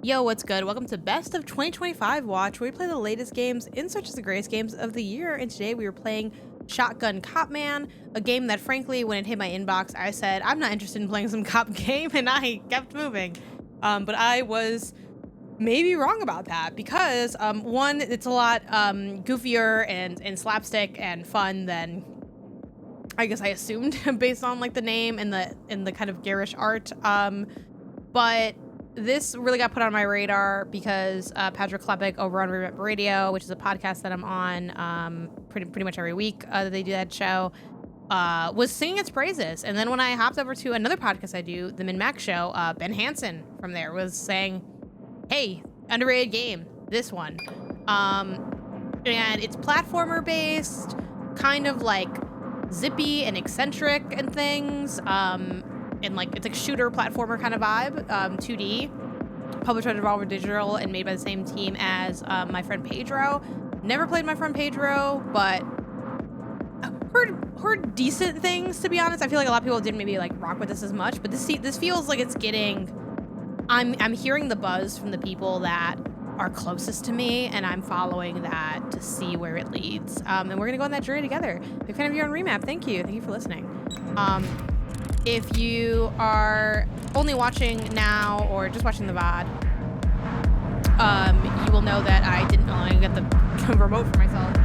Yo, what's good? Welcome to Best of 2025 Watch, where we play the latest games in such as the greatest games of the year. And today we were playing Shotgun Cop Man, a game that frankly, when it hit my inbox, I said, I'm not interested in playing some cop game, and I kept moving. But I was maybe wrong about that because one, it's a lot goofier and slapstick and fun than I guess I assumed based on like the name and the kind of garish art. But this really got put on my radar because Patrick Klepek over on Remember Radio, which is a podcast that I'm on pretty much every week that they do that show, was singing its praises. And then when I hopped over to another podcast I do, the Min Max Show, Ben Hansen from there was saying, hey, underrated game, this one. And it's platformer based, kind of like zippy and eccentric and things. And like it's like shooter platformer kind of vibe, 2D, published by Devolver Digital and made by the same team as My Friend Pedro. Never played My Friend Pedro, but heard decent things, to be honest. I feel like a lot of people didn't maybe like rock with this as much, but this feels like it's getting. I'm hearing the buzz from the people that are closest to me, and I'm following that to see where it leads. And we're gonna go on that journey together. Big fan of you on Remap. Thank you for listening. If you are only watching now or just watching the VOD, you will know that I didn't get the remote for myself.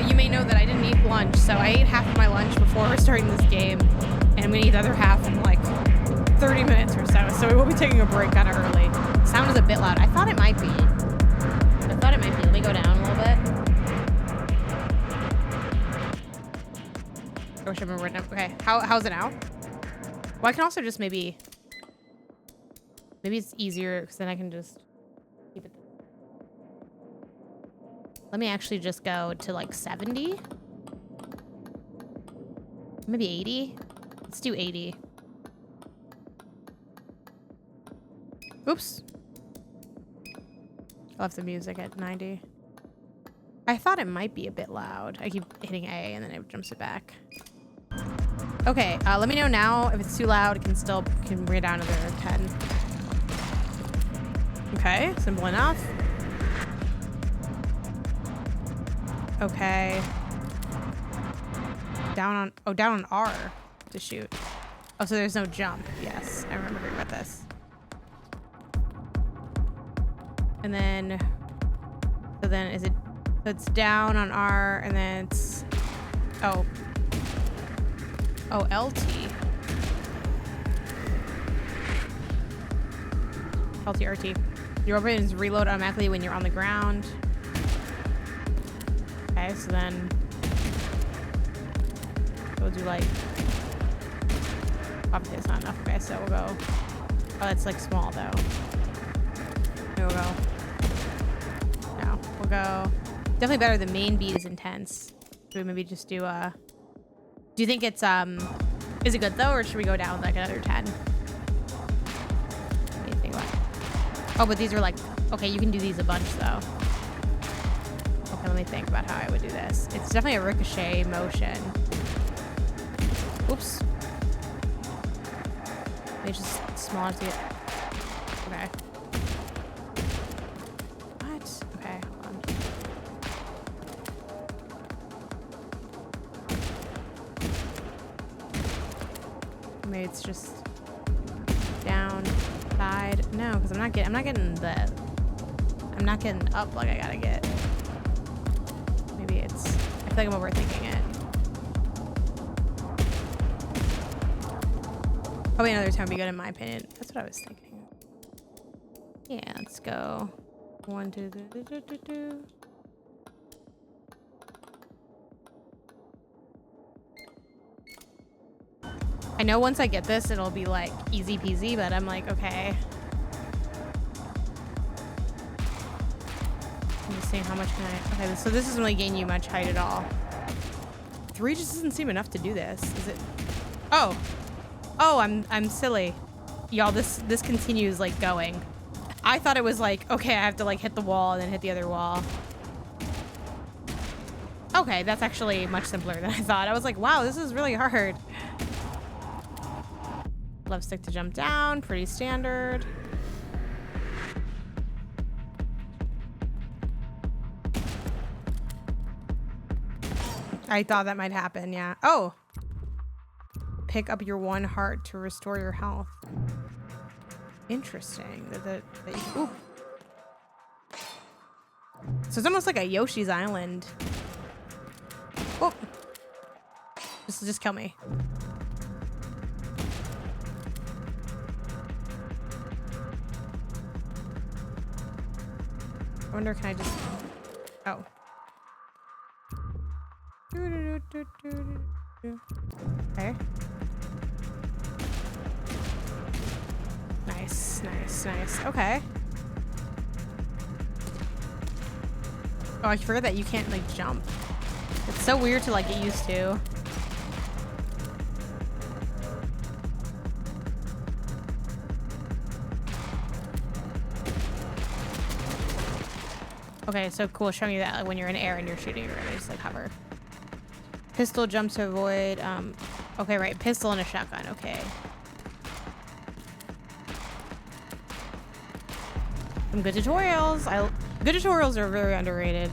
You may know that I didn't eat lunch, so I ate half of my lunch before starting this game, and I'm gonna eat the other half in like 30 minutes or so we will be taking a break kind of early. Sound is a bit loud. I thought it might be. Let me go down a little bit. I wish I remember it now. Okay, how's it now? Well, I can also just maybe it's easier because then I can just keep it. Let me actually just go to like 70. Maybe 80. Let's do 80. Oops. I left the music at 90. I thought it might be a bit loud. I keep hitting A and then it jumps it back. Okay, let me know now if it's too loud. It can bring it down to the 10. Okay, simple enough. Okay. Down on R to shoot. Oh, so there's no jump. Yes, I remember hearing about this. And then, so it's down on R, and then it's, oh, LT. LT, RT. Your weapons reload automatically when you're on the ground. Okay, so then we'll do like, obviously it's not enough. Okay, so we'll go, oh, that's like small though. Here we'll go. No, we'll go. Definitely better. The main beat is intense. So we maybe just do you think it's is it good though, or should we go down like another 10? What do you think about it? Oh, but these are like, okay, you can do these a bunch though. Okay, let me think about how I would do this. It's definitely a ricochet motion. Oops. Maybe just small enough to get. Okay. What? Okay, hold on. Maybe it's just down, side. No, because I'm not getting up like I gotta get. Maybe it's, I feel like I'm overthinking it. Probably another time would be good in my opinion. That's what I was thinking. Yeah, let's go. 1, 2, 3, 2. I know once I get this, it'll be like easy peasy, but I'm like, okay. I'm just saying how much can I, okay, so this doesn't really gain you much height at all. 3 just doesn't seem enough to do this. Is it? Oh, I'm silly. Y'all, this continues like going. I thought it was like, okay, I have to like hit the wall and then hit the other wall. Okay, that's actually much simpler than I thought. I was like, wow, this is really hard. Left stick to jump down, pretty standard. I thought that might happen, yeah. Oh! Pick up your 1 heart to restore your health. Interesting. Ooh. So it's almost like a Yoshi's Island. Oh! Just kill me. I wonder, can I just... Oh. Okay. Nice, nice, nice. Okay. Oh, I forgot that you can't, like, jump. It's so weird to, like, get used to. Okay, so cool. Showing you that like, when you're in air and you're shooting, you're gonna just like hover. Pistol jump to avoid. Okay, right. Pistol and a shotgun. Okay. Some good tutorials. Good tutorials are very underrated.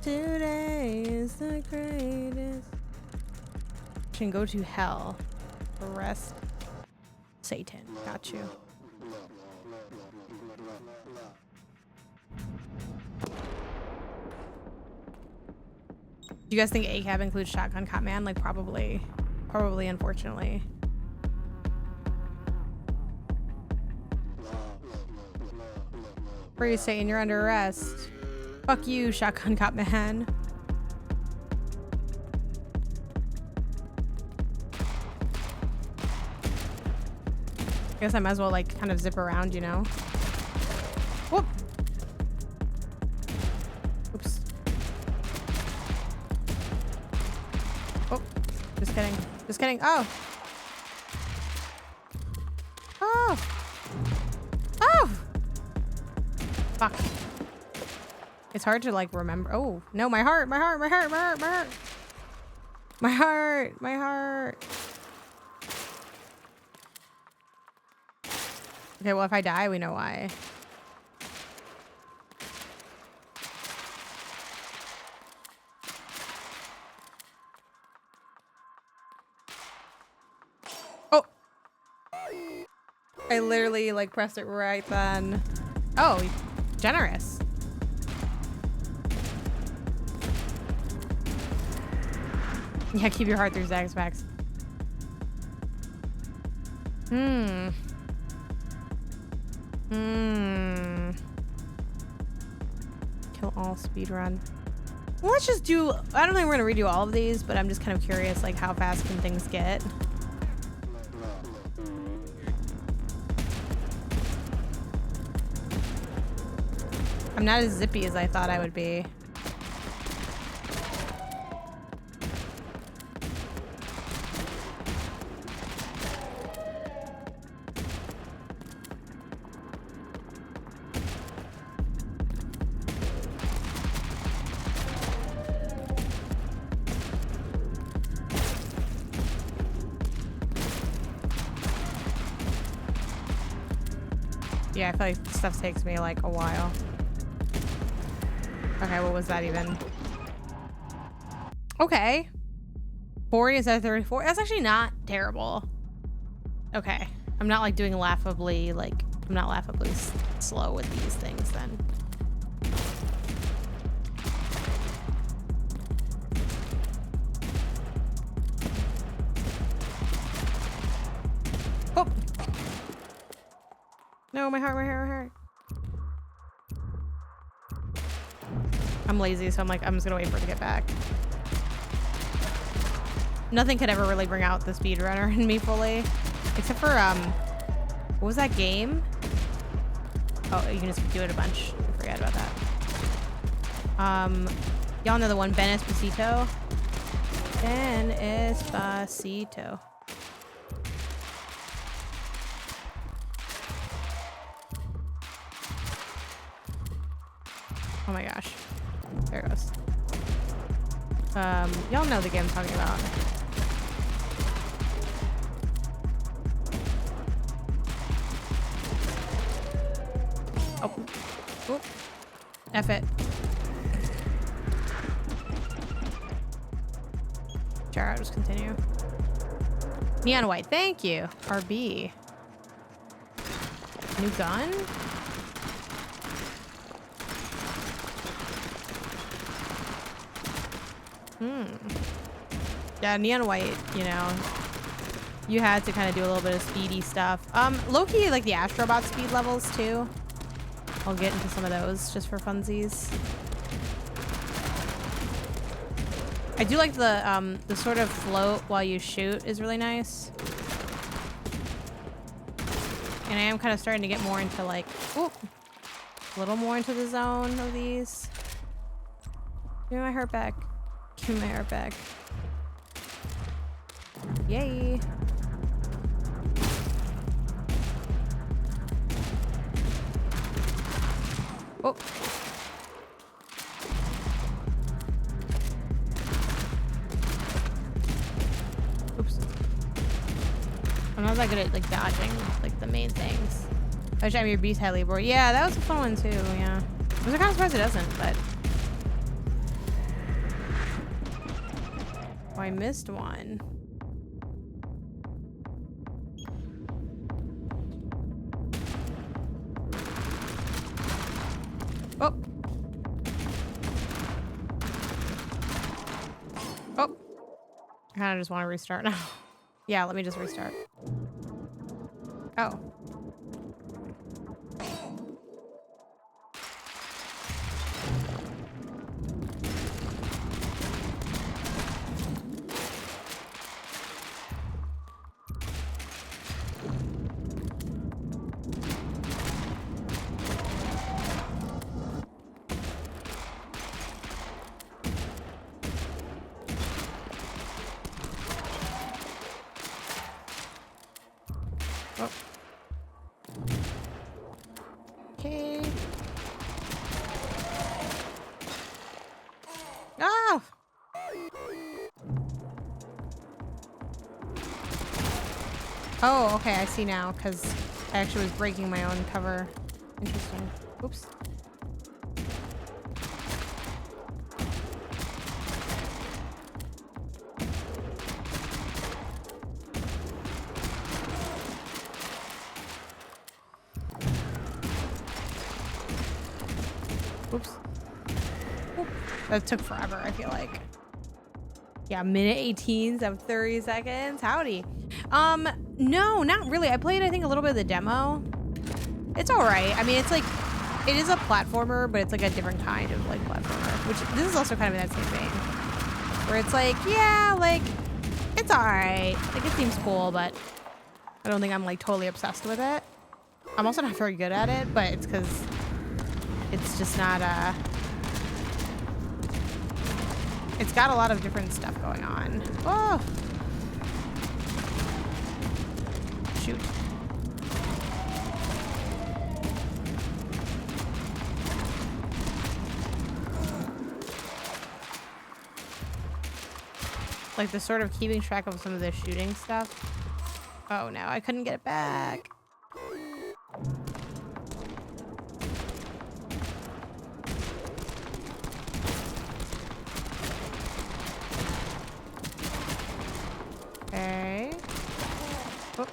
Today is the greatest. Can go to hell. Arrest Satan. Got you. Do you guys think ACAB includes Shotgun Cop Man? Like probably, unfortunately. Free Satan, you're under arrest. Fuck you, Shotgun Cop Man. I guess I might as well like kind of zip around, you know? Whoop! Oops. Oh, just kidding. Just kidding. Oh! Oh! Oh! Fuck. It's hard to like remember. Oh, no, my heart, my heart, my heart, my heart, my heart. My heart, my heart. Okay, well, if I die, we know why. Oh! I literally like pressed it right then. Oh, generous. Yeah, keep your heart through Zag's backs. Kill all speedrun. Well, let's just do... I don't think we're gonna redo all of these, but I'm just kind of curious, like, how fast can things get? I'm not as zippy as I thought I would be. Yeah, I feel like stuff takes me like a while. Okay, what was that even? Okay. 40 instead of 34. That's actually not terrible. Okay. I'm not like doing laughably, like, I'm not laughably slow with these things then. Oh! No, my heart, my heart, my heart. I'm lazy, so I'm like, I'm just gonna wait for it to get back. Nothing could ever really bring out the speedrunner in me fully. Except for, what was that game? Oh, you can just do it a bunch. I forget about that. Y'all know the one, Ben Esposito? En Espacito. Oh my gosh. There it goes. Y'all know the game I'm talking about. Oh. Oop. F it. Sure, I'll just continue. Neon white, thank you. RB. New gun? Yeah, neon white, you know. You had to kind of do a little bit of speedy stuff. Low-key, like the Astrobot speed levels too. I'll get into some of those just for funsies. I do like the sort of float while you shoot is really nice. And I am kind of starting to get more into like, whoop, a little more into the zone of these. Give me my heart back. Give me my heart back. Yay. Oh. Oops. I'm not that good at like dodging like the main things. I wish I had your beast head labor. Yeah, that was a fun one too, yeah. I was kind of surprised it doesn't, but oh, I missed one. Oh. Oh. I kind of just want to restart now. Yeah, let me just restart. Oh. Oh, okay, I see now, because I actually was breaking my own cover. Interesting. Oops. Oops. Oop. That took forever, I feel like. Yeah, minute 18, so 30 seconds. Howdy. No, not really. I played, I think, a little bit of the demo. It's all right. I mean, it's like, it is a platformer, but it's like a different kind of like platformer, which this is also kind of in that same vein, where it's like, yeah, like, it's all right. Like, it seems cool, but I don't think I'm like totally obsessed with it. I'm also not very good at it, but it's because it's just not, it's got a lot of different stuff going on. Oh! Shoot. Like the sort of keeping track of some of the shooting stuff. Oh no, I couldn't get it back. Okay. Oh. Okay.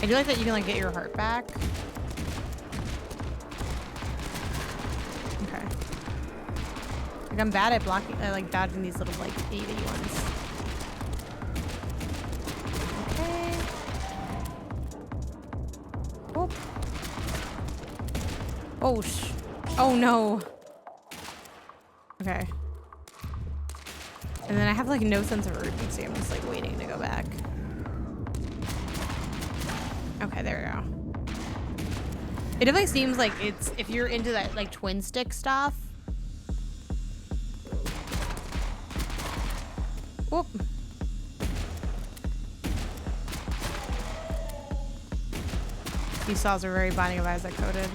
I do like that you can like get your heart back. Okay. Like I'm bad at blocking, like dodging these little like itty ones. Okay. Oh. Oh Oh no. Okay. I And then I have like no sense of urgency. I'm just like waiting to go back. Okay, there we go. It definitely seems like it's, if you're into that like twin stick stuff. Whoop. These saws are very Binding of Isaac coded.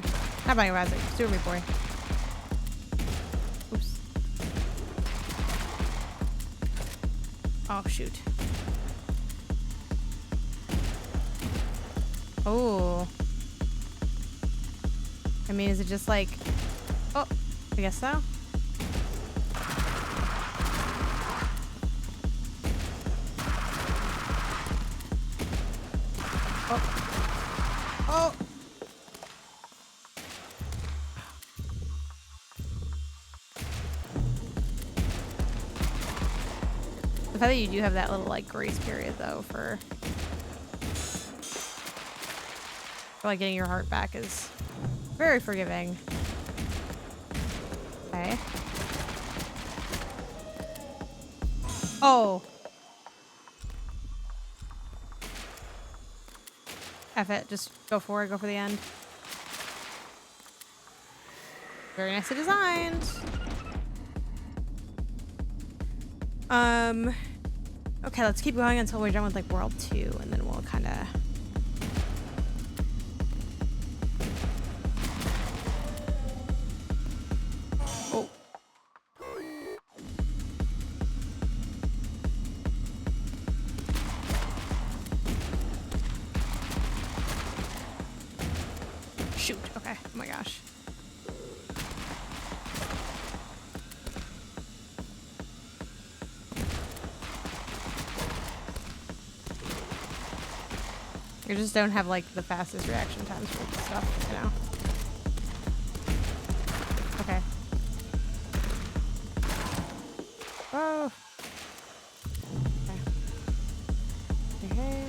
Not Binding of Isaac, Super Meat Boy. Oops. Oh, shoot. Oh. I mean, is it just like... Oh, I guess so. Oh. Oh. The fact that you do have that little like grace period though for like getting your heart back is very forgiving. Okay. Oh. F it, just go for it, go for the end. Very nicely designed. Okay, let's keep going until we're done with like World 2, and then we'll kind of... Oh. Shoot, okay, oh my gosh. You just don't have like the fastest reaction times for this stuff, you know? Okay. Oh. Okay. Okay.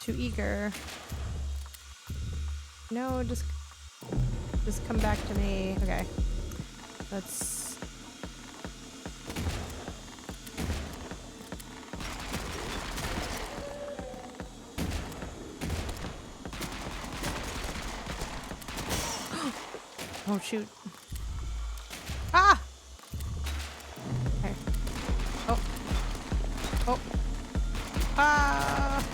Too eager. No, just come back to me. Okay. Let's... Oh, shoot. Ah! Okay. Oh. Oh. Ah!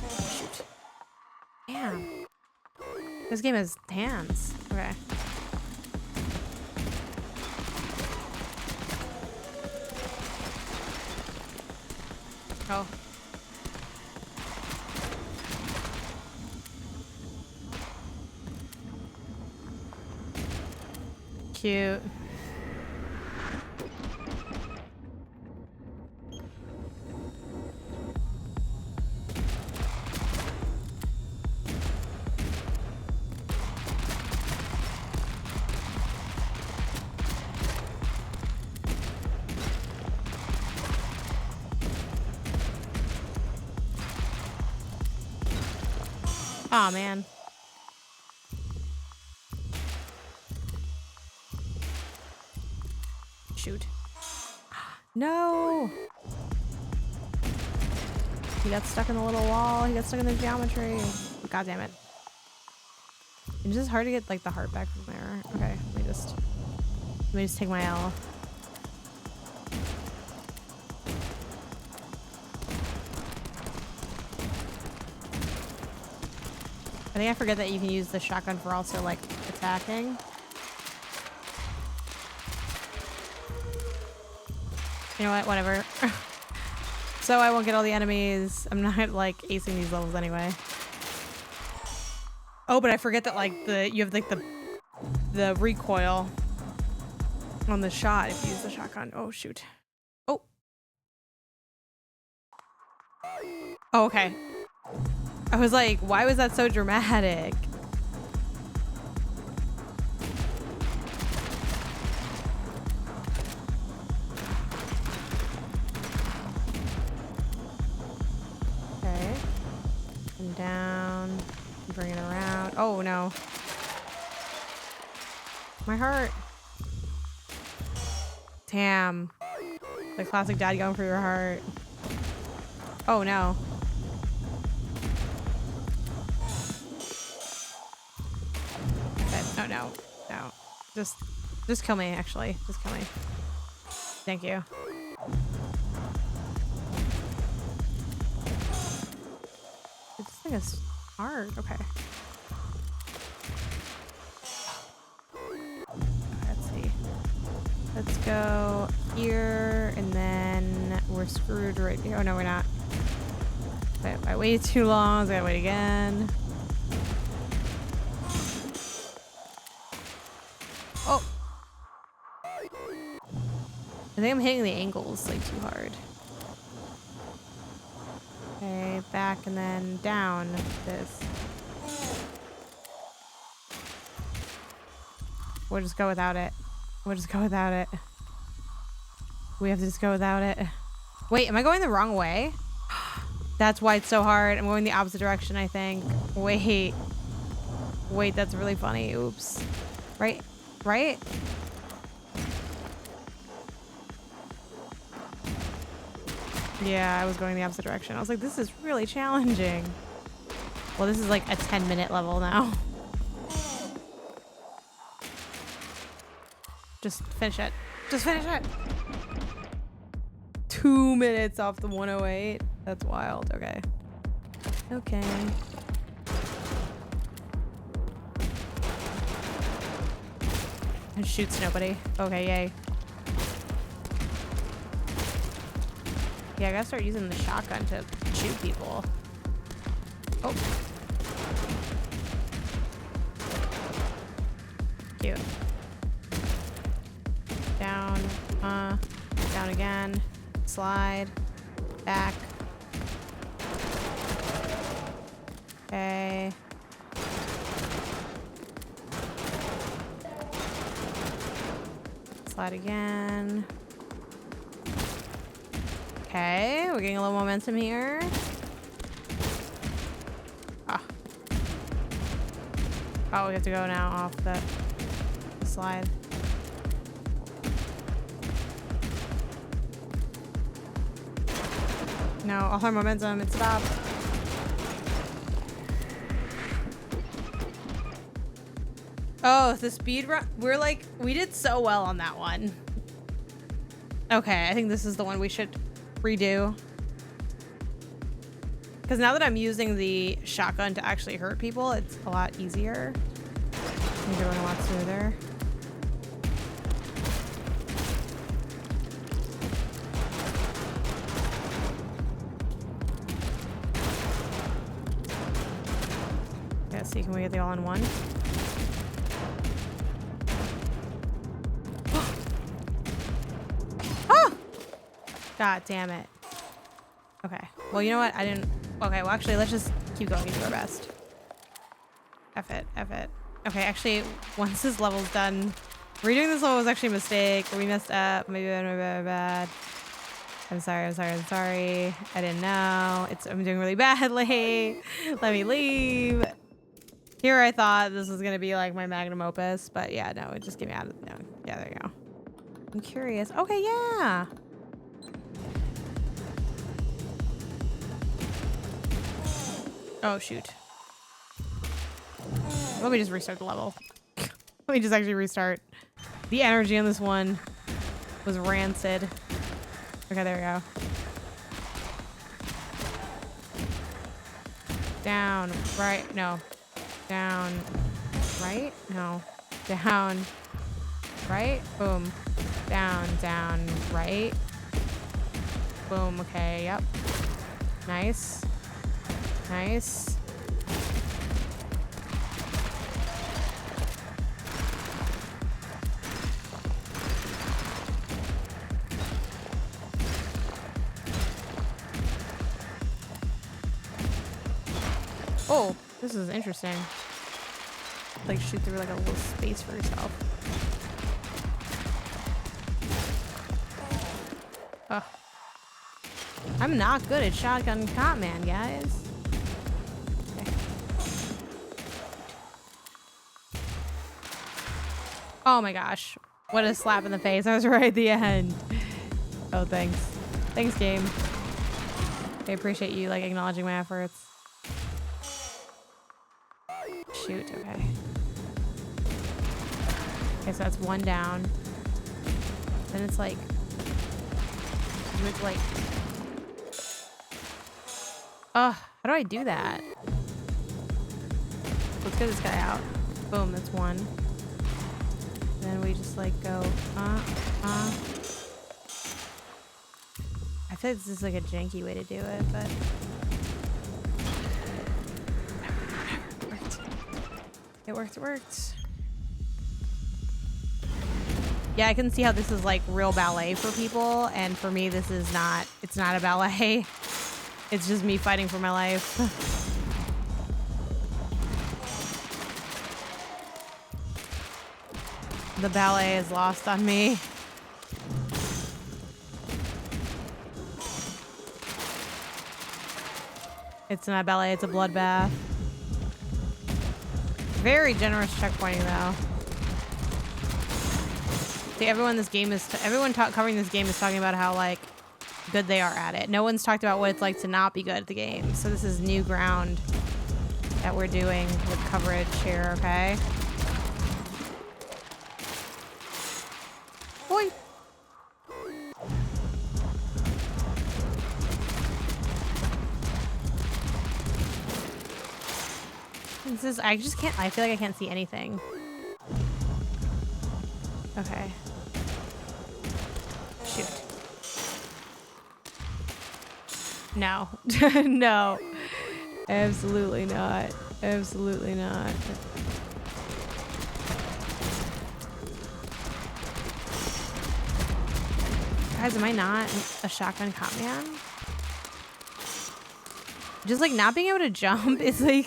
Shoot. Damn. This game has hands. Okay. Oh. Cute. Aw, man. Shoot. No! He got stuck in the little wall. He got stuck in the geometry. God damn it. It's just hard to get like the heart back from there. Okay, let me just take my L. I think I forget that you can use the shotgun for also like attacking. You know what? Whatever. So I won't get all the enemies. I'm not like acing these levels anyway. Oh, but I forget that like you have like the recoil on the shot if you use the shotgun. Oh shoot. Oh. Oh, okay. I was like, why was that so dramatic? Bring it around. Oh no. My heart. Damn. The classic dad going for your heart. Oh no. Okay. Oh no. No. Just kill me, actually. Just kill me. Thank you. This thing is hard. Okay. Let's see. Let's go here, and then we're screwed right here. Oh no, we're not. Wait, I waited too long. So I gotta wait again. Oh. I think I'm hitting the angles like too hard. Okay, back and then down this. We'll just go without it. We'll just go without it. We have to just go without it. Wait, am I going the wrong way? That's why it's so hard. I'm going the opposite direction, I think. Wait. Wait, that's really funny. Oops. Right? Right? Yeah, I was going the opposite direction. I was like, this is really challenging. Well, this is like a 10-minute level now. Just finish it. Just finish it. 2 minutes off the 108. That's wild. Okay. Okay. And shoots nobody. Okay, yay. Yeah, I gotta start using the shotgun to shoot people. Oh. Cute. Down. Down again. Slide. Back. Okay. Slide again. Okay, we're getting a little momentum here. Oh, we have to go now off the slide. No, all our momentum, it stopped. Oh, the speed run. We did so well on that one. Okay, I think this is the one we should redo. Because now that I'm using the shotgun to actually hurt people, it's a lot easier. I'm doing a lot smoother. Let's see, can we get the all-in-one? Oh! God damn it. Okay. Well, you know what? I didn't... Okay, well, actually, let's just keep going and do our best. F it. F it. Okay, actually, once this level's done... Redoing this level was actually a mistake. We messed up. Maybe bad. I'm sorry. I didn't know. I'm doing really badly. Let me leave. Here I thought this was going to be like my magnum opus, but yeah, no, it just came out of... No. Yeah, there you go. I'm curious. Okay, yeah. Oh, shoot. Let me just restart the level. Let me just actually restart. The energy on this one was rancid. Okay, there we go. Down, right, no. Down, right? No. Down, right? Boom. Down, right? Boom, okay, yep. Nice. Nice. Oh, this is interesting. Like shoot through like a little space for yourself. Ugh. I'm not good at shotgun cop man, guys. Okay. Oh my gosh. What a slap in the face. I was right at the end. Oh, thanks. Thanks, game. I appreciate you, like, acknowledging my efforts. Shoot, okay. Okay, so that's one down. Then it's like... It's like... Oh, how do I do that? Let's get this guy out. Boom, that's one. And then we just like go, I feel like this is like a janky way to do it, but... It worked, it worked. Yeah, I can see how this is like real ballet for people, and for me this is not, it's not a ballet. It's just me fighting for my life. The ballet is lost on me. It's not ballet, it's a bloodbath. Very generous checkpointing though. See, everyone in this game is, covering this game is talking about how like good they are at it. No one's talked about what it's like to not be good at the game. So this is new ground that we're doing with coverage here, okay? Boy. This is, I just can't, I feel like I can't see anything. Okay. Shoot. No. No. Absolutely not. Absolutely not. Guys, am I not a shotgun cop man? Just like not being able to jump is like...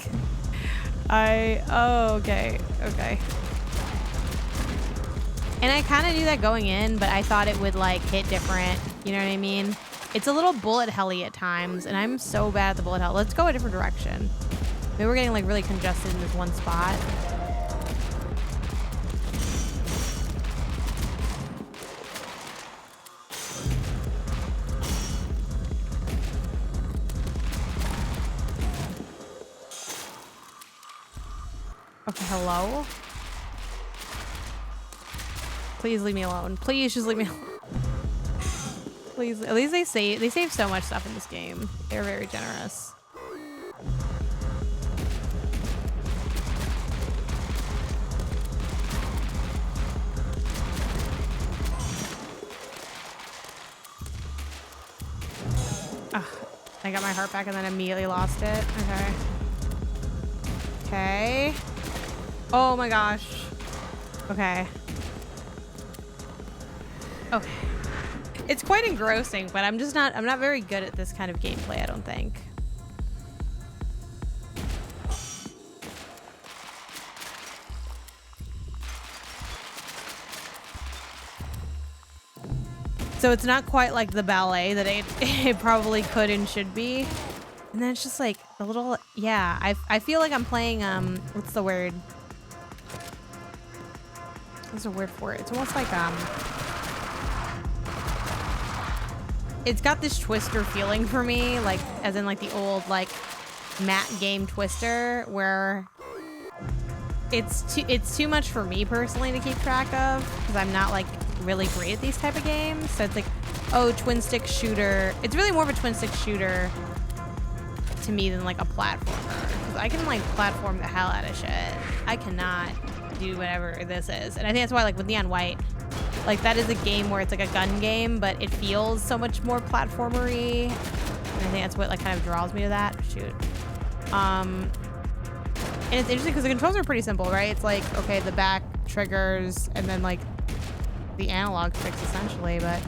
Oh, okay. Okay. And I kind of knew that going in, but I thought it would like hit different. You know what I mean? It's a little bullet helly at times, and I'm so bad at the bullet hell. Let's go a different direction. Maybe we're getting like really congested in this one spot. Okay, hello? Please leave me alone. Please just leave me alone. Please, at least they save so much stuff in this game. They're very generous. Ugh, I got my heart back and then immediately lost it. Okay. Okay. Oh my gosh. Okay. Okay. It's quite engrossing, but I'm not very good at this kind of gameplay, I don't think. So it's not quite like the ballet that it probably could and should be. And then it's just like a little, yeah, I feel like I'm playing, what's the word? What's a word for it? It's almost like, it's got this Twister feeling for me, like, as in like the old, like, mat game Twister, where it's too much for me personally to keep track of, because I'm not, like, really great at these type of games. So it's like, oh, twin stick shooter. It's really more of a twin stick shooter to me than like a platformer, because I can like platform the hell out of shit. I cannot do whatever this is, and I think that's why, like with Neon White, like that is a game where it's like a gun game, but it feels so much more platformery, and I think that's what like kind of draws me to that. Shoot. And it's interesting because the controls are pretty simple, right? It's like, okay, the back triggers and then like the analog sticks essentially, but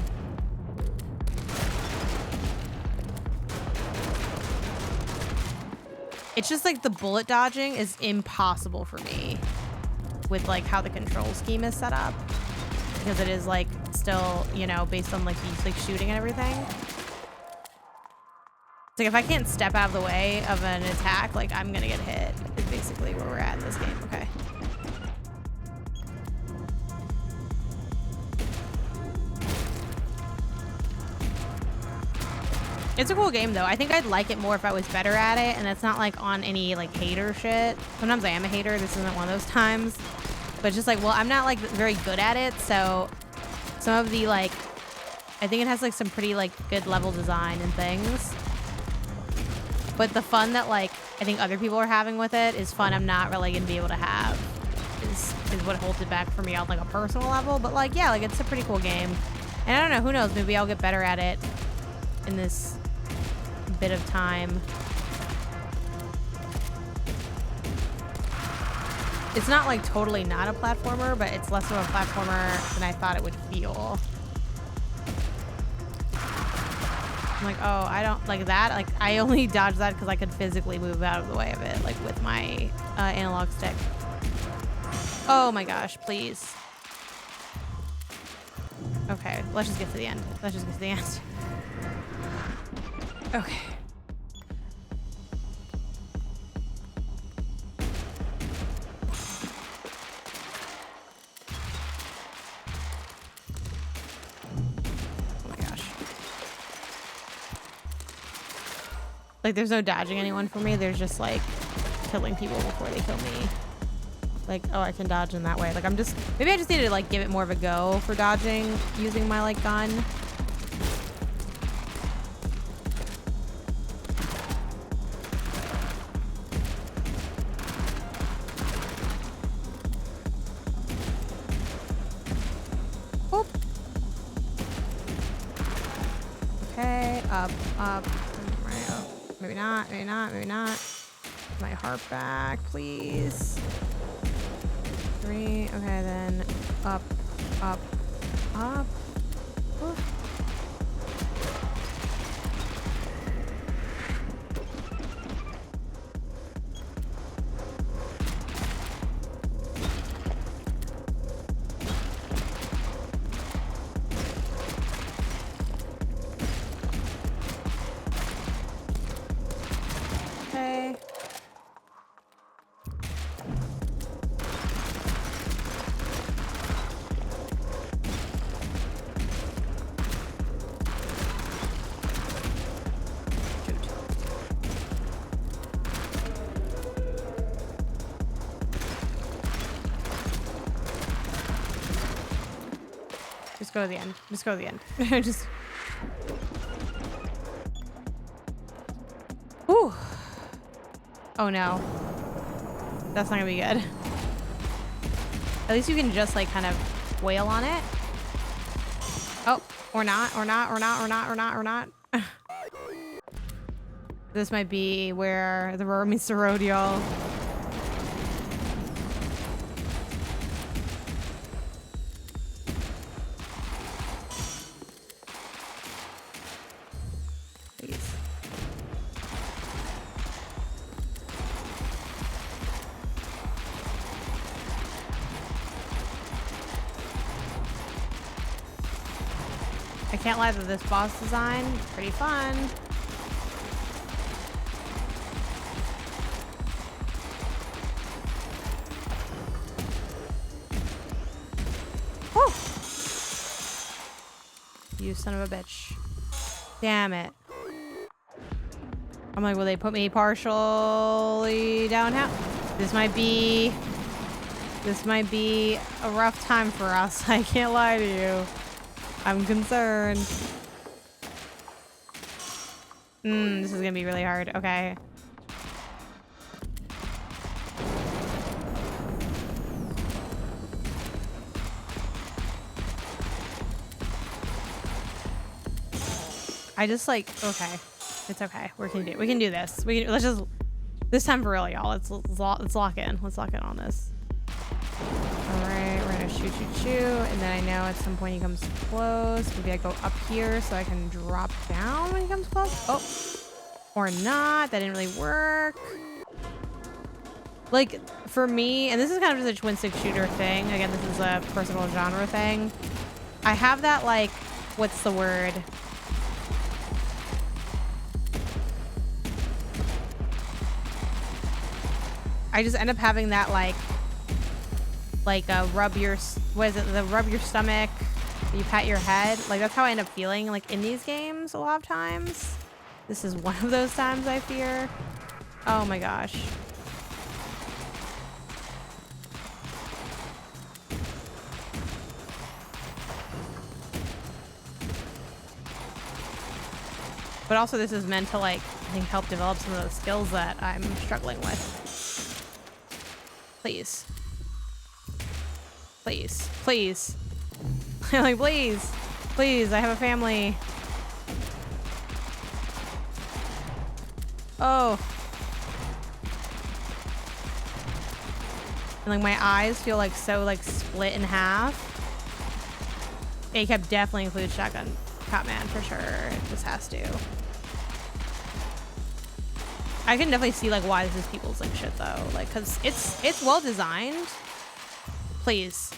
it's just like the bullet dodging is impossible for me with like how the control scheme is set up, because it is like still, you know, based on like these like shooting and everything. It's like if I can't step out of the way of an attack, like I'm gonna get hit, is basically where we're at in this game. Okay. It's a cool game though. I think I'd like it more if I was better at it, and it's not like on any like hater shit. Sometimes I am a hater. This isn't one of those times. But it's just like, well, I'm not like very good at it, so some of the like, I think it has like some pretty like good level design and things. But the fun that like I think other people are having with it is fun I'm not really gonna be able to have. Is what holds it back for me on like a personal level. But like, yeah, like it's a pretty cool game. And I don't know, who knows, maybe I'll get better at it in this bit of time. It's not like totally not a platformer, but it's less of a platformer than I thought it would feel. I'm like, oh, I don't like that. Like I only dodged that because I could physically move out of the way of it, like with my analog stick. Oh my gosh, please. Okay, let's just get to the end. Let's just get to the end. Okay. Oh my gosh. Like, there's no dodging anyone for me. There's just, like, killing people before they kill me. Like, oh, I can dodge in that way. Like, I'm just... Maybe I just need to, like, give it more of a go for dodging using my, like, gun. Oop. Okay, up. Right, up. Maybe not, maybe not, maybe not. My heart back, please. 3, okay, then up. Oof. Okay. Just go to the end. Just go to the end. Just. Ooh. Oh no. That's not gonna be good. At least you can just like kind of wail on it. Oh, or not. This might be where the road meets the road, y'all. I can't lie that this boss design is pretty fun. Whew. You son of a bitch. Damn it. I'm like, will they put me partially downhill? This might be a rough time for us. I can't lie to you. I'm concerned. This is gonna be really hard. Okay. I just like, okay. It's okay. We can do this. Let's just, this time for real, y'all. Let's lock in. Let's lock in on this. Alright, we're gonna shoot, and then I know at some point he comes close. Maybe I go up here so I can drop down when he comes close. Oh, or not. That didn't really work. Like, for me, and this is kind of just a twin stick shooter thing. Again, this is a personal genre thing. I have that, like, what's the word? I just end up having that, like rub your, what is it, the rub your stomach, you pat your head, like that's how I end up feeling like in these games a lot of times. This is one of those times, I fear. Oh my gosh. But also this is meant to, like, I think help develop some of those skills that I'm struggling with. Please. Please. Please. I'm like, please. Please, I have a family. Oh. And like my eyes feel like so like split in half. ACAP definitely includes Shotgun Cop Man for sure. It just has to. I can definitely see like why this is people's like shit though. Like, cause it's well designed. Please.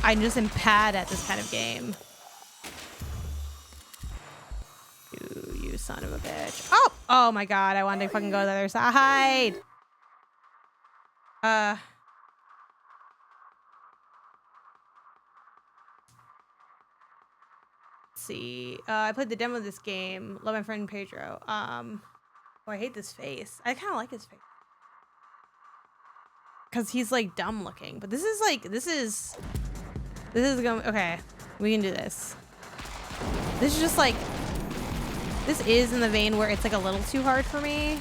I just am bad at this kind of game. You son of a bitch. Oh! Oh my god, I wanted to fucking go to the other side. Let's see. I played the demo of this game. Love my friend Pedro. Oh, I hate this face. I kind of like his face. Cause he's like dumb looking. But this is like, this is going, okay. We can do this. This is just like, this is in the vein where it's like a little too hard for me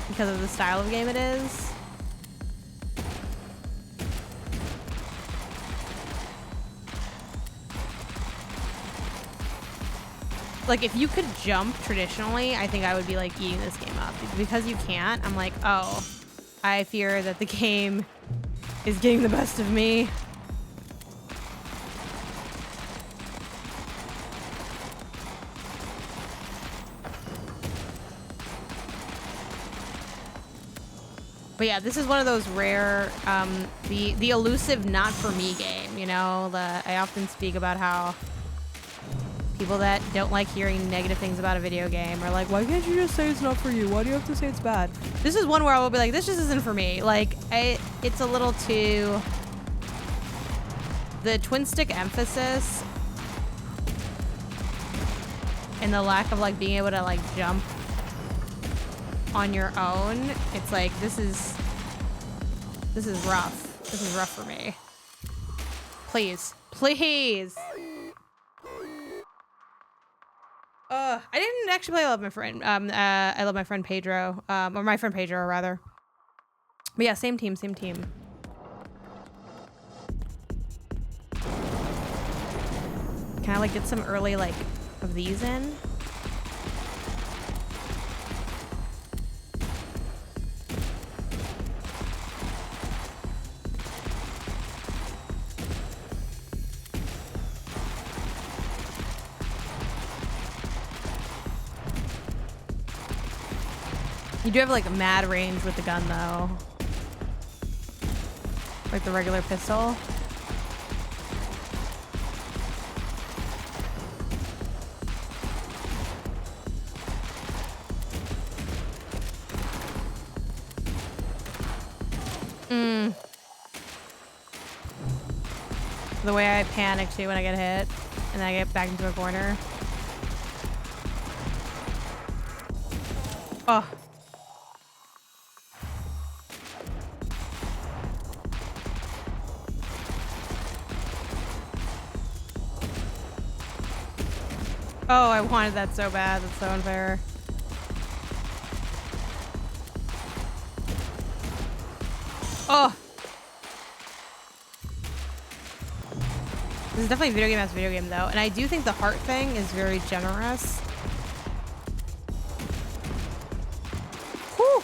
because of the style of game it is. Like, if you could jump traditionally, I think I would be like eating this game up. Because you can't, I'm like, oh, I fear that the game is getting the best of me. But yeah, this is one of those rare, the elusive not for me game, you know? I often speak about how people that don't like hearing negative things about a video game are like, why can't you just say it's not for you? Why do you have to say it's bad? This is one where I will be like, this just isn't for me. Like, it's a little too... The twin stick emphasis and the lack of like being able to like jump on your own, it's like, this is rough. This is rough for me. Please. Please. I didn't actually play I Love My Friend. I Love My Friend Pedro. Or My Friend Pedro, rather. But yeah, same team, same team. Can I like get some early like of these in? You do have like a mad range with the gun though. Like the regular pistol. The way I panic too when I get hit and then I get back into a corner. Oh. Oh, I wanted that so bad. That's so unfair. Oh. This is definitely video game as video game though. And I do think the heart thing is very generous. Whew.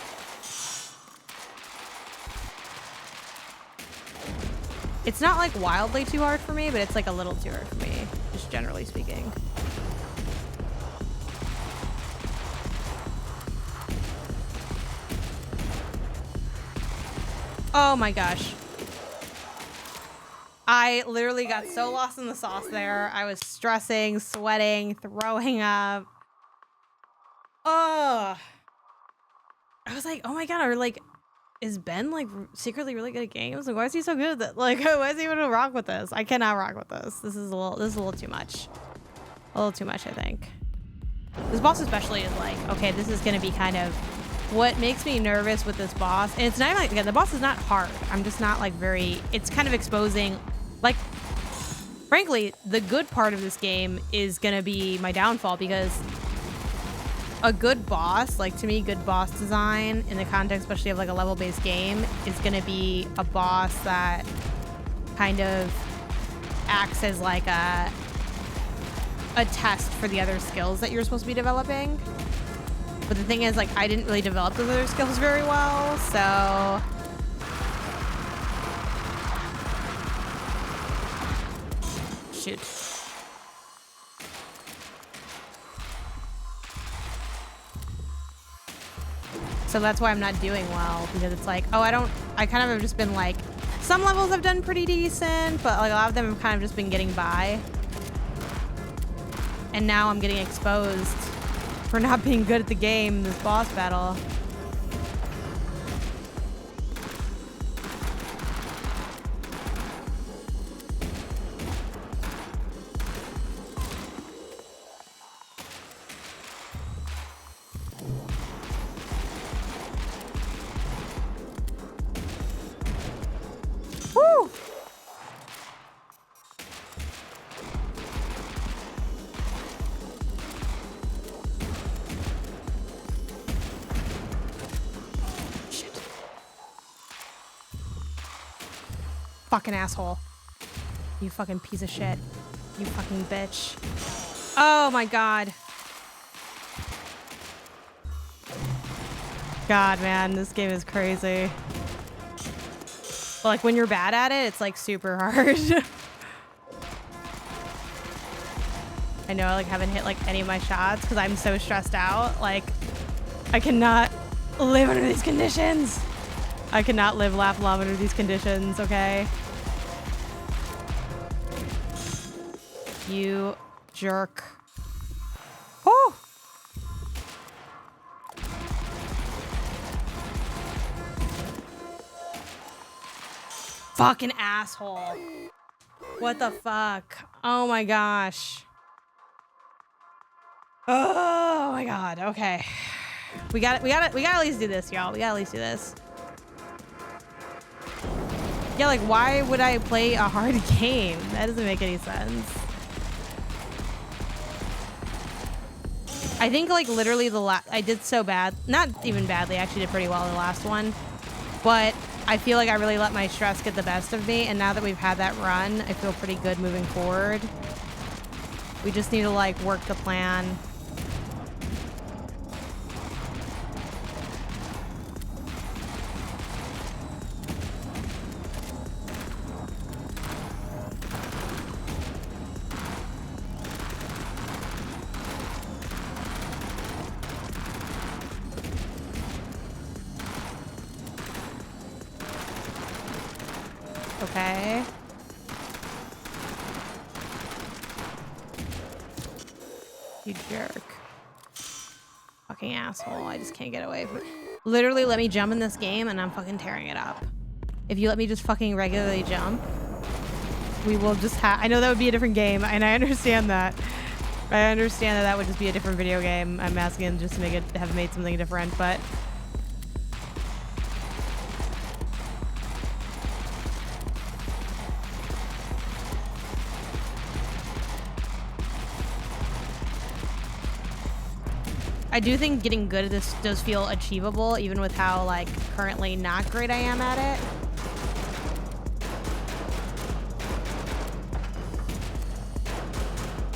It's not like wildly too hard for me, but it's like a little too hard for me, just generally speaking. Oh my gosh. I literally got so lost in the sauce there. I was stressing, sweating, throwing up. Oh. I was like, oh my god, or like, is Ben like secretly really good at games? Like, why is he so good at that? Like, why is he able to rock with this? I cannot rock with this. This is a little too much. A little too much, I think. This boss especially is like, okay, this is gonna be kind of what makes me nervous with this boss. And it's not like, again, the boss is not hard. I'm just not like it's kind of exposing, like, frankly, the good part of this game is gonna be my downfall, because a good boss, like to me, good boss design in the context, especially of like a level-based game, is gonna be a boss that kind of acts as like a test for the other skills that you're supposed to be developing. But the thing is, like, I didn't really develop those other skills very well, so shoot. So that's why I'm not doing well, because it's like, oh, I kind of have just been like, some levels I've done pretty decent, but like a lot of them have kind of just been getting by. And now I'm getting exposed for not being good at the game in this boss battle. Woo! Fucking asshole. You fucking piece of shit. You fucking bitch. Oh my god. God, man, this game is crazy. But like when you're bad at it, it's like super hard. I know I like haven't hit like any of my shots because I'm so stressed out. Like I cannot live under these conditions. I cannot live, laugh, love under these conditions, okay? You jerk. Oh! Fucking asshole. What the fuck? Oh my gosh. Oh my god, okay. We gotta at least do this, y'all. We gotta at least do this. Yeah, like, why would I play a hard game? That doesn't make any sense. I think, like, literally I did so bad. Not even badly, I actually did pretty well in the last one. But I feel like I really let my stress get the best of me, and now that we've had that run, I feel pretty good moving forward. We just need to, like, work the plan. Okay. You jerk. Fucking asshole. I just can't get away from it. Literally let me jump in this game and I'm fucking tearing it up. If you let me just fucking regularly jump, we will just have... I know that would be a different game, and I understand that. I understand that that would just be a different video game. I'm asking him just to make it, have made something different, but... I do think getting good at this does feel achievable, even with how, like, currently not great I am at it.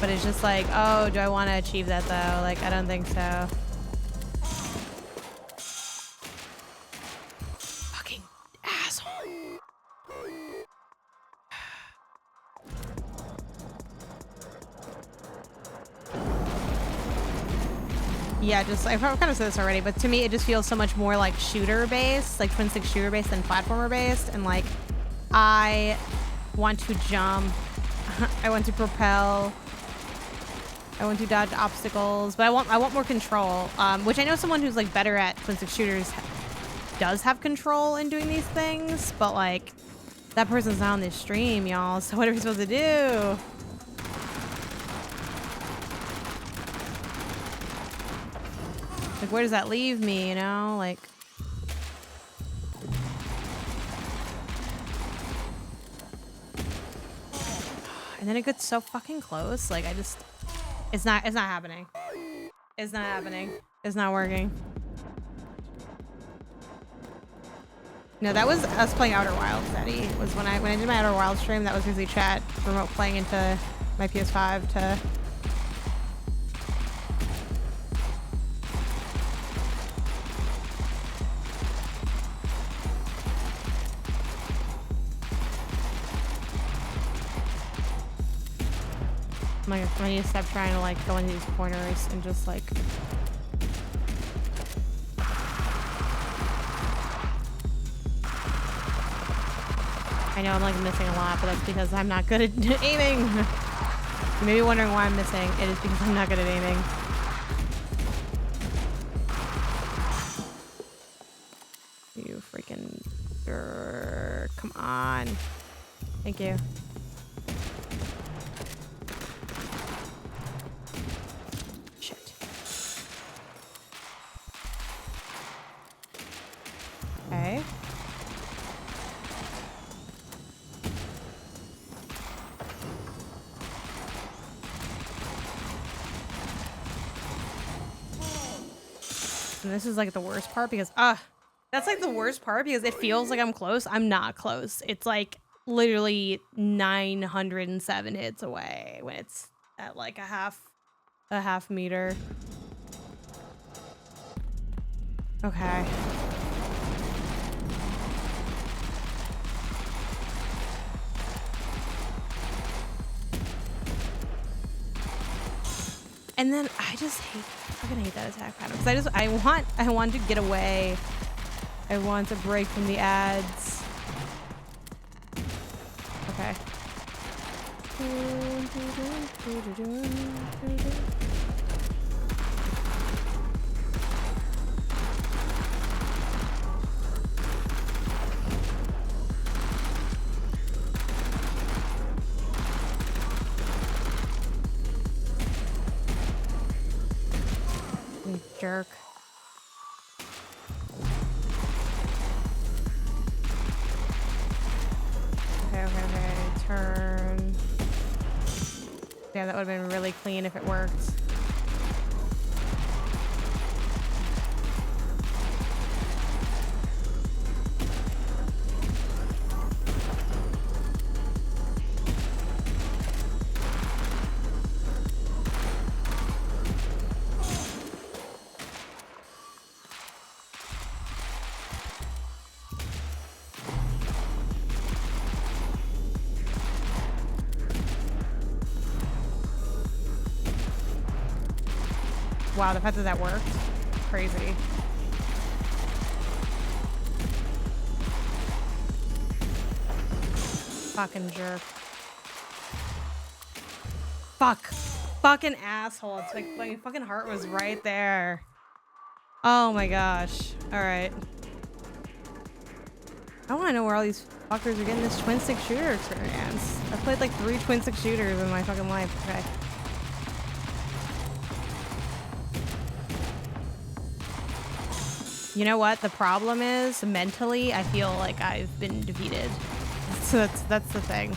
But it's just like, oh, do I want to achieve that, though? Like, I don't think so. Fucking asshole. Yeah, just, I've kind of said this already, but to me, it just feels so much more like shooter-based, like twin stick shooter-based than platformer-based. And like, I want to jump, I want to propel, I want to dodge obstacles, but I want more control, which I know someone who's like better at twin stick shooters does have control in doing these things, but like, that person's not on this stream, y'all, so what are we supposed to do? Like, where does that leave me, you know? Like... And then it gets so fucking close. Like, I just... It's not happening. It's not happening. It's not working. No, that was us playing Outer Wilds, Eddie. It was when I did my Outer Wilds stream, that was usually chat, remote playing into my PS5 to... I need to stop trying to like go into these corners and just like... I know I'm like missing a lot, but that's because I'm not good at aiming. You may be wondering why I'm missing. It is because I'm not good at aiming. You freaking... Come on. Thank you. Shit. Okay. And this is like the worst part because that's like the worst part because it feels like I'm close. I'm not close. It's like literally 907 hits away when it's at like a half meter. Okay. And then I just fucking hate that attack pattern because I want to get away. I want to break from the ads. Okay. You jerk. Okay. Turn. Yeah, that would have been really clean if it worked. Wow, the fact that that worked, crazy. Fucking jerk. Fuck. Fucking asshole. It's like my fucking heart was right there. Oh my gosh. Alright. I want to know where all these fuckers are getting this twin stick shooter experience. I've played like 3 twin stick shooters in my fucking life. Okay. You know what? The problem is, mentally, I feel like I've been defeated. So that's the thing.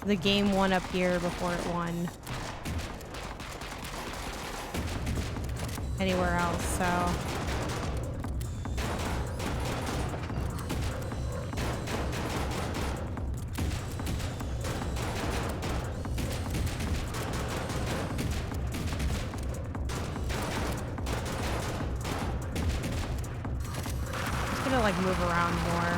The game won up here before it won anywhere else, so... like move around more.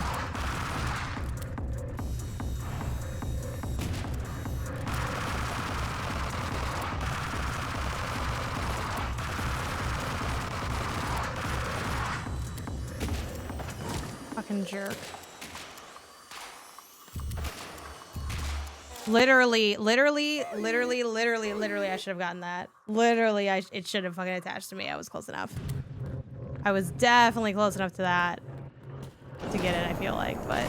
Fucking jerk. Literally, I should have gotten that. Literally, it should have fucking attached to me. I was close enough. I was definitely close enough to that. To get it, I feel like, but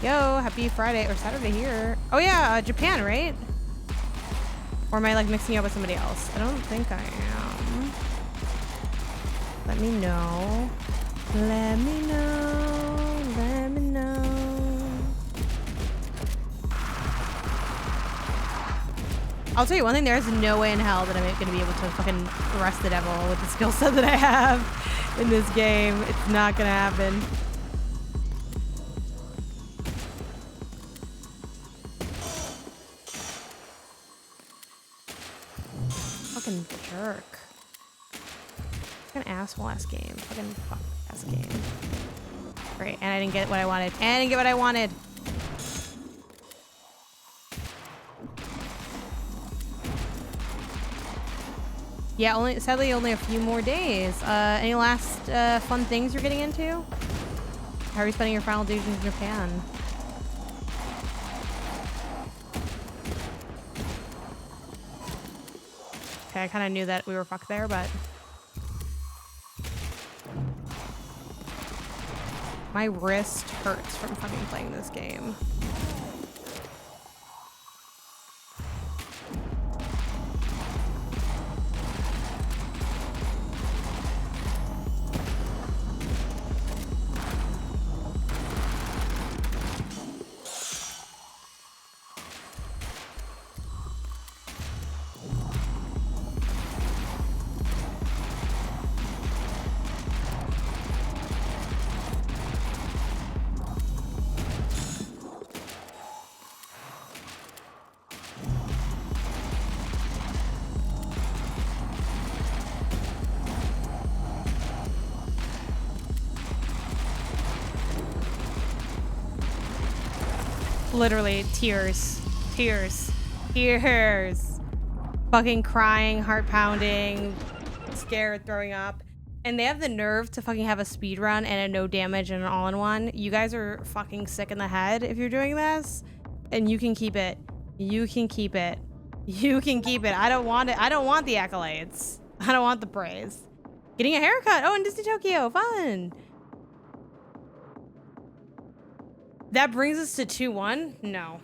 Yo, happy Friday or Saturday here. Oh yeah, Japan, right? Or am I like mixing you up with somebody else? I don't think I am. Let me know. Let me know. Let me know. I'll tell you one thing, there's no way in hell that I'm gonna be able to fucking arrest the devil with the skill set that I have in this game. It's not gonna happen. Fucking jerk. Fucking asshole ass game. Fucking fuck ass game. Great, and I didn't get what I wanted. And I didn't get what I wanted. Yeah, sadly only a few more days. Any last fun things you're getting into? How are you spending your final days in Japan? Okay, I kind of knew that we were fucked there, but my wrist hurts from fucking playing this game. Literally tears, tears, tears. Fucking crying, heart pounding, scared, throwing up. And they have the nerve to fucking have a speed run and a no damage and an all-in-one. You guys are fucking sick in the head if you're doing this. And you can keep it. You can keep it. You can keep it. I don't want it. I don't want the accolades. I don't want the praise. Getting a haircut. Oh, in Disney Tokyo. Fun. That brings us to 2-1? No.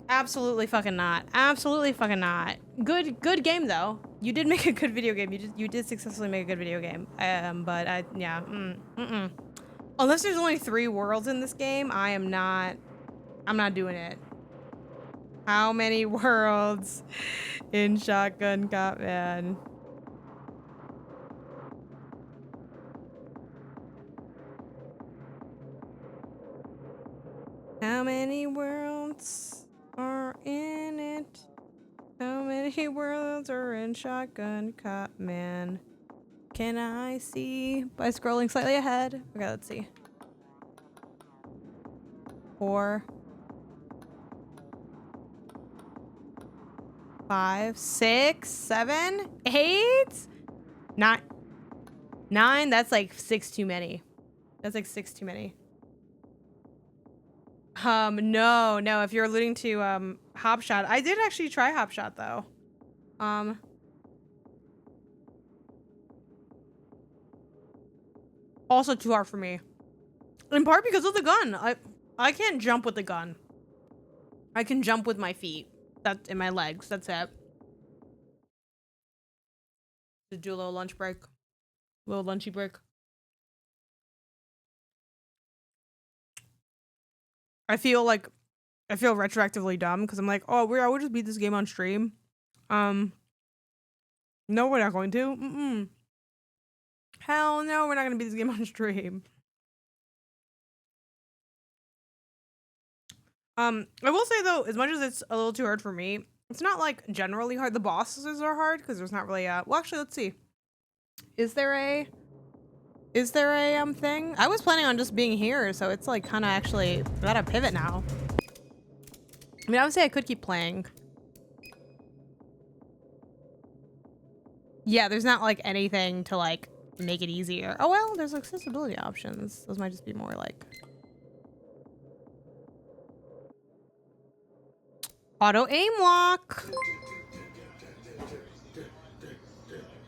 Absolutely fucking not. Absolutely fucking not. Good game though. You did make a good video game. You did successfully make a good video game. But yeah. Unless there's only 3 worlds in this game, I'm not doing it. How many worlds in Shotgun Cop, man? How many worlds are in it? How many worlds are in Shotgun Cop, man? Can I see by scrolling slightly ahead? Okay, let's see. 4, 5, 6, 7, 8, 9. That's like 6 too many. That's like 6 too many. No, if you're alluding to Hopshot, I did actually try Hopshot though. Also too hard for me. In part because of the gun. I can't jump with the gun. I can jump with my feet. That's in my legs. That's it. Just do a little lunch break. Little lunchy break. I feel retroactively dumb because I'm like, oh, I would just beat this game on stream. No, we're not going to. Hell no, we're not gonna beat this game on stream. I will say though, as much as it's a little too hard for me, it's not like generally hard. The bosses are hard because there's not really well, actually, let's see. Is there a thing? I was planning on just being here, so it's like kind of actually got a pivot now. I mean, obviously I could keep playing. Yeah, there's not like anything to like make it easier. Oh well, there's accessibility options. Those might just be more like auto aim lock.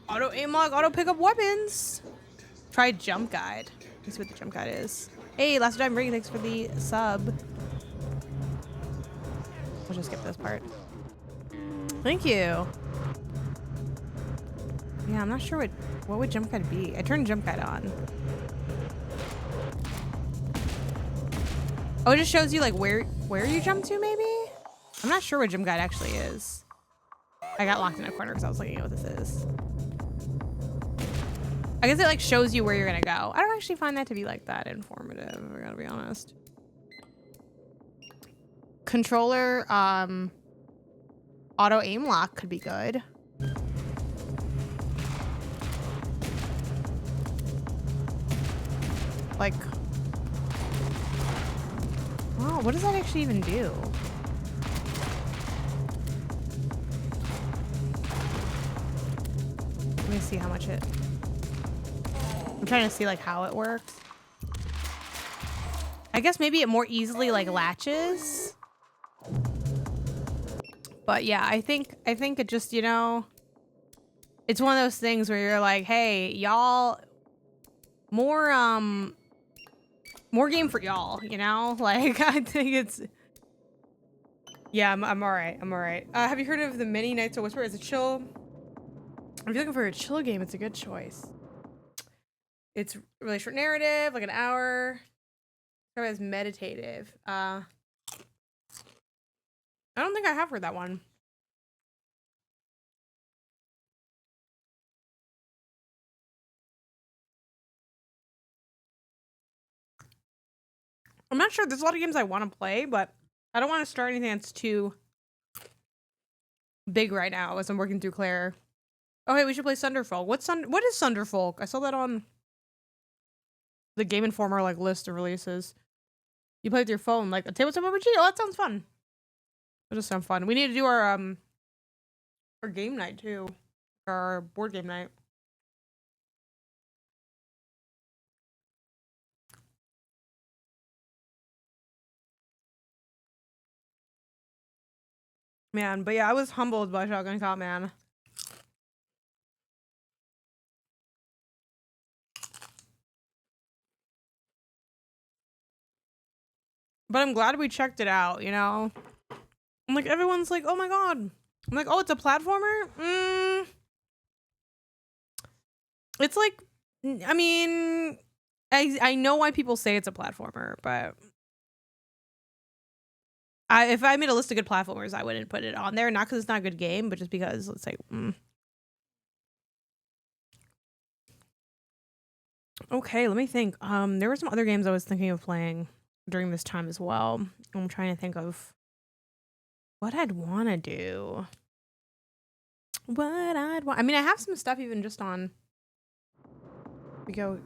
Auto aim lock, auto pick up weapons. Try jump guide. Let's see what the jump guide is. Hey, last time ring, thanks for the sub. We'll just skip this part. Thank you. Yeah, I'm not sure what would jump guide be. I turned jump guide on. Oh, it just shows you like where you jump to, maybe? I'm not sure what jump guide actually is. I got locked in a corner because I was looking at what this is. I guess it like shows you where you're gonna go. I don't actually find that to be like that informative, I gotta be honest. Controller, auto aim lock could be good. Like, oh, what does that actually even do? Let me see how much it... I'm trying to see like how it works. I guess maybe it more easily like latches. But yeah, I think it just, you know, it's one of those things where you're like, hey, y'all, more game for y'all, you know? Like, I think it's... Yeah, I'm all right. I'm all right. Have you heard of the Many Nights of Whisper? It's a chill... If you're looking for a chill game, it's a good choice. It's really short narrative, like an hour. It's as meditative. I don't think I have heard that one. I'm not sure. There's a lot of games I want to play, but I don't want to start anything that's too big right now as I'm working through Claire. Oh, hey, we should play Sunderfolk. What is Sunderfolk? I saw that on the Game Informer like list of releases. You play with your phone, like a tabletop RPG. Oh, that sounds fun. That does sound fun. We need to do our game night too, our board game night. Man, but yeah, I was humbled by Shotgun Cop, man. But I'm glad we checked it out, you know? I'm like, everyone's like, oh my god. I'm like, oh, it's a platformer? It's like, I mean, I know why people say it's a platformer, but if I made a list of good platformers, I wouldn't put it on there. Not because it's not a good game, but just because, let's say, Okay, let me think. There were some other games I was thinking of playing during this time as well. I'm trying to think of what I'd want to do. I mean, I have some stuff even just on. We go.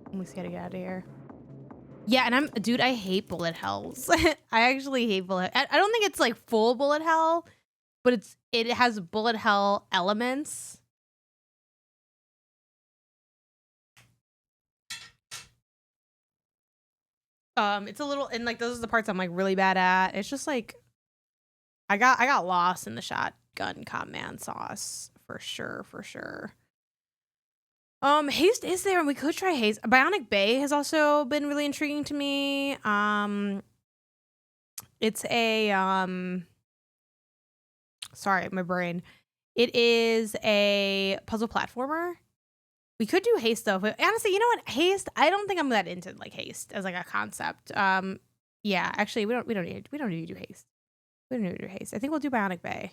Let me see how to get out of here. Yeah, and dude, I hate bullet hells. I actually hate bullet. I don't think it's like full bullet hell, but it has bullet hell elements. It's a little, and like those are the parts I'm like really bad at. It's just like I got lost in the shotgun cop man sauce for sure. Haste is there, and we could try Haste. Bionic Bay has also been really intriguing to me. It's a sorry, my brain. It is a puzzle platformer. We could do Haste though, but honestly, you know what? Haste, I don't think I'm that into like Haste as like a concept. Yeah, actually, we don't need to do Haste. We don't need to do Haste. I think we'll do Bionic Bay.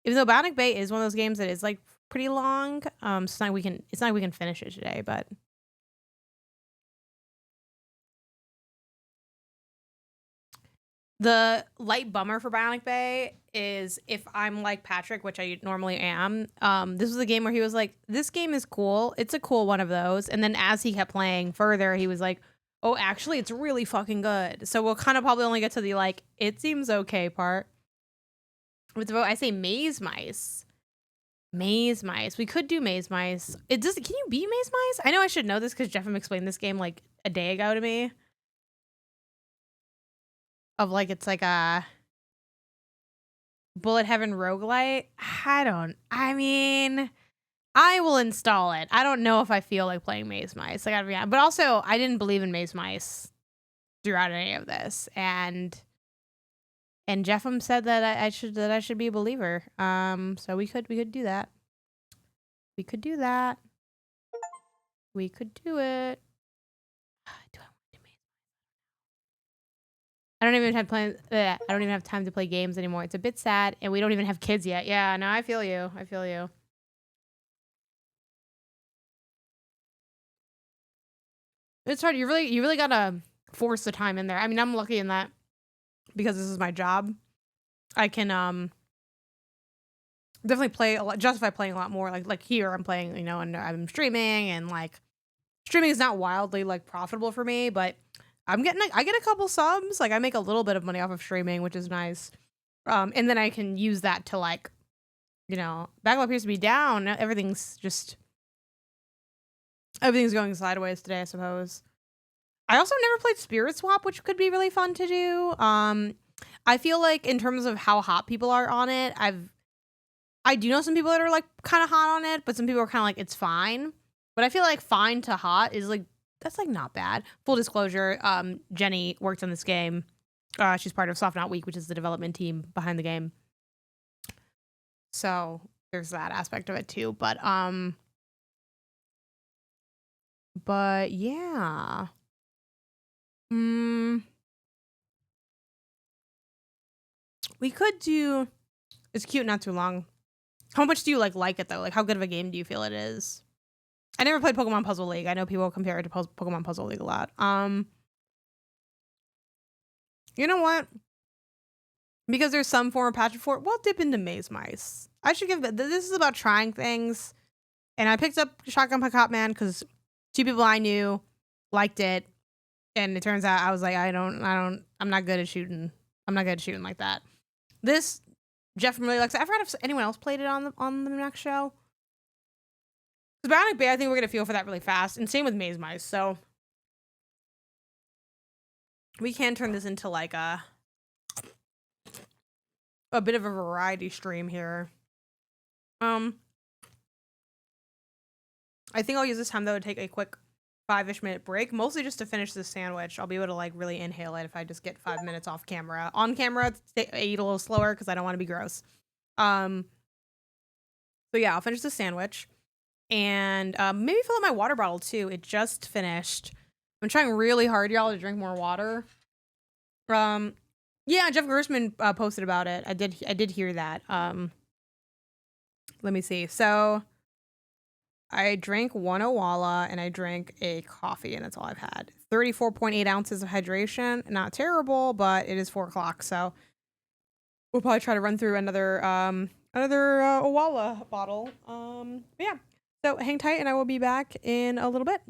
Even though Bionic Bay is one of those games that is like pretty long, so it's not like we can finish it today, but the light bummer for Bionic Bay is if I'm like Patrick, which I normally am, this was a game where he was like, this game is cool. It's a cool one of those. And then as he kept playing further, he was like, oh, actually, it's really fucking good. So we'll kind of probably only get to the like, it seems okay part. With the vote, I say Maze Mice. Maze Mice. We could do Maze Mice. Can you beat Maze Mice? I know I should know this because Jeffem explained this game like a day ago to me. Of like, it's like a Bullet Heaven roguelite. I mean, I will install it. I don't know if I feel like playing Maze Mice. I gotta be honest. But also, I didn't believe in Maze Mice throughout any of this. And And Jeffem said that I should be a believer. So we could do that. We could do that. We could do it. Do I want to do I don't even have I don't even have time to play games anymore. It's a bit sad, and we don't even have kids yet. Yeah, no, I feel you. I feel you. It's hard. You really gotta force the time in there. I mean, I'm lucky in that because this is my job. I can definitely play a lot, justify playing a lot more. Like here, I'm playing, you know, and I'm streaming, and like streaming is not wildly like profitable for me, but I get a couple subs. Like I make a little bit of money off of streaming, which is nice. And then I can use that to like, you know, backlog appears to be down. Everything's going sideways today, I suppose. I also never played Spirit Swap, which could be really fun to do. I feel like in terms of how hot people are on it, I do know some people that are like kind of hot on it, but some people are kind of like it's fine. But I feel like fine to hot is like that's like not bad. Full disclosure, Jenny worked on this game. She's part of Soft Not Week, which is the development team behind the game. So there's that aspect of it too. But yeah. We could do. It's cute, not too long. How much do you like it though? Like, how good of a game do you feel it is? I never played Pokemon Puzzle League. I know people compare it to Pokemon Puzzle League a lot. You know what? Because there's some form of passion for it, we'll dip into Maze Mice. I should give it. This is about trying things, and I picked up Shotgun Cop Man because 2 people I knew liked it, and it turns out I was like, I'm not good at shooting. I'm not good at shooting like that. This Jeff really likes it. I forgot if anyone else played it on the next show. The Bionic Bay, I think we're gonna feel for that really fast, and same with Maze Mice. So we can turn this into like a bit of a variety stream here. I think I'll use this time though to take a quick 5-ish minute break, mostly just to finish this sandwich. I'll be able to like really inhale it if I just get 5 minutes off camera. On camera, I eat a little slower because I don't want to be gross. So yeah, I'll finish the sandwich and maybe fill up my water bottle too. It just finished. I'm trying really hard, y'all, to drink more water. Yeah, Jeff Gerstmann posted about it. I did hear that. Let me see. So I drank 1 Owala and I drank a coffee, and that's all I've had. 34.8 ounces of hydration. Not terrible, but it is 4 o'clock, so we'll probably try to run through another Owala bottle. Yeah. So hang tight, and I will be back in a little bit.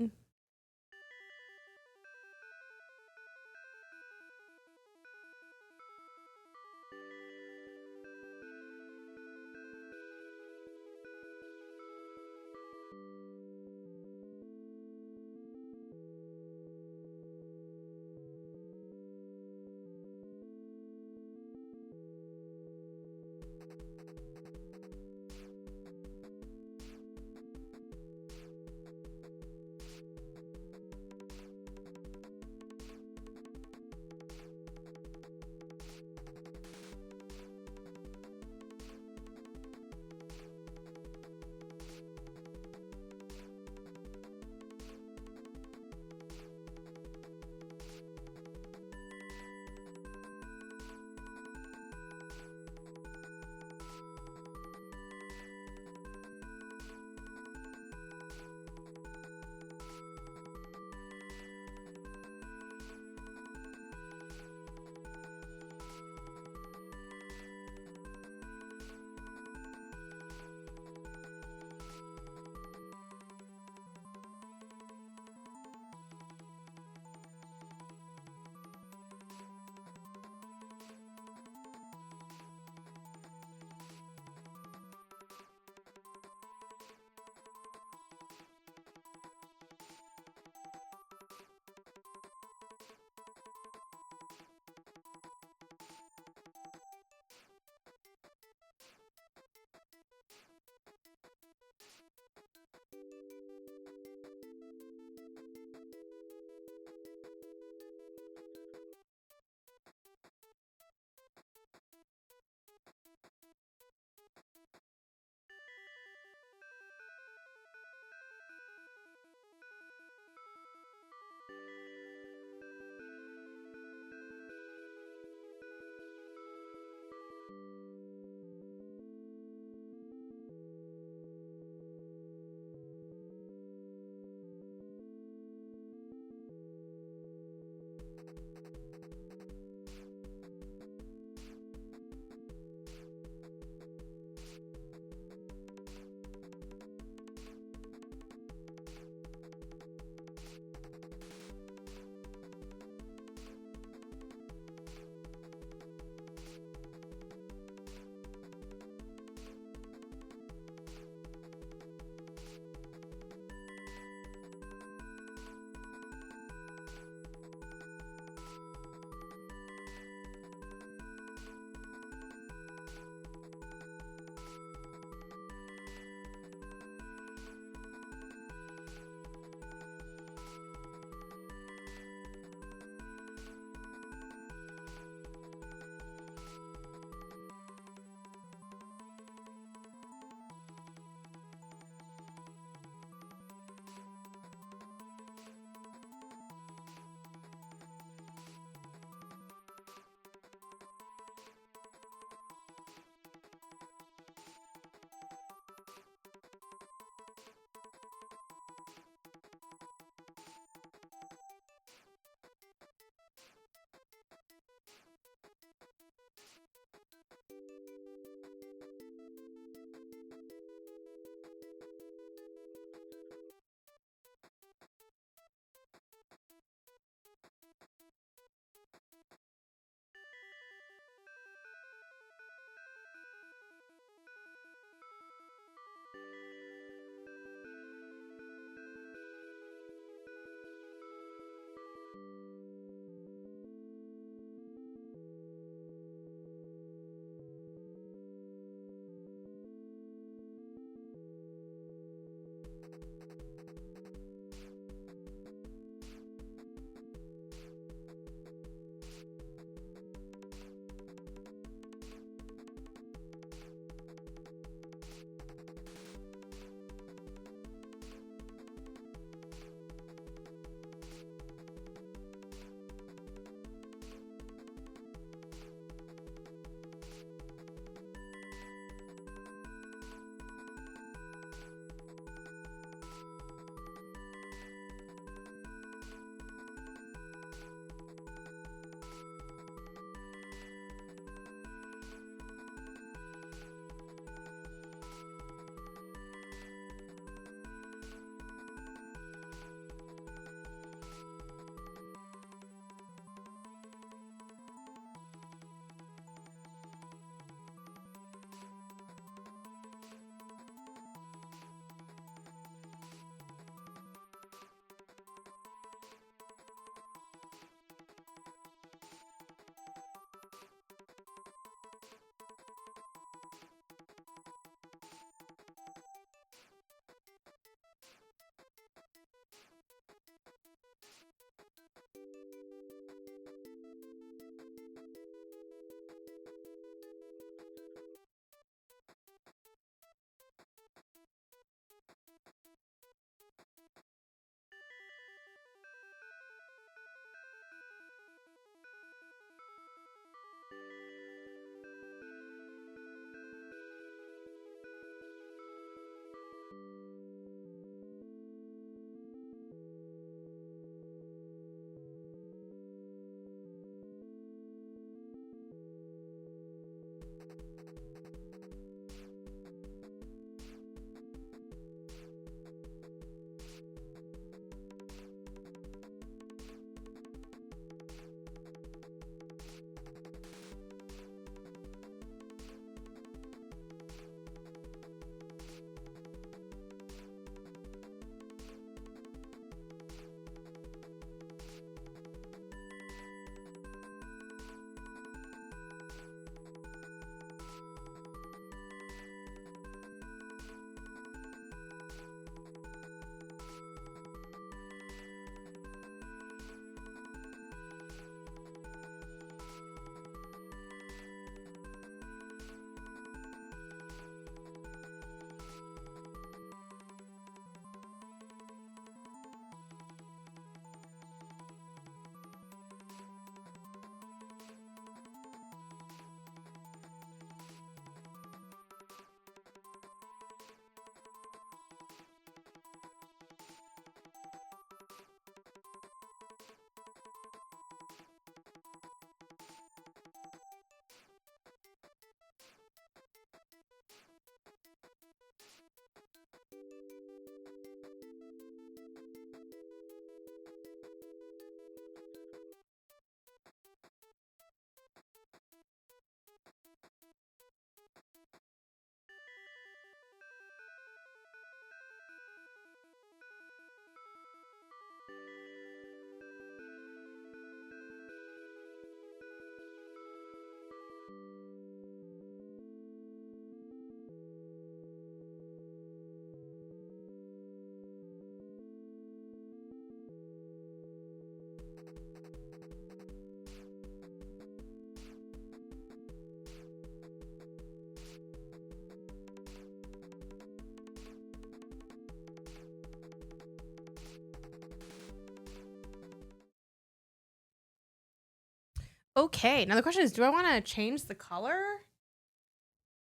Okay, now the question is, do I want to change the color?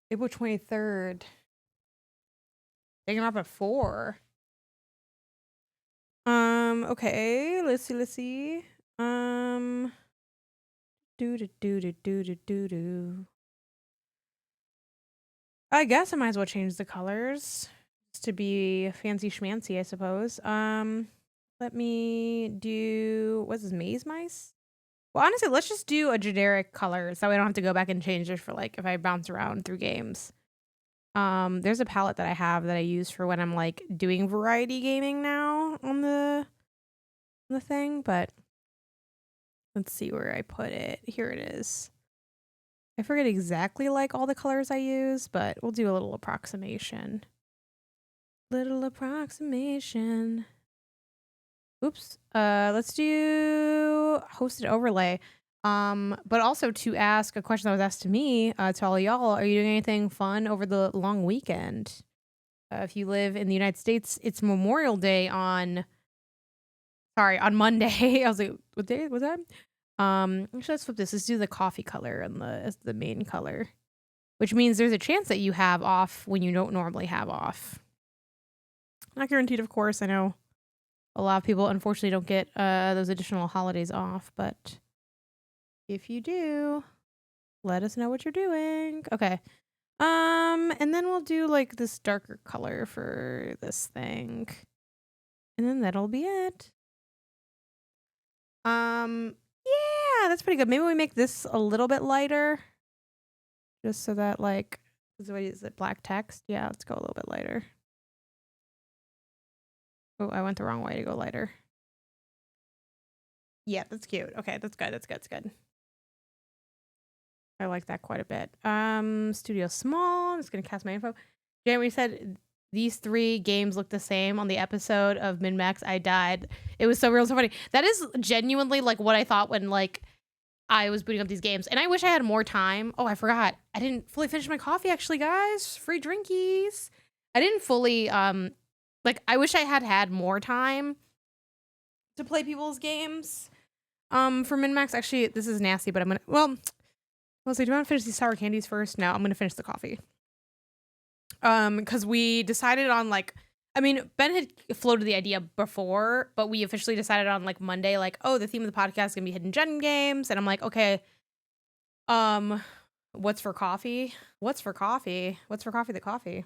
April 23rd. Taking off at 4. Okay, let's see. Do. I guess I might as well change the colors just to be fancy schmancy, I suppose. Let me do, what's this, maze mice? Well, honestly, let's just do a generic color so I don't have to go back and change it for like if I bounce around through games. There's a palette that I have that I use for when I'm like doing variety gaming now on the thing, but let's see where I put it. Here it is. I forget exactly like all the colors I use, but we'll do a little approximation. Oops. Let's do hosted overlay. But also to ask a question that was asked to me, to all y'all, are you doing anything fun over the long weekend? If you live in the United States, it's Memorial Day on Monday. I was like, what day was that? Actually, let's flip this. Let's do the coffee color as the main color, which means there's a chance that you have off when you don't normally have off. Not guaranteed, of course. I know a lot of people unfortunately don't get those additional holidays off, but if you do, let us know what you're doing. Okay. And then we'll do like this darker color for this thing. And then that'll be it. Yeah, that's pretty good. Maybe we make this a little bit lighter. Just so that like, is it black text? Yeah, let's go a little bit lighter. Oh, I went the wrong way to go lighter. Yeah, that's cute. Okay, that's good. I like that quite a bit. Studio small. I'm just gonna cast my info. Jeremy said these 3 games look the same on the episode of Min-Max I Died. It was so real, so funny. That is genuinely like what I thought when like I was booting up these games. And I wish I had more time. Oh, I forgot. I didn't fully finish my coffee actually, guys. Free drinkies. I didn't fully like I wish I had more time to play people's games. For Min-Max, actually, this is nasty, but I'm gonna, well, I was like, do you want to finish these sour candies first? No, I'm gonna finish the coffee. Because we decided on like, I mean, Ben had floated the idea before, but we officially decided on like Monday, like, oh, the theme of the podcast is gonna be hidden gem games, and I'm like, okay, what's for coffee? What's for coffee? What's for coffee? The coffee.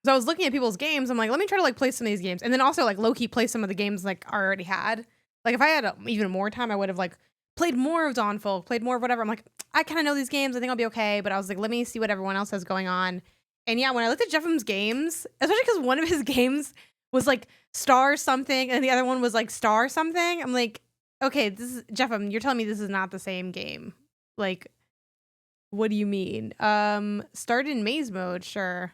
So I was looking at people's games. I'm like, let me try to like play some of these games, and then also like low key play some of the games like I already had. Like if I had even more time, I would have like played more of Dawnfall, played more of whatever. I'm like, I kind of know these games. I think I'll be okay. But I was like, let me see what everyone else has going on. And yeah, when I looked at Jeffem's games, especially because one of his games was like star something and the other one was like star something, I'm like, okay, this is Jeffem, you're telling me this is not the same game. Like, what do you mean? Start in maze mode, sure.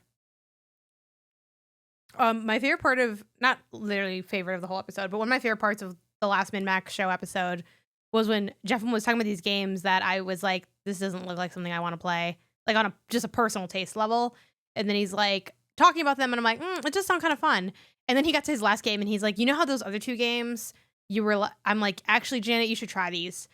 My favorite part of, not literally favorite of the whole episode, but one of my favorite parts of the last Min-Max show episode was when Jeffem was talking about these games that I was like, this doesn't look like something I want to play, like on just a personal taste level. And then he's like talking about them and I'm like, it just sounds kind of fun. And then he got to his last game and he's like, you know how those other two games you were, I'm like, actually, Janet, you should try these.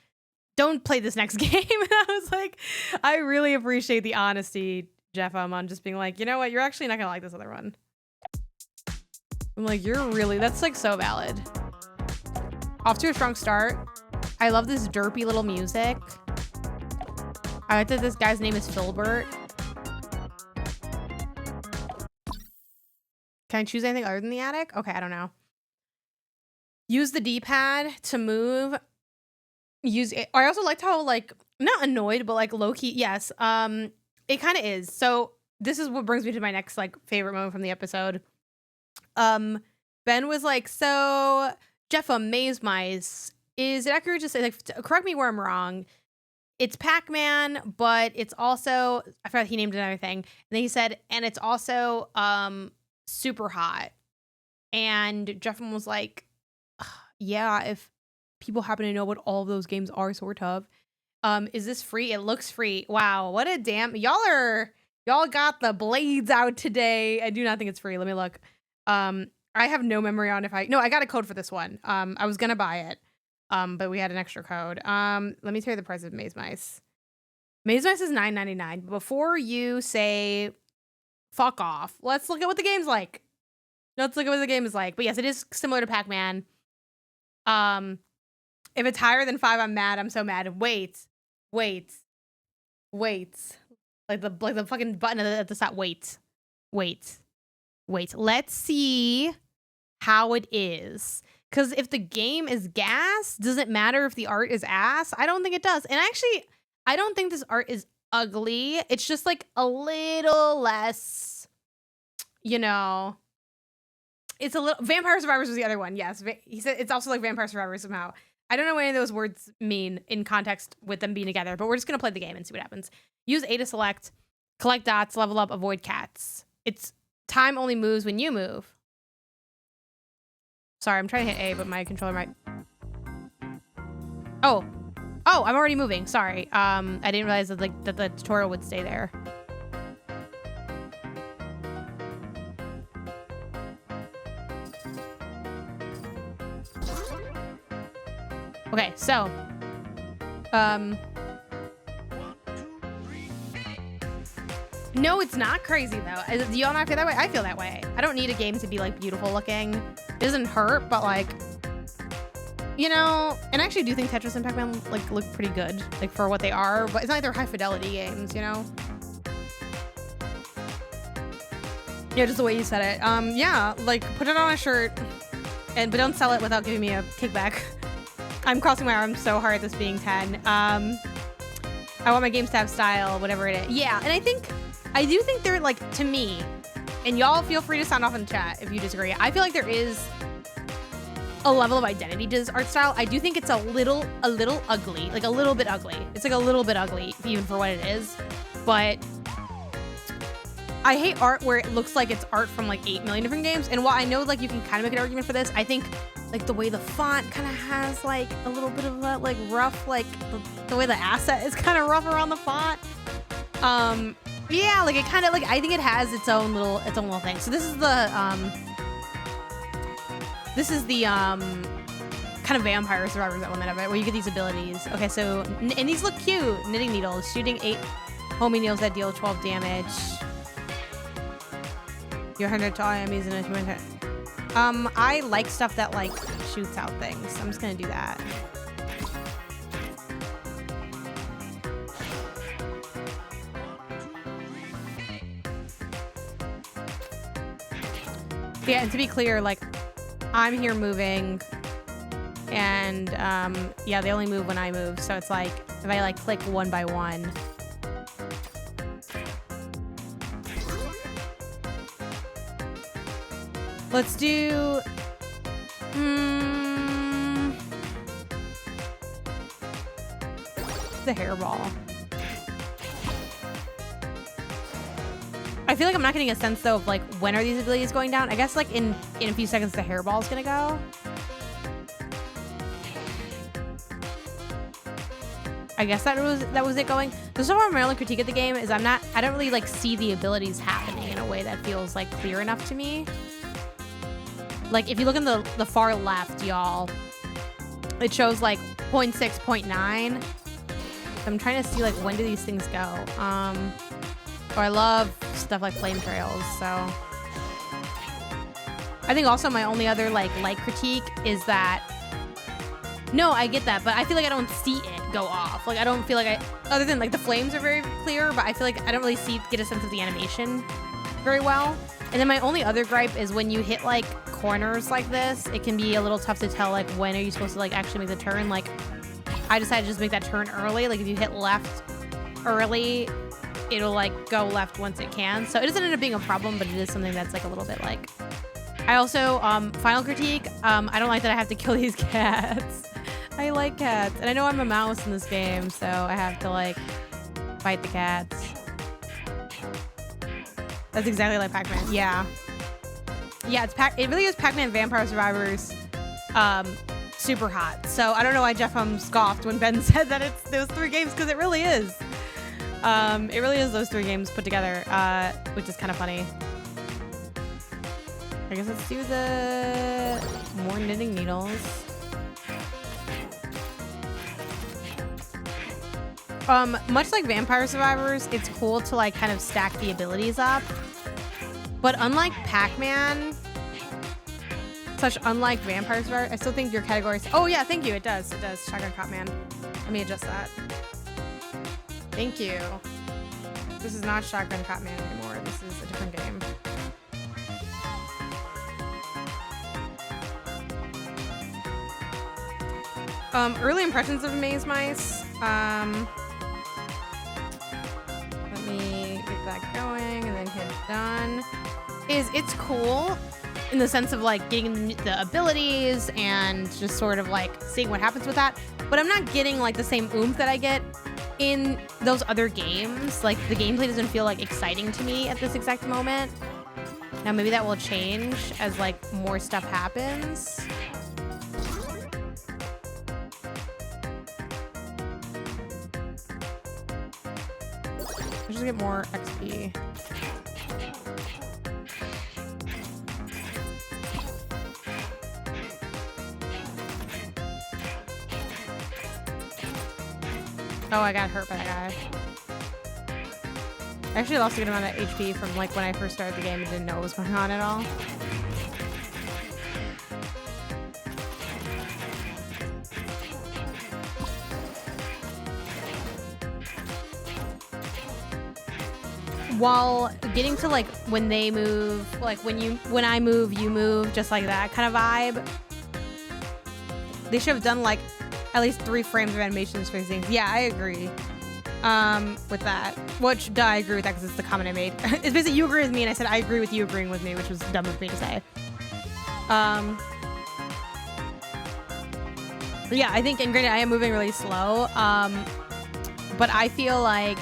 Don't play this next game. And I was like, I really appreciate the honesty, Jeffem, on just being like, you know what? You're actually not going to like this other one. I'm like, you're really, that's like so valid. Off to a strong start. I love this derpy little music. I like that this guy's name is Filbert. Can I choose anything other than the attic? Okay, I don't know. Use the D-pad to move. Use it. I also liked how, like, not annoyed, but like low-key, yes. It kind of is. So this is what brings me to my next like favorite moment from the episode. Ben was like, so Jeffa Maze Mice, is it accurate to say, like, correct me where I'm wrong, it's Pac-Man, but it's also, I forgot he named another thing. And then he said, and it's also super hot. And Jeffem was like, yeah, if people happen to know what all of those games are, sort of. Is this free? It looks free. Wow, what a damn, y'all got the blades out today. I do not think it's free. Let me look. I have no memory on if I got a code for this one. I was gonna buy it. But we had an extra code. Let me tell you the price of Maze Mice. Maze Mice is $9.99. Before you say fuck off, let's look at what the game's like. Let's look at what the game is like. But yes, it is similar to Pac-Man. If it's higher than 5, I'm mad. I'm so mad. Wait. Like the fucking button at the top. Wait. Let's see how it is. Because if the game is gas, does it matter if the art is ass? I don't think it does. And actually, I don't think this art is ugly. It's just like a little less, you know. It's a little. Vampire Survivors was the other one. Yes. He said it's also like Vampire Survivors somehow. I don't know what any of those words mean in context with them being together, but we're just going to play the game and see what happens. Use A to select, collect dots, level up, avoid cats. It's time only moves when you move. Sorry, I'm trying to hit A, but my controller might... Oh, I'm already moving. Sorry. I didn't realize that that the tutorial would stay there. Okay, so no, it's not crazy though. Do y'all not feel that way? I feel that way. I don't need a game to be like beautiful looking. It doesn't hurt, but like, you know, and I actually do think Tetris and Pac-Man like look pretty good, like for what they are, but it's not like they're high fidelity games, you know? Yeah, just the way you said it. Yeah, like put it on a shirt but don't sell it without giving me a kickback. I'm crossing my arms so hard at this being 10. I want my games to have style, whatever it is. Yeah, and I do think they're like, to me, and y'all feel free to sound off in the chat if you disagree. I feel like there is a level of identity to this art style. I do think it's a little ugly, like a little bit ugly. It's like a little bit ugly even for what it is, but I hate art where it looks like it's art from like 8 million different games. And while I know like you can kind of make an argument for this, I think like the way the font kind of has like a little bit of that like rough, like the way the asset is kind of rough around the font. Yeah, like it kind of like, I think it has its own little thing. So this is the kind kind of Vampire Survivors element of it, where you get these abilities. Okay, so, and these look cute. Knitting needles, shooting 8 homing needles that deal 12 damage. You're 100 to all enemies in a human. I like stuff that like shoots out things. I'm just gonna do that. Yeah, and to be clear, like, I'm here moving, and yeah, they only move when I move, so it's like, if I like click one by one. Let's do, the hairball. I feel like I'm not getting a sense though of like when are these abilities going down. I guess like in a few seconds the hairball is gonna go. I guess that was it going. So far my only critique of the game is I don't really like see the abilities happening in a way that feels like clear enough to me. Like if you look in the far left, y'all, it shows like 0.6, 0.9. I'm trying to see like when do these things go. I love stuff like flame trails, so I think also my only other like light critique is that no, I get that, but I feel like I don't see it go off. Like I don't feel like other than like the flames are very clear, but I feel like I don't really get a sense of the animation very well. And then my only other gripe is when you hit like corners like this, it can be a little tough to tell like when are you supposed to like actually make the turn. Like I decided to just make that turn early. Like if you hit left early, it'll like go left once it can. So it doesn't end up being a problem, but it is something that's like a little bit like. I also, final critique, I don't like that I have to kill these cats. I like cats. And I know I'm a mouse in this game, so I have to like fight the cats. That's exactly like Pac-Man. Yeah. Yeah, it really is Pac-Man Vampire Survivors super hot. So I don't know why Jeff scoffed when Ben said that it's those 3 games, because it really is. It really is those 3 games put together, which is kind of funny. I guess let's do the more knitting needles. Much like Vampire Survivors, it's cool to like kind of stack the abilities up. But unlike Pac-Man, unlike Vampire Survivors, I still think your categories. Oh yeah, thank you. It does. It does. Shotgun Cop Man. Let me adjust that. Thank you. This is not Shotgun Cop Man anymore. This is a different game. Early impressions of Maze Mice. Let me get that going and then hit done. It's cool in the sense of like getting the abilities and just sort of like seeing what happens with that. But I'm not getting like the same oomph that I get in those other games. Like the gameplay doesn't feel like exciting to me at this exact moment. Now maybe that will change as like more stuff happens. Just get more XP. Oh, I got hurt by that guy. I actually lost a good amount of HP from like when I first started the game and didn't know what was going on at all. While getting to like when they move, like when I move, you move, just like that kind of vibe. They should have done like at least 3 frames of animations for these things. Yeah, I agree with that. Which, I agree with that because it's the comment I made. It's basically you agree with me and I said I agree with you agreeing with me, which was dumb of me to say. But yeah, I think, and granted, I am moving really slow, but I feel like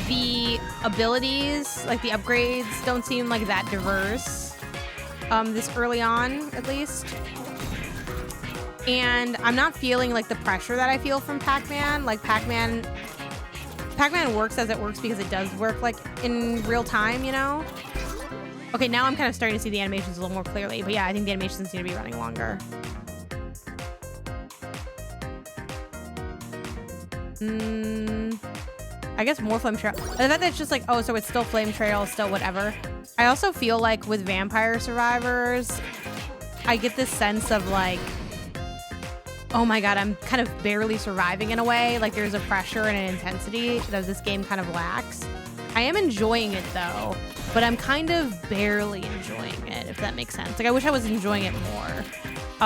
the abilities, like the upgrades, don't seem like that diverse this early on, at least. And I'm not feeling like the pressure that I feel from Pac-Man. Like Pac-Man works as it works because it does work like in real time, you know? Okay, now I'm kind of starting to see the animations a little more clearly. But yeah, I think the animations need to be running longer. I guess more flame trail. The fact that it's just like, oh, so it's still flame trail, still whatever. I also feel like with Vampire Survivors, I get this sense of like, oh my god, I'm kind of barely surviving in a way. Like there's a pressure and an intensity that this game kind of lacks. I am enjoying it though, but I'm kind of barely enjoying it, if that makes sense. Like I wish I was enjoying it more.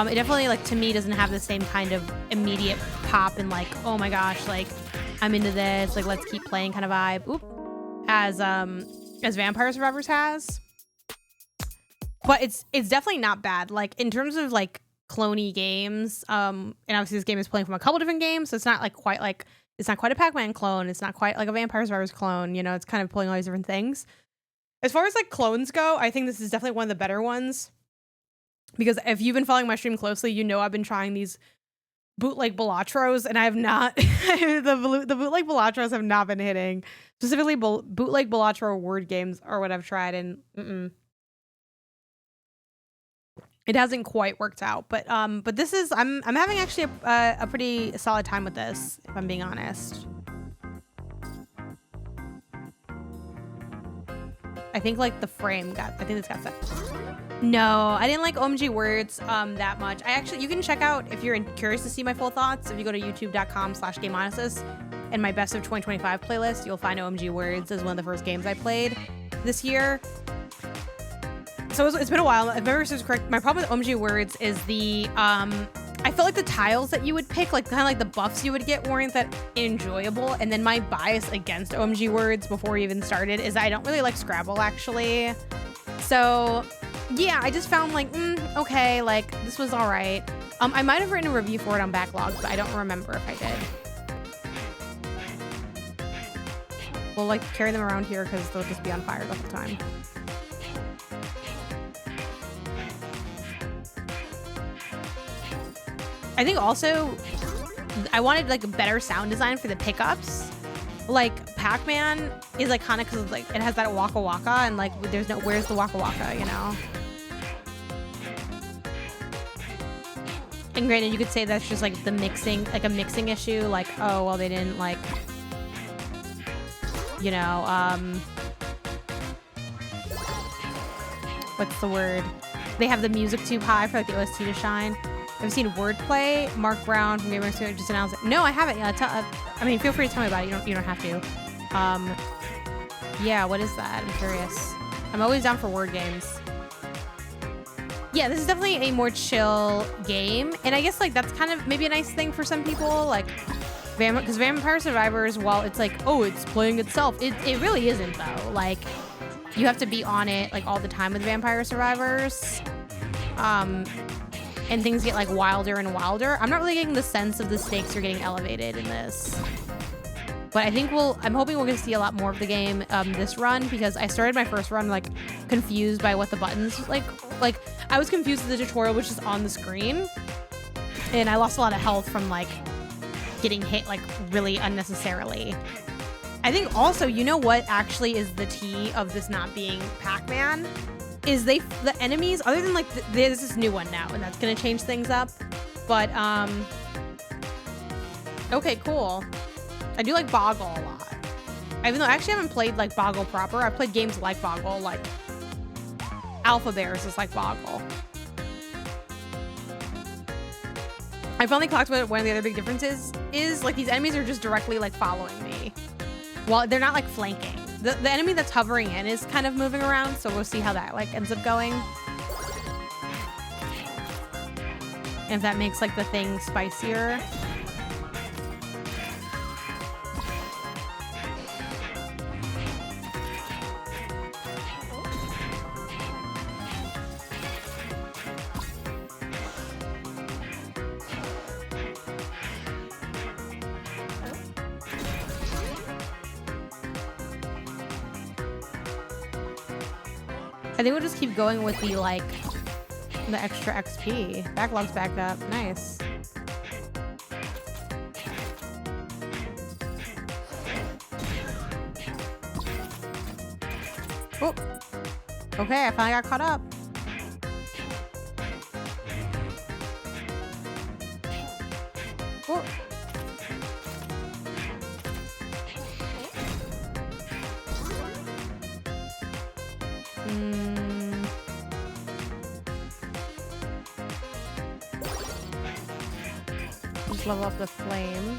It definitely, like, to me, doesn't have the same kind of immediate pop and like, oh my gosh, like I'm into this, like let's keep playing kind of vibe. Oop, as Vampire Survivors has. But it's definitely not bad. Like in terms of like clone-y games, and obviously this game is playing from a couple different games, so it's not like quite like, it's not quite a Pac-Man clone, it's not quite like a Vampire Survivors clone, you know, it's kind of pulling all these different things. As far as like clones go, I think this is definitely one of the better ones. Because if you've been following my stream closely, you know I've been trying these bootleg Balatros, and I have not. the bootleg Balatros have not been hitting. Specifically, bootleg Balatro word games are what I've tried, and it hasn't quite worked out. But this is I'm having actually a pretty solid time with this, if I'm being honest. I think like the frame got. I think it's got set. No, I didn't like OMG Words that much. You can check out, if you're curious to see my full thoughts, if you go to youtube.com/Gameonysus and my best of 2025 playlist, you'll find OMG Words as one of the first games I played this year. So it's been a while. If memory serves correct, my problem with OMG Words is I felt like the tiles that you would pick, like kind of like the buffs you would get, weren't that enjoyable. And then my bias against OMG Words before we even started is I don't really like Scrabble, actually. So yeah, I just found like, okay, like this was all right. I might have written a review for it on Backlogs, but I don't remember if I did. We'll like carry them around here because they'll just be on fire the whole time. I think also I wanted like a better sound design for the pickups. Like Pac-Man is iconic because like it has that waka waka, and like there's no, where's the waka waka, you know? And granted, you could say that's just like the mixing, like a mixing issue. Like, oh well, they didn't like, you know, what's the word? They have the music too high for like the OST to shine. I've seen Wordplay. Mark Brown from Gameonysus just announced it. No, I haven't. Yeah, I mean, feel free to tell me about it. You don't have to. Yeah, what is that? I'm curious. I'm always down for word games. Yeah, this is definitely a more chill game, and I guess like that's kind of maybe a nice thing for some people. Like, because Vampire Survivors, while it's like, oh, it's playing itself, it really isn't though. Like, you have to be on it like all the time with Vampire Survivors. And things get like wilder and wilder. I'm not really getting the sense of the stakes are getting elevated in this. But I think I'm hoping we're gonna see a lot more of the game this run, because I started my first run like confused by what the buttons like I was confused with the tutorial, which is on the screen. And I lost a lot of health from like getting hit like really unnecessarily. I think also, you know what actually is the tea of this not being Pac-Man? Is the enemies, other than like there's this new one now, and that's gonna change things up. But okay, cool. I do like Boggle a lot. Even though I actually haven't played like Boggle proper. I've played games like Boggle, like Alpha Bears is like Boggle. I finally clocked what one of the other big differences is like these enemies are just directly like following me. Well, they're not like flanking. The enemy that's hovering in is kind of moving around, so we'll see how that like ends up going. And if that makes like the thing spicier. I think we'll just keep going with the like the extra XP. Backlog's back up. Nice. Oh. Okay, I finally got caught up. Oh. Just level up the flame.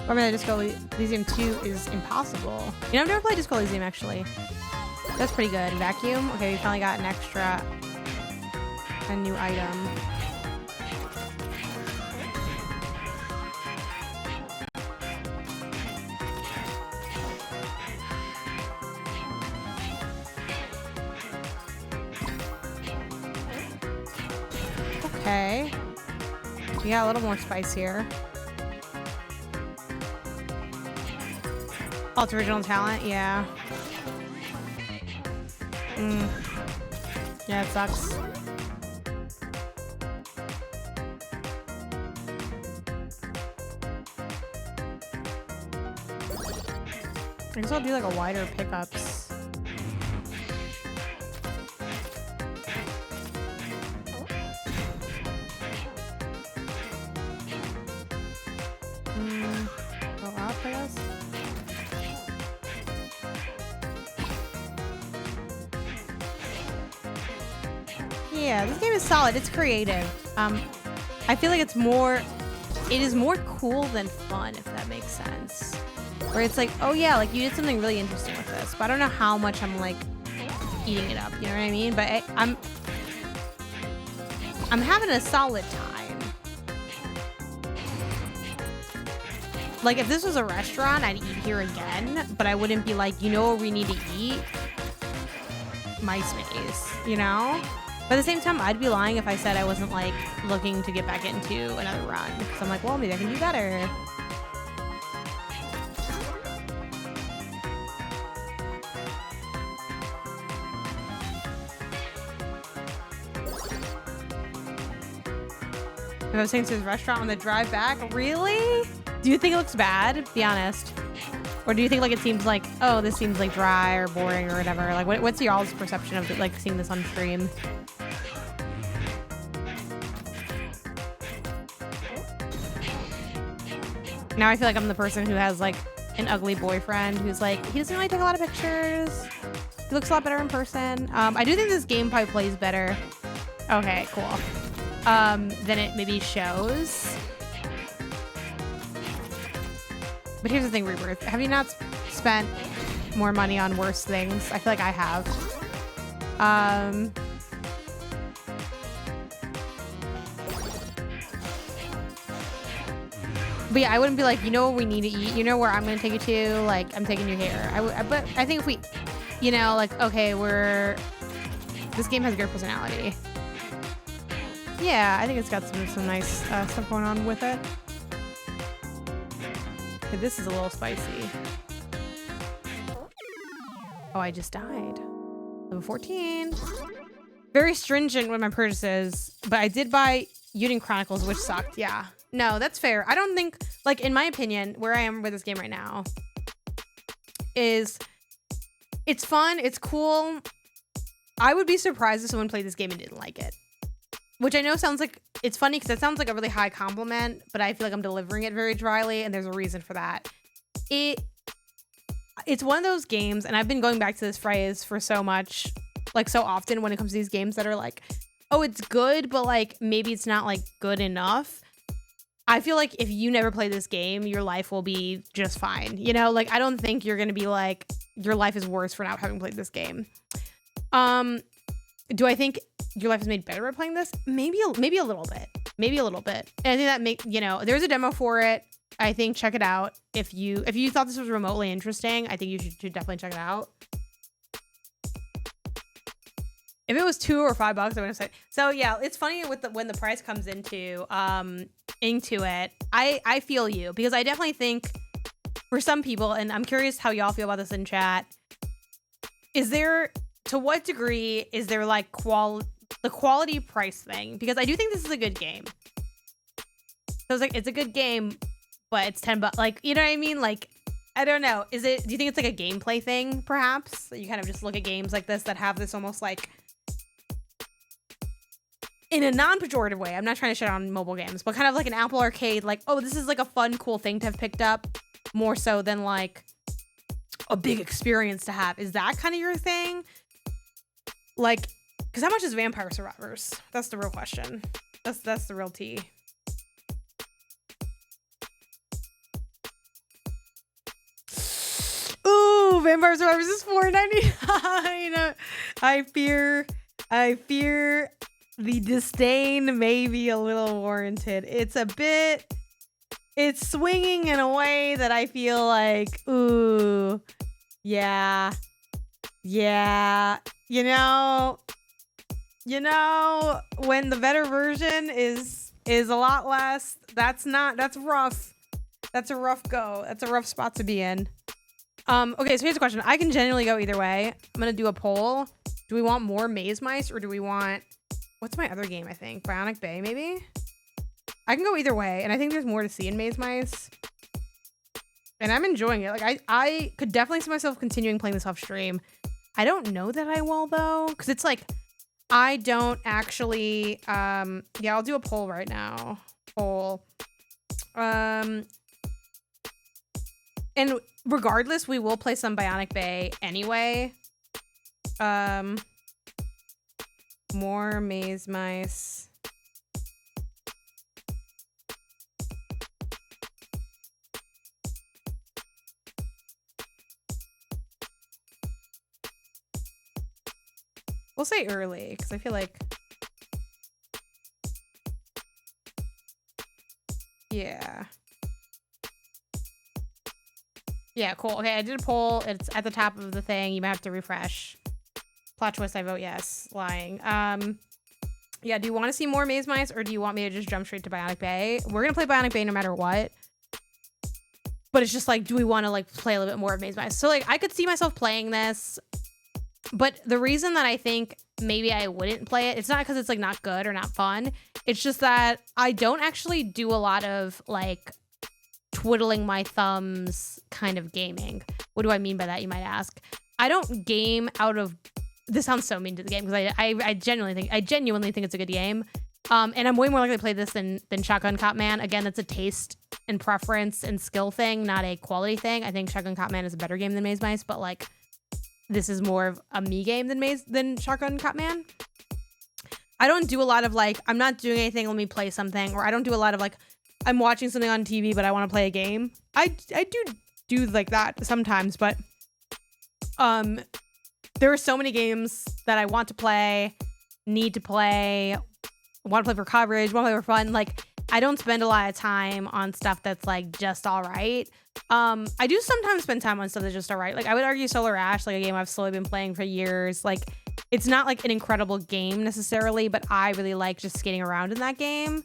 I mean, Disco Elysium 2 is impossible. You know, I've never played Disco Elysium, actually. That's pretty good. Vacuum. Okay, we finally got a new item. Okay. We got a little more spice here. Oh, it's original talent, yeah. Yeah, it sucks. I guess I'll do like a wider pickups. Go up, I guess. Yeah, this game is solid. It's creative. I feel like it is more cool than fun, if that makes sense. Where it's like, oh yeah, like you did something really interesting with this, but I don't know how much I'm like eating it up. You know what I mean? But I'm having a solid time. Like if this was a restaurant, I'd eat here again, but I wouldn't be like, you know what we need to eat? MySpace, you know? But at the same time, I'd be lying if I said I wasn't like looking to get back into another run. Because I'm like, well, maybe I can do better. If I was saying to his restaurant on the drive back, really? Do you think it looks bad? Be honest. Or do you think like it seems like, oh, this seems like dry or boring or whatever? Like, what's y'all's perception of it, like seeing this on stream? Now I feel like I'm the person who has like an ugly boyfriend who's like, he doesn't really take a lot of pictures. He looks a lot better in person. I do think this game probably plays better. Okay, cool. Than it maybe shows. But here's the thing, Rebirth. Have you not spent more money on worse things? I feel like I have. But yeah, I wouldn't be like, you know what we need to eat? You know where I'm going to take you to? Like, I'm taking you here. But I think if we, you know, like, okay, this game has great personality. Yeah, I think it's got some nice stuff going on with it. Okay, this is a little spicy. Oh, I just died. Level 14. Very stringent with my purchases, but I did buy Uden Chronicles, which sucked. Yeah. No, that's fair. I don't think, like, in my opinion, where I am with this game right now is it's fun. It's cool. I would be surprised if someone played this game and didn't like it. Which I know sounds like, it's funny because it sounds like a really high compliment, but I feel like I'm delivering it very dryly, and there's a reason for that. It's one of those games, and I've been going back to this phrase for so much, like so often when it comes to these games that are like, oh, it's good, but like maybe it's not like good enough. I feel like if you never play this game, your life will be just fine. You know, like I don't think you're going to be like, your life is worse for not having played this game. Do I think your life is made better by playing this? Maybe a little bit. Maybe a little bit. And I think that there's a demo for it. I think check it out. If you thought this was remotely interesting, I think you should definitely check it out. If it was $2 or $5, I would have said. So yeah, it's funny when the price comes into it. I feel you, because I definitely think for some people, and I'm curious how y'all feel about this in chat, is there, to what degree is there like the quality price thing? Because I do think this is a good game. So it's like, it's a good game, but it's $10. Like, you know what I mean? Like, I don't know. Do you think it's like a gameplay thing, perhaps? You kind of just look at games like this that have this almost like, in a non-pejorative way, I'm not trying to shit on mobile games, but kind of like an Apple Arcade, like, oh, this is like a fun, cool thing to have picked up, more so than like a big experience to have. Is that kind of your thing? Like, because how much is Vampire Survivors? That's the real question. That's the real tea. Ooh, Vampire Survivors is $4.99. I fear the disdain may be a little warranted. It's swinging in a way that I feel like, ooh, yeah, you know, when the better version is a lot less, that's rough. That's a rough go. That's a rough spot to be in. Okay, so here's the question. I can genuinely go either way. I'm gonna do a poll. Do we want more Maze Mice, or do we want, what's my other game, I think? Bionic Bay, maybe? I can go either way, and I think there's more to see in Maze Mice. And I'm enjoying it. Like, I could definitely see myself continuing playing this off stream. I don't know that I will, though, because it's like, I don't actually, yeah, I'll do a poll right now. Poll. And regardless, we will play some Bionic Bay anyway. More Maze Mice. We'll say early, because I feel like, yeah. Yeah, cool. Okay, I did a poll. It's at the top of the thing. You might have to refresh. Plot twist, I vote yes. Lying. Yeah, do you want to see more Maze Mice, or do you want me to just jump straight to Bionic Bay? We're gonna play Bionic Bay no matter what. But it's just like, do we want to like play a little bit more of Maze Mice? So like, I could see myself playing this, but the reason that I think maybe I wouldn't play it, it's not because it's like not good or not fun. It's just that I don't actually do a lot of like twiddling my thumbs kind of gaming. What do I mean by that, you might ask? I don't game out of, this sounds so mean to the game, because I genuinely think it's a good game. And I'm way more likely to play this than Shotgun Cop Man. Again, that's a taste and preference and skill thing, not a quality thing. I think Shotgun Cop Man is a better game than Maze Mice, but like, this is more of a me game than Shotgun Cop Man. I don't do a lot of like, I'm not doing anything, let me play something, or I don't do a lot of like, I'm watching something on TV, but I want to play a game. I do like that sometimes, but there are so many games that I want to play, need to play, want to play for coverage, want to play for fun. Like, I don't spend a lot of time on stuff that's like just all right. I do sometimes spend time on stuff that's just all right. Like, I would argue Solar Ash, like a game I've slowly been playing for years. Like, it's not like an incredible game necessarily, but I really like just skating around in that game.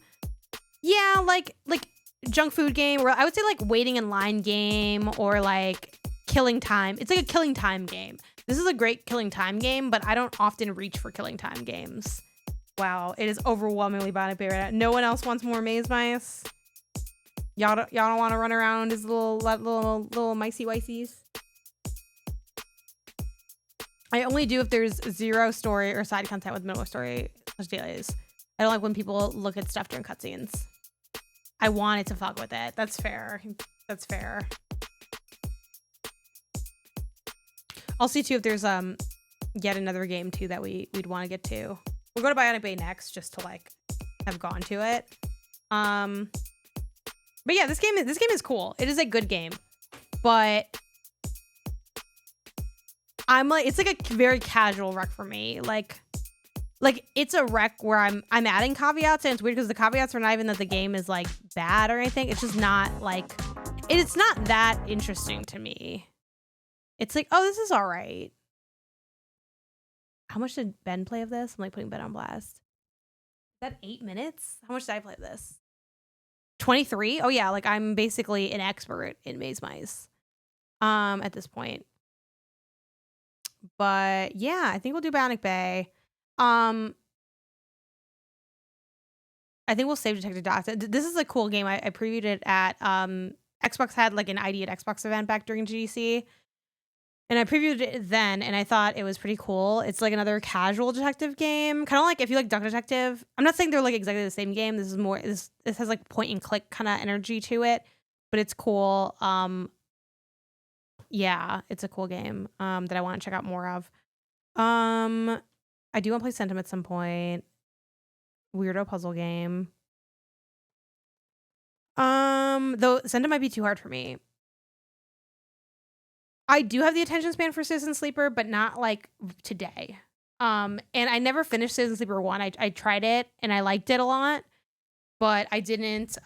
Yeah, like junk food game, or I would say like waiting in line game, or like killing time. It's like a killing time game. This is a great killing time game, but I don't often reach for killing time games. Wow, it is overwhelmingly Bionic Bay right now. No one else wants more Maze Mice? Y'all don't want to run around as little micey wiceys? I only do if there's zero story or side content with minimal story delays. I don't like when people look at stuff during cutscenes. I wanted to fuck with it. That's fair. That's fair. I'll see too if there's yet another game too that we'd want to get to. We'll go to Bionic Bay next, just to like have gone to it. But yeah, this game is cool. It is a good game, but I'm like, it's like a very casual rec for me. Like it's a rec where I'm adding caveats, and it's weird because the caveats are not even that the game is like bad or anything. It's just not like, it's not that interesting to me. It's like, oh, this is all right. How much did Ben play of this? I'm like putting Ben on blast. Is that 8 minutes? How much did I play of this? 23? Oh yeah, like I'm basically an expert in Maze Mice. at this point. But yeah, I think we'll do Bionic Bay. I think we'll save Detective Dawson. This is a cool game. I previewed it at Xbox had like an ID at Xbox event back during GDC. And I previewed it then, and I thought it was pretty cool. It's like another casual detective game. Kind of like if you like Duck Detective. I'm not saying they're like exactly the same game. This is more, this has like point and click kind of energy to it. But it's cool. Yeah, it's a cool game that I want to check out more of. I do want to play Sentiment at some point. Weirdo puzzle game. Though Sentiment might be too hard for me. I do have the attention span for Citizen Sleeper, but not like today. And I never finished Citizen Sleeper 1. I tried it and I liked it a lot, but I didn't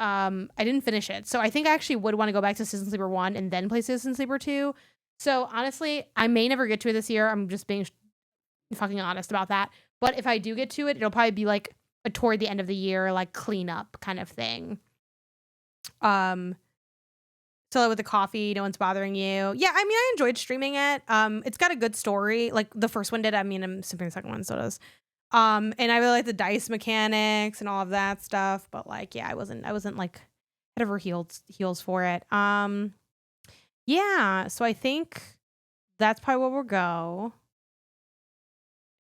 finish it. So I think I actually would want to go back to Citizen Sleeper 1 and then play Citizen Sleeper 2. So honestly, I may never get to it this year. I'm just being fucking honest about that. But if I do get to it, it'll probably be like a toward the end of the year, like cleanup kind of thing. So with the coffee, no one's bothering you. Yeah, I mean, I enjoyed streaming it. It's got a good story. Like the first one did. I mean, I'm skipping the second one, so does. And I really like the dice mechanics and all of that stuff. But like, yeah, I wasn't like head over heels for it. Yeah. So I think that's probably where we'll go.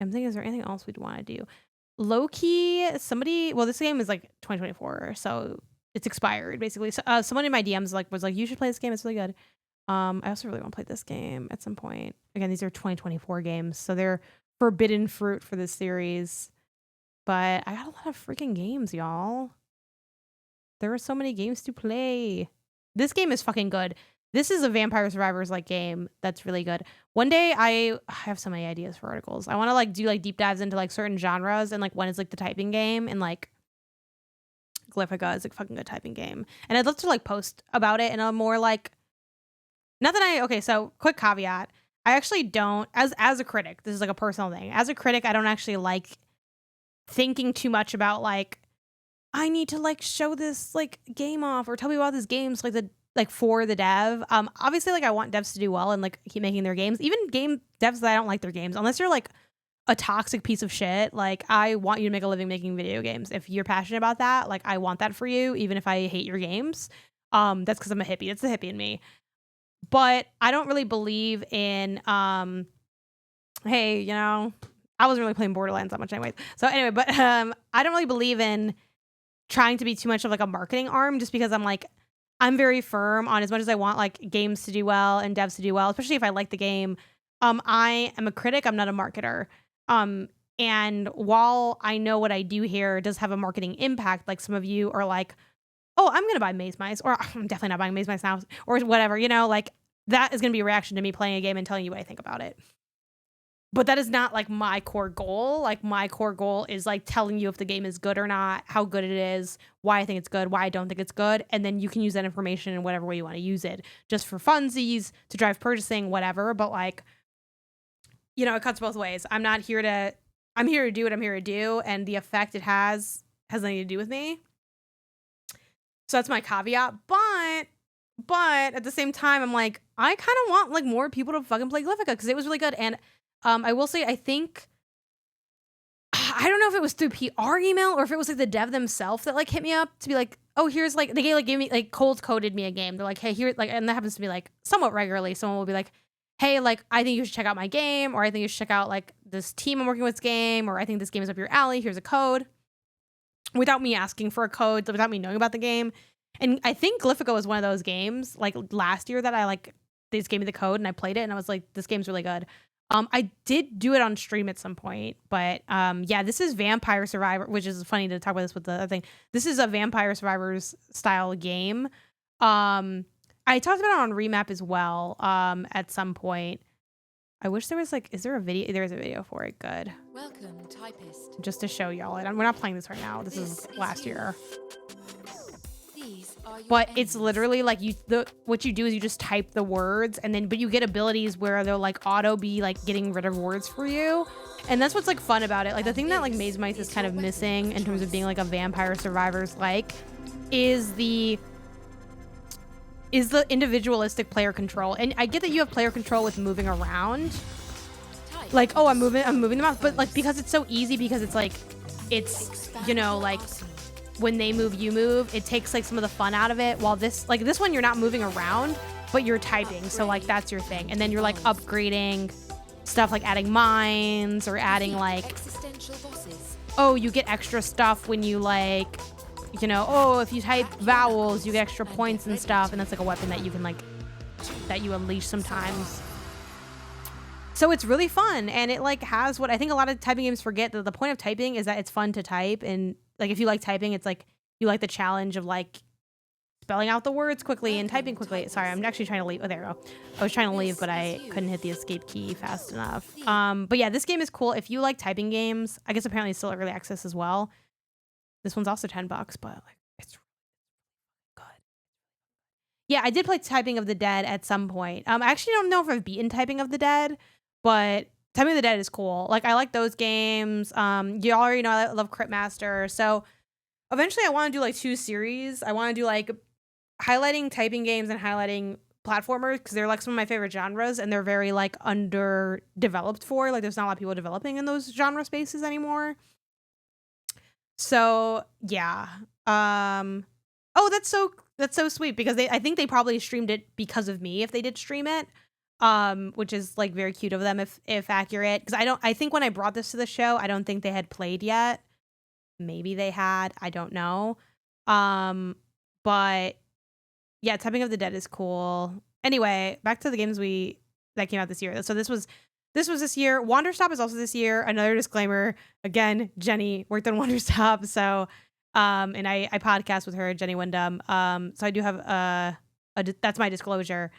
I'm thinking, is there anything else we'd want to do? Low key, well, this game is like 2024, so it's expired basically. So someone in my DMs was like, you should play this game. It's really good. I also really want to play this game at some point. Again, these are 2024 games, so they're forbidden fruit for this series. But I got a lot of freaking games, y'all. There are so many games to play. This game is fucking good. This is a Vampire Survivors like game that's really good. One day I have so many ideas for articles. I want to like do like deep dives into like certain genres, and like one is like the typing game, and like Glyphica is a fucking good typing game. And I'd love to like post about it in a more like, not that okay, so quick caveat. I actually don't, as a critic, this is like a personal thing. As a critic, I don't actually like thinking too much about like, I need to like show this like game off or tell me about this games like for the dev. Obviously like I want devs to do well and like keep making their games. Even game devs that I don't like their games, unless you're like a toxic piece of shit, like I want you to make a living making video games. If you're passionate about that, like I want that for you, even if I hate your games. That's because I'm a hippie. It's the hippie in me. But I don't really believe in hey, you know, I wasn't really playing Borderlands that much anyways. So anyway, but I don't really believe in trying to be too much of like a marketing arm, just because I'm very firm on, as much as I want like games to do well and devs to do well, especially if I like the game. I am a critic, I'm not a marketer. And while I know what I do here does have a marketing impact, like some of you are like, oh, I'm going to buy Maze Mice, or I'm definitely not buying Maze Mice now, or whatever, you know, like that is going to be a reaction to me playing a game and telling you what I think about it. But that is not like my core goal. Like my core goal is like telling you if the game is good or not, how good it is, why I think it's good, why I don't think it's good. And then you can use that information in whatever way you want to use it, just for funsies, to drive purchasing, whatever. But like, you know, it cuts both ways. I'm here to do what I'm here to do. And the effect it has nothing to do with me. So that's my caveat. But at the same time, I'm like, I kind of want like more people to fucking play Glyphica because it was really good. And I will say, I think, I don't know if it was through PR email or if it was like the dev themselves that like hit me up to be like, oh, here's like, they gave me like cold coded me a game. They're like, hey, here, like, and that happens to me like somewhat regularly. Someone will be like, hey, like, I think you should check out my game, or I think you should check out like this team I'm working with game, or I think this game is up your alley. Here's a code, without me asking for a code, without me knowing about the game. And I think Glyphica was one of those games like last year that I like, they just gave me the code and I played it and I was like, this game's really good. I did do it on stream at some point, but yeah, this is Vampire Survivor, which is funny to talk about this with the other thing. This is a Vampire Survivors style game. I talked about it on Remap as well at some point. I wish there was like, is there a video? There is a video for it. Good. Welcome, typist. Just to show y'all. And we're not playing this right now. This is last year. But it's literally like what you do is you just type the words, and then but you get abilities where they'll like auto be like getting rid of words for you. And that's what's like fun about it. Like the thing that like Maze Mice is kind of missing in terms of being like a Vampire Survivors like is the is the individualistic player control. And I get that you have player control with moving around. Like, oh, I'm moving the mouse, but like because it's so easy, because it's like, it's, you know, like when they move, you move, it takes like some of the fun out of it. While this one, you're not moving around, but you're typing. So like that's your thing. And then you're like upgrading stuff, like adding mines or adding like, oh, you get extra stuff when you like, you know, oh, if you type vowels, you get extra points and stuff. And that's like a weapon that you can like, that you unleash sometimes. So it's really fun, and it like has what I think a lot of typing games forget, that the point of typing is that it's fun to type. And like if you like typing, it's like you like the challenge of like spelling out the words quickly and typing quickly. Sorry, I'm actually trying to leave. Oh, there we go. I was trying to leave, but I couldn't hit the escape key fast enough. But yeah, this game is cool. If you like typing games, I guess apparently it's still early access as well. This one's also $10, but like it's good. Yeah, I did play Typing of the Dead at some point. I actually don't know if I've beaten Typing of the Dead, but Typing of the Dead is cool. Like I like those games. You already know I love Crit Master. So eventually I want to do like 2 series. I want to do like highlighting typing games and highlighting platformers, because they're like some of my favorite genres, and they're very like underdeveloped for. Like there's not a lot of people developing in those genre spaces anymore. So yeah. Oh, that's so sweet, because I think they probably streamed it because of me, if they did stream it. Which is like very cute of them if accurate, because I think when I brought this to the show, I don't think they had played yet. Maybe they had, I don't know. But yeah, Typing of the Dead is cool. Anyway, back to the games that came out this year. So this was this year. Wanderstop is also this year. Another disclaimer. Again, Jenny worked on Wanderstop, so and I podcast with her, Jenny Wyndham. So I do have that's my disclosure.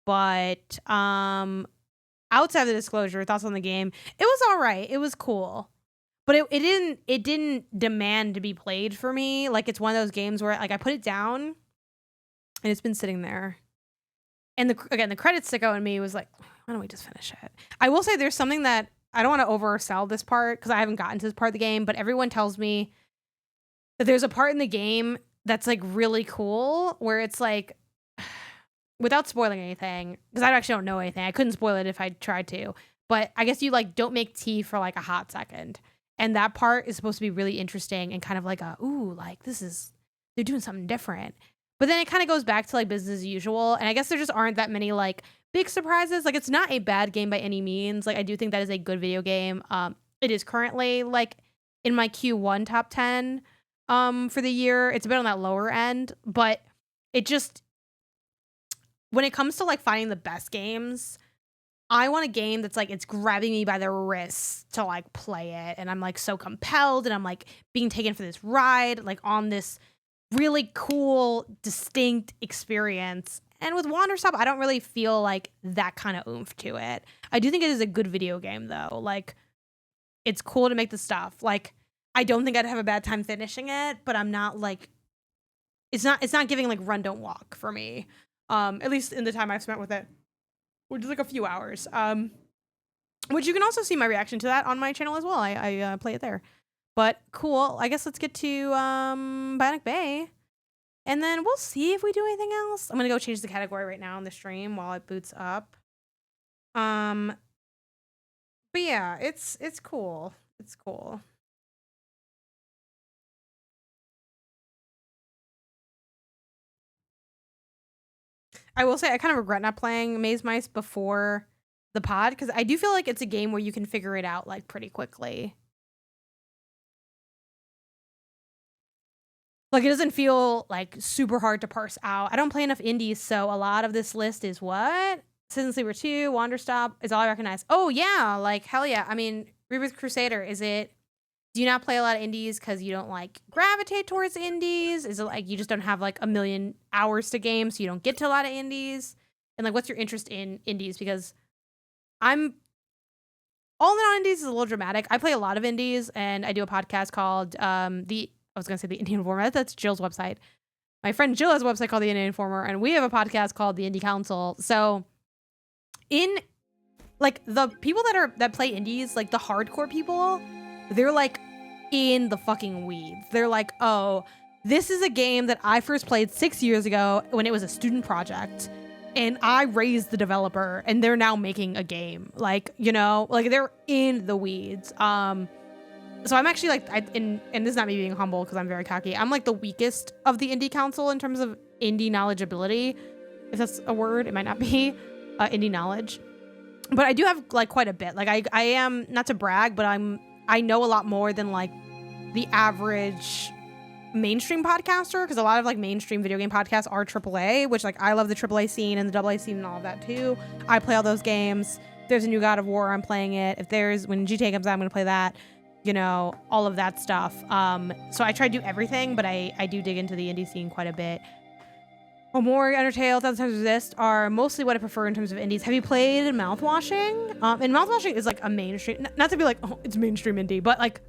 But outside of the disclosure, thoughts on the game, it was all right. It was cool, but it didn't demand to be played for me. Like it's one of those games where like I put it down and it's been sitting there, and the credits to go in me was like, why don't we just finish it? I will say there's something that I don't want to oversell this part, because I haven't gotten to this part of the game, but everyone tells me that there's a part in the game that's like really cool, where it's like, without spoiling anything, because I actually don't know anything. I couldn't spoil it if I tried to. But I guess you like don't make tea for like a hot second. And that part is supposed to be really interesting and kind of like ooh, like they're doing something different. But then it kind of goes back to like business as usual. And I guess there just aren't that many like big surprises. Like it's not a bad game by any means. Like I do think that is a good video game. It is currently like in my Q1 top 10 for the year. It's a bit on that lower end, but it just, when it comes to like finding the best games, I want a game that's like, it's grabbing me by the wrists to like play it. And I'm like so compelled, and I'm like being taken for this ride, like on this really cool, distinct experience. And with Wanderstop, I don't really feel like that kind of oomph to it. I do think it is a good video game though. Like it's cool to make the stuff. Like I don't think I'd have a bad time finishing it, but I'm not like, it's not giving like run, don't walk for me. At least in the time I've spent with it, which is like a few hours. Which you can also see my reaction to that on my channel as well. I play it there. But cool. I guess let's get to Bionic Bay, and then we'll see if we do anything else. I'm gonna go change the category right now on the stream while it boots up. But yeah, it's cool. It's cool. I will say I kind of regret not playing Maze Mice before the pod, because I do feel like it's a game where you can figure it out like pretty quickly. Like it doesn't feel like super hard to parse out. I don't play enough indies, so a lot of this list is what? Citizen Sleeper 2, Wanderstop is all I recognize. Oh yeah, like hell yeah. I mean, Rebirth Crusader, do you not play a lot of indies because you don't like gravitate towards indies? Is it like you just don't have like a million hours to game, so you don't get to a lot of indies? And like, what's your interest in indies? Because I'm all in on indies is a little dramatic. I play a lot of indies, and I do a podcast called the Indian Informer. That's Jill's website. My friend Jill has a website called the Indian Informer, and we have a podcast called the Indie Council. So in like the people that play indies, like the hardcore people, they're like in the fucking weeds. They're like, oh, This is a game that I first played 6 years ago when it was a student project, and I raised the developer, and they're now making a game. Like, you know, like they're in the weeds. So I'm actually like, and this is not me being humble because I'm very cocky. I'm like the weakest of the indie council in terms of indie knowledgeability, if that's a word. It might not be indie knowledge, but I do have like quite a bit. Like I am, not to brag, but I know a lot more than like the average mainstream podcaster, because a lot of like mainstream video game podcasts are AAA, which like I love the AAA scene and the AA scene and all of that too. I play all those games. If there's a new God of War, I'm playing it. When GTA comes out, I'm gonna play that. You know, all of that stuff. So I try to do everything, but I do dig into the indie scene quite a bit. Omori, Undertale, Thousand Times Resist are mostly what I prefer in terms of indies. Have you played Mouthwashing? And Mouthwashing is like a mainstream, not to be like, oh, it's mainstream indie, but like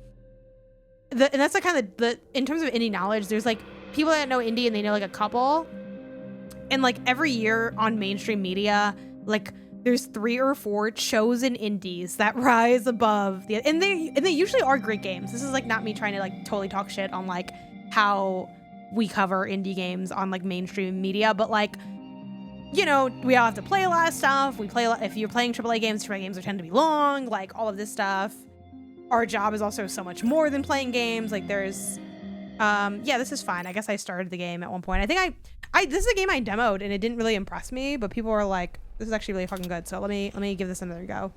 and that's like kind of the in terms of indie knowledge, there's like people that know indie and they know like a couple, and like every year on mainstream media, like there's 3 or 4 chosen indies that rise above the, and they usually are great games. This is like not me trying to like totally talk shit on like how we cover indie games on like mainstream media, but like, you know, we all have to play a lot of stuff. We play a lot, if you're playing AAA games tend to be long, like all of this stuff. Our job is also so much more than playing games. Like there's, yeah, this is fine. I guess I started the game at one point. I think this is a game I demoed and it didn't really impress me, but people were like, this is actually really fucking good. So let me give this another go.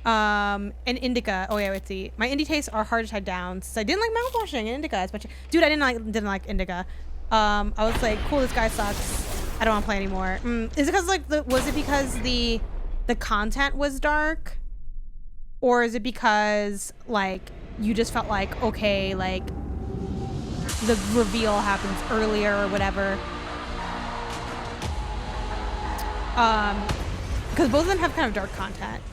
And Indica. Oh yeah, let's see. My indie tastes are hard to tie down since I didn't like Mouthwashing and Indica as much. Dude, I didn't like Indica. I was like, cool, this guy sucks. I don't want to play anymore. Is it because like was it because the content was dark? Or is it because like you just felt like, okay, like the reveal happens earlier or whatever? Because both of them have kind of dark content.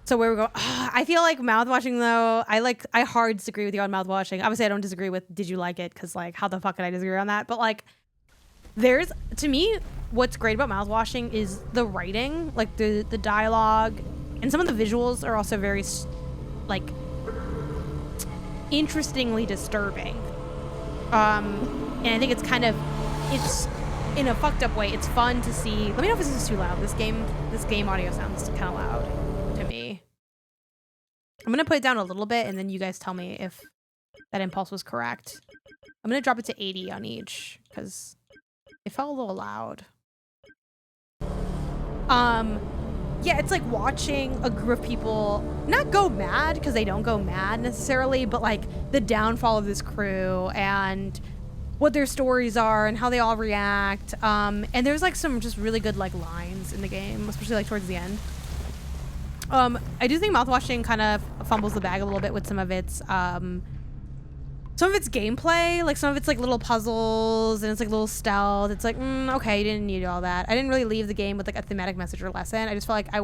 So where we go, I feel like Mouthwashing though, I hard disagree with you on Mouthwashing. Obviously I don't disagree with did you like it, because like how the fuck could I disagree on that? But like there's, to me, what's great about Mouthwashing is the writing, like the dialogue, and some of the visuals are also very like interestingly disturbing. And I think it's kind of, it's in a fucked up way. It's fun to see. Let me know if this is too loud. This game audio sounds kind of loud to me. I'm gonna put it down a little bit and then you guys tell me if that impulse was correct. I'm gonna drop it to 80 on each because it felt a little loud. Yeah, it's like watching a group of people not go mad, because they don't go mad necessarily, but like the downfall of this crew and what their stories are and how they all react. And there's like some just really good like lines in the game, especially like towards the end. I do think Mouthwashing kind of fumbles the bag a little bit with some of its gameplay, like some of it's like little puzzles and it's like little stealth. It's like, okay, you didn't need all that. I didn't really leave the game with like a thematic message or lesson. I just felt like I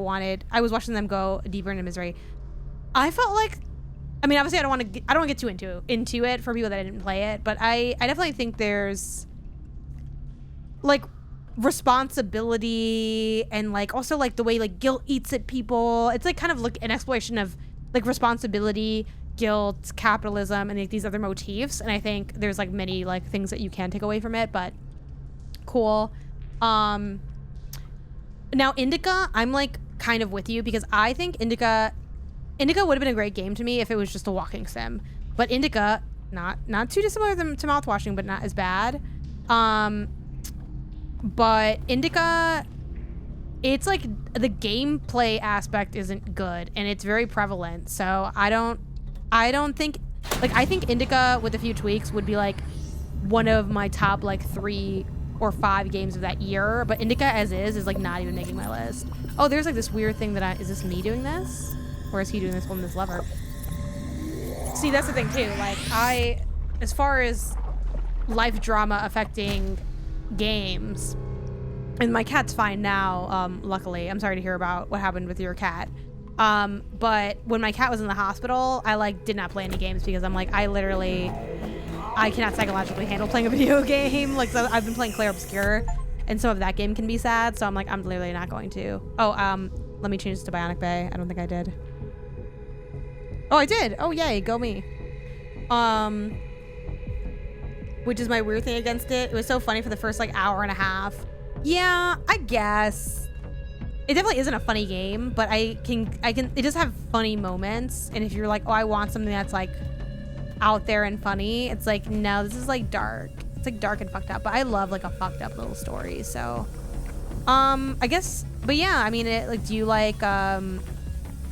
was watching them go deeper into misery. I felt like, I mean, obviously I don't want to get too into it for people that didn't play it, but I definitely think there's like responsibility and like also like the way like guilt eats at people. It's like kind of like an exploration of like responsibility, guilt, capitalism, and like these other motifs, and I think there's like many like things that you can take away from it, but cool. Now Indica, I'm like kind of with you, because I think Indica would have been a great game to me if it was just a walking sim, but Indica, not too dissimilar to Mouthwashing, but not as bad. But Indica, it's like the gameplay aspect isn't good and it's very prevalent, so I don't think, like, I think Indica with a few tweaks would be like one of my top like 3 or 5 games of that year, but Indica as is like not even making my list. Oh, there's like this weird thing that is this me doing this? Or is he doing this one, this lever? See, that's the thing too. Like as far as life drama affecting games, and my cat's fine now, luckily. I'm sorry to hear about what happened with your cat. But when my cat was in the hospital, I like did not play any games because I'm like, I cannot psychologically handle playing a video game. Like, so I've been playing Clair Obscur, and some of that game can be sad. So I'm like, I'm literally not going to. Oh, let me change this to Bionic Bay. I don't think I did. Oh, I did. Oh, yay. Go me. Which is my weird thing against it. It was so funny for the first like hour and a half. Yeah, I guess. It definitely isn't a funny game, but it does have funny moments. And if you're like, oh, I want something that's like out there and funny, it's like, no, this is like dark. It's like dark and fucked up, but I love like a fucked up little story. So, I guess, but yeah, I mean, like, do you like,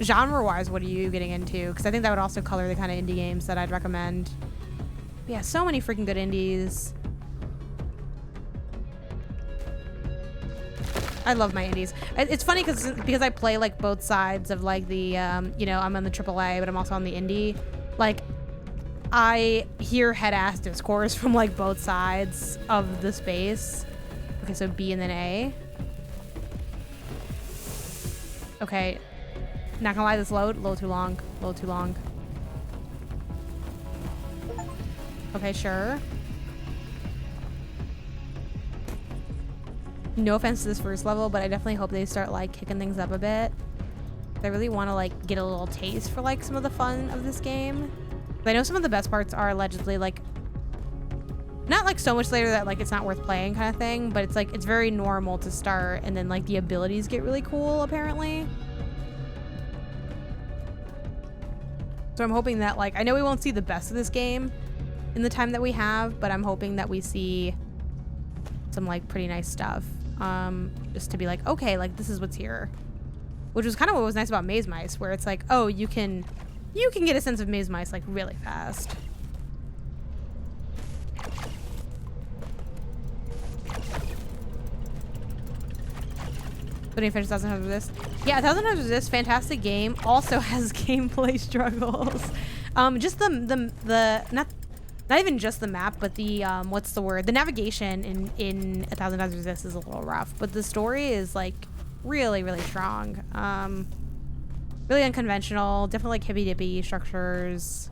genre-wise, what are you getting into? Because I think that would also color the kind of indie games that I'd recommend. But yeah, so many freaking good indies. I love my indies. It's funny because I play like both sides of like the, you know, I'm on the AAA, but I'm also on the indie. Like, I hear head-ass discourse from like both sides of the space. Okay, so B and then A. Okay, not gonna lie, this load a little too long. A little too long. Okay, sure. No offense to this first level, but I definitely hope they start like kicking things up a bit. I really want to like get a little taste for like some of the fun of this game. But I know some of the best parts are allegedly like not like so much later that like it's not worth playing kind of thing, but it's like it's very normal to start and then like the abilities get really cool apparently. So I'm hoping that like I know we won't see the best of this game in the time that we have, but I'm hoping that we see some like pretty nice stuff. Just to be like, okay, like this is what's here. Which was kind of what was nice about Maze Mice, where it's like, oh, you can get a sense of Maze Mice like really fast. But finish 1,000 Hours Resist. Yeah, 1,000 Hours Resist, fantastic game. Also has gameplay struggles. Just the not even just the map, but the what's the word? The navigation in 1,000 Hours Resist is a little rough, but the story is like really, really strong. Really unconventional, definitely like hippy dippy structures.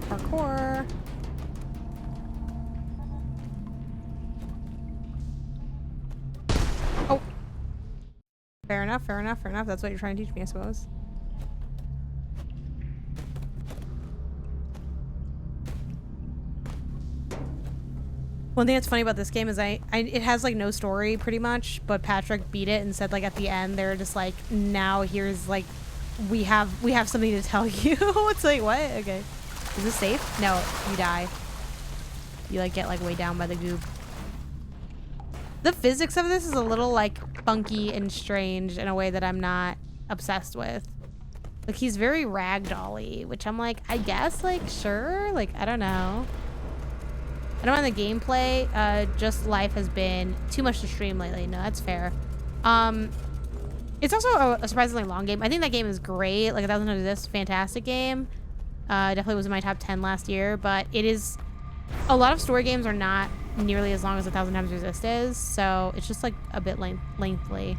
Parkour. Oh. Fair enough, fair enough, fair enough. That's what you're trying to teach me, I suppose. One thing that's funny about this game is it has like no story pretty much, but Patrick beat it and said like at the end they're just like, now here's like we have something to tell you. It's like, what? Okay. Is this safe? No, you die. You like get like way down by the goop. The physics of this is a little like funky and strange in a way that I'm not obsessed with. Like he's very ragdoll-y, which I'm like, I guess like sure, like I don't know. I don't mind the gameplay, just life has been too much to stream lately. No, that's fair. It's also a surprisingly long game. I think that game is great. Like 1,000 Hours Resist, fantastic game. Definitely was in my top 10 last year, but it is, a lot of story games are not nearly as long as 1,000 Hours Resist is, so it's just like a bit lengthy.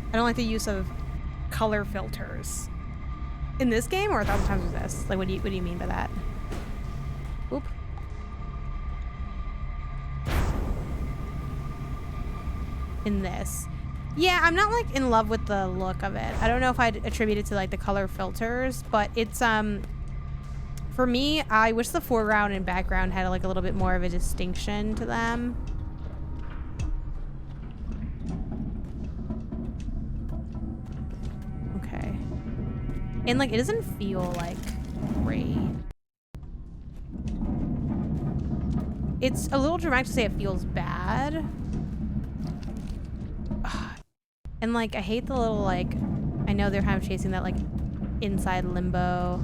I don't like the use of color filters in this game or 1,000 Hours Resist. Like, what do you mean by that? Oop. In this. Yeah, I'm not like in love with the look of it. I don't know if I'd attribute it to like the color filters, but it's for me, I wish the foreground and background had like a little bit more of a distinction to them. Okay. And like it doesn't feel like great. It's a little dramatic to say it feels bad. And like I hate the little like, I know they're kind of chasing that like inside limbo,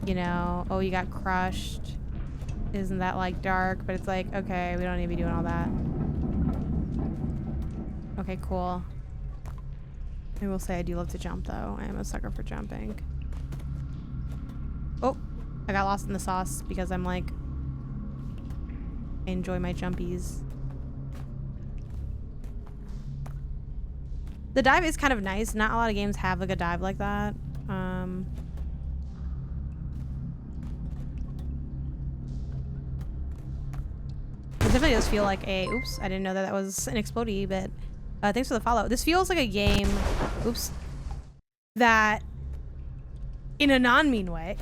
you know, oh you got crushed, isn't that like dark? But it's like, okay, we don't need to be doing all that. Okay, cool. I will say I do love to jump though. I am a sucker for jumping. Oh, I got lost in the sauce because I'm like, I enjoy my jumpies. The dive is kind of nice. Not a lot of games have like a dive like that. definitely does feel like a, oops, I didn't know that that was an explodey, but thanks for the follow. This feels like a game, oops, that in a non-mean way,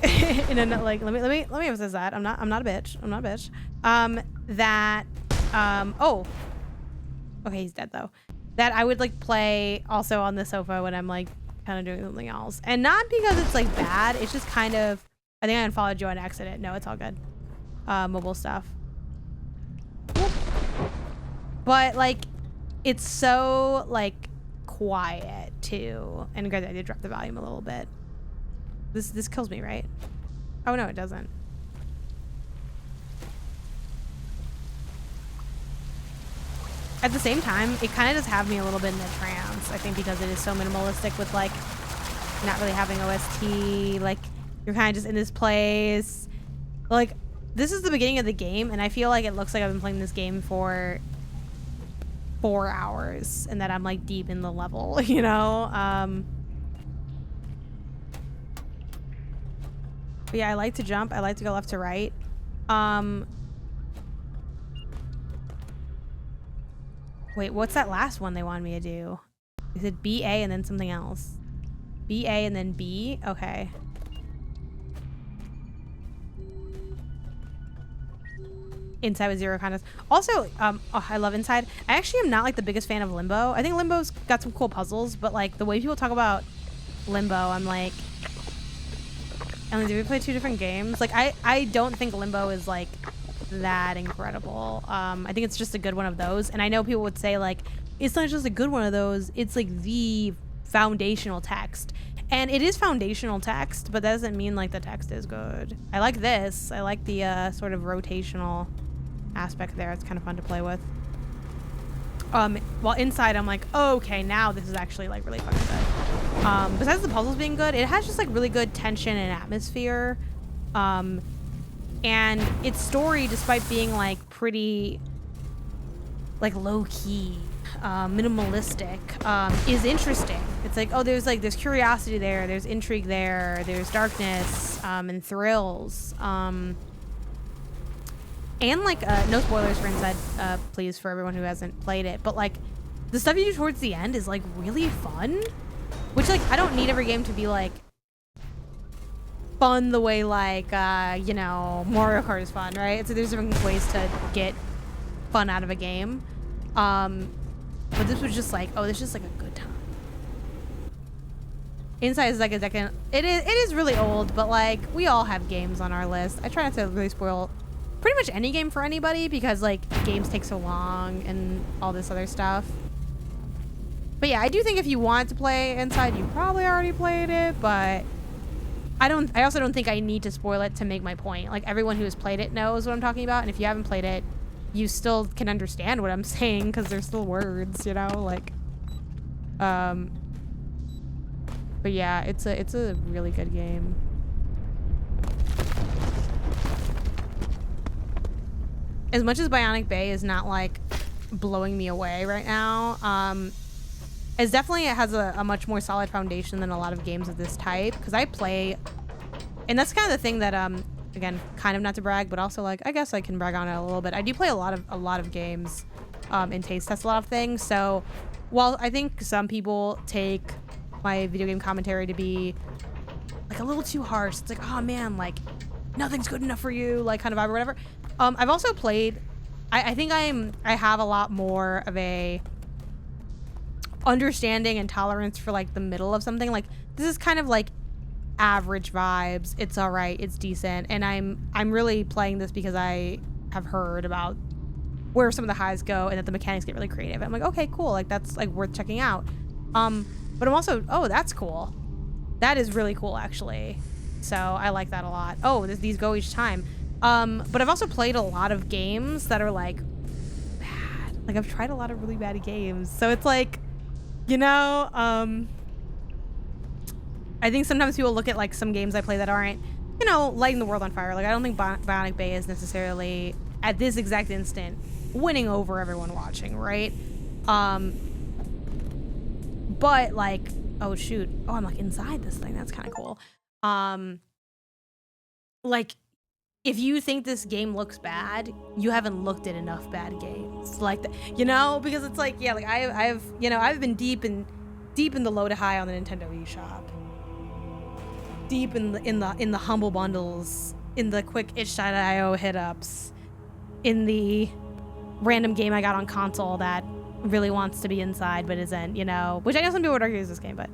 in a, like, let me emphasize that. I'm not a bitch. I'm not a bitch. Oh, okay, he's dead though. That I would like play also on the sofa when I'm like kind of doing something else. And not because it's like bad, it's just kind of, I think I unfollowed you on accident. No, it's all good. Mobile stuff. But like, it's so like quiet too. And granted, I did drop the volume a little bit. This kills me, right? Oh no, it doesn't. At the same time, it kind of does have me a little bit in a trance. I think because it is so minimalistic with like not really having OST. Like you're kind of just in this place. Like this is the beginning of the game, and I feel like it looks like I've been playing this game for 4 hours, and that I'm like deep in the level, you know. But yeah, I like to jump. I like to go left to right. Wait, what's that last one they wanted me to do? Is it BA and then something else? BA and then B? Okay. Inside with 0 contests. Also, oh, I love Inside. I actually am not like the biggest fan of Limbo. I think Limbo's got some cool puzzles, but like the way people talk about Limbo, I'm like, Emily, did we play 2 different games? Like, I don't think Limbo is, like, that incredible. I think it's just a good one of those. And I know people would say, like, it's not just a good one of those. It's, like, the foundational text. And it is foundational text, but that doesn't mean, like, the text is good. I like this. I like the sort of rotational aspect there. It's kind of fun to play with. While Inside, I'm like, oh, okay, now this is actually, like, really fucking good. Besides the puzzles being good, it has just like really good tension and atmosphere. And its story, despite being like pretty like low key, minimalistic, is interesting. It's like, oh, there's curiosity there, there's intrigue there, there's darkness, and thrills. And like, no spoilers for Inside, please, for everyone who hasn't played it, but like the stuff you do towards the end is like really fun. Which, like, I don't need every game to be, like, fun the way, like, you know, Mario Kart is fun, right? So there's different ways to get fun out of a game. But this was just like, oh, this is just, like, a good time. Inside is, like, a decade. It is really old, but, like, we all have games on our list. I try not to really spoil pretty much any game for anybody because, like, games take so long and all this other stuff. But yeah, I do think if you want to play Inside, you probably already played it, but I also don't think I need to spoil it to make my point. Like, everyone who has played it knows what I'm talking about, and if you haven't played it, you still can understand what I'm saying because there's still words, you know, like, but yeah, it's a really good game. As much as Bionic Bay is not like blowing me away right now, it definitely has a much more solid foundation than a lot of games of this type, because I play, and that's kind of the thing that again, kind of not to brag, but also like I guess I can brag on it a little bit. I do play a lot of games and taste test a lot of things. So while I think some people take my video game commentary to be like a little too harsh, it's like, oh man, like nothing's good enough for you, like kind of vibe or whatever. I've also played, I think I have a lot more of a understanding and tolerance for like the middle of something. Like this is kind of like average vibes, it's all right, it's decent, and I'm really playing this because I have heard about where some of the highs go and that the mechanics get really creative. I'm like, okay, cool, like that's like worth checking out. But I'm also, oh, that's cool, that is really cool actually, so I like that a lot. Oh, these go each time. But I've also played a lot of games that are like bad. Like I've tried a lot of really bad games, so it's like, you know, I think sometimes people look at like some games I play that aren't, you know, lighting the world on fire. Like I don't think Bionic Bay is necessarily at this exact instant winning over everyone watching, right? But like, oh shoot, oh I'm like inside this thing, that's kind of cool. Like if you think this game looks bad, you haven't looked at enough bad games like that, you know, because it's like, yeah, like I've you know, I've been deep in the low to high on the Nintendo eShop, deep in the humble bundles, in the quick itch.io hit ups, in the random game I got on console that really wants to be inside but isn't, you know, which I know some people would argue is this game, but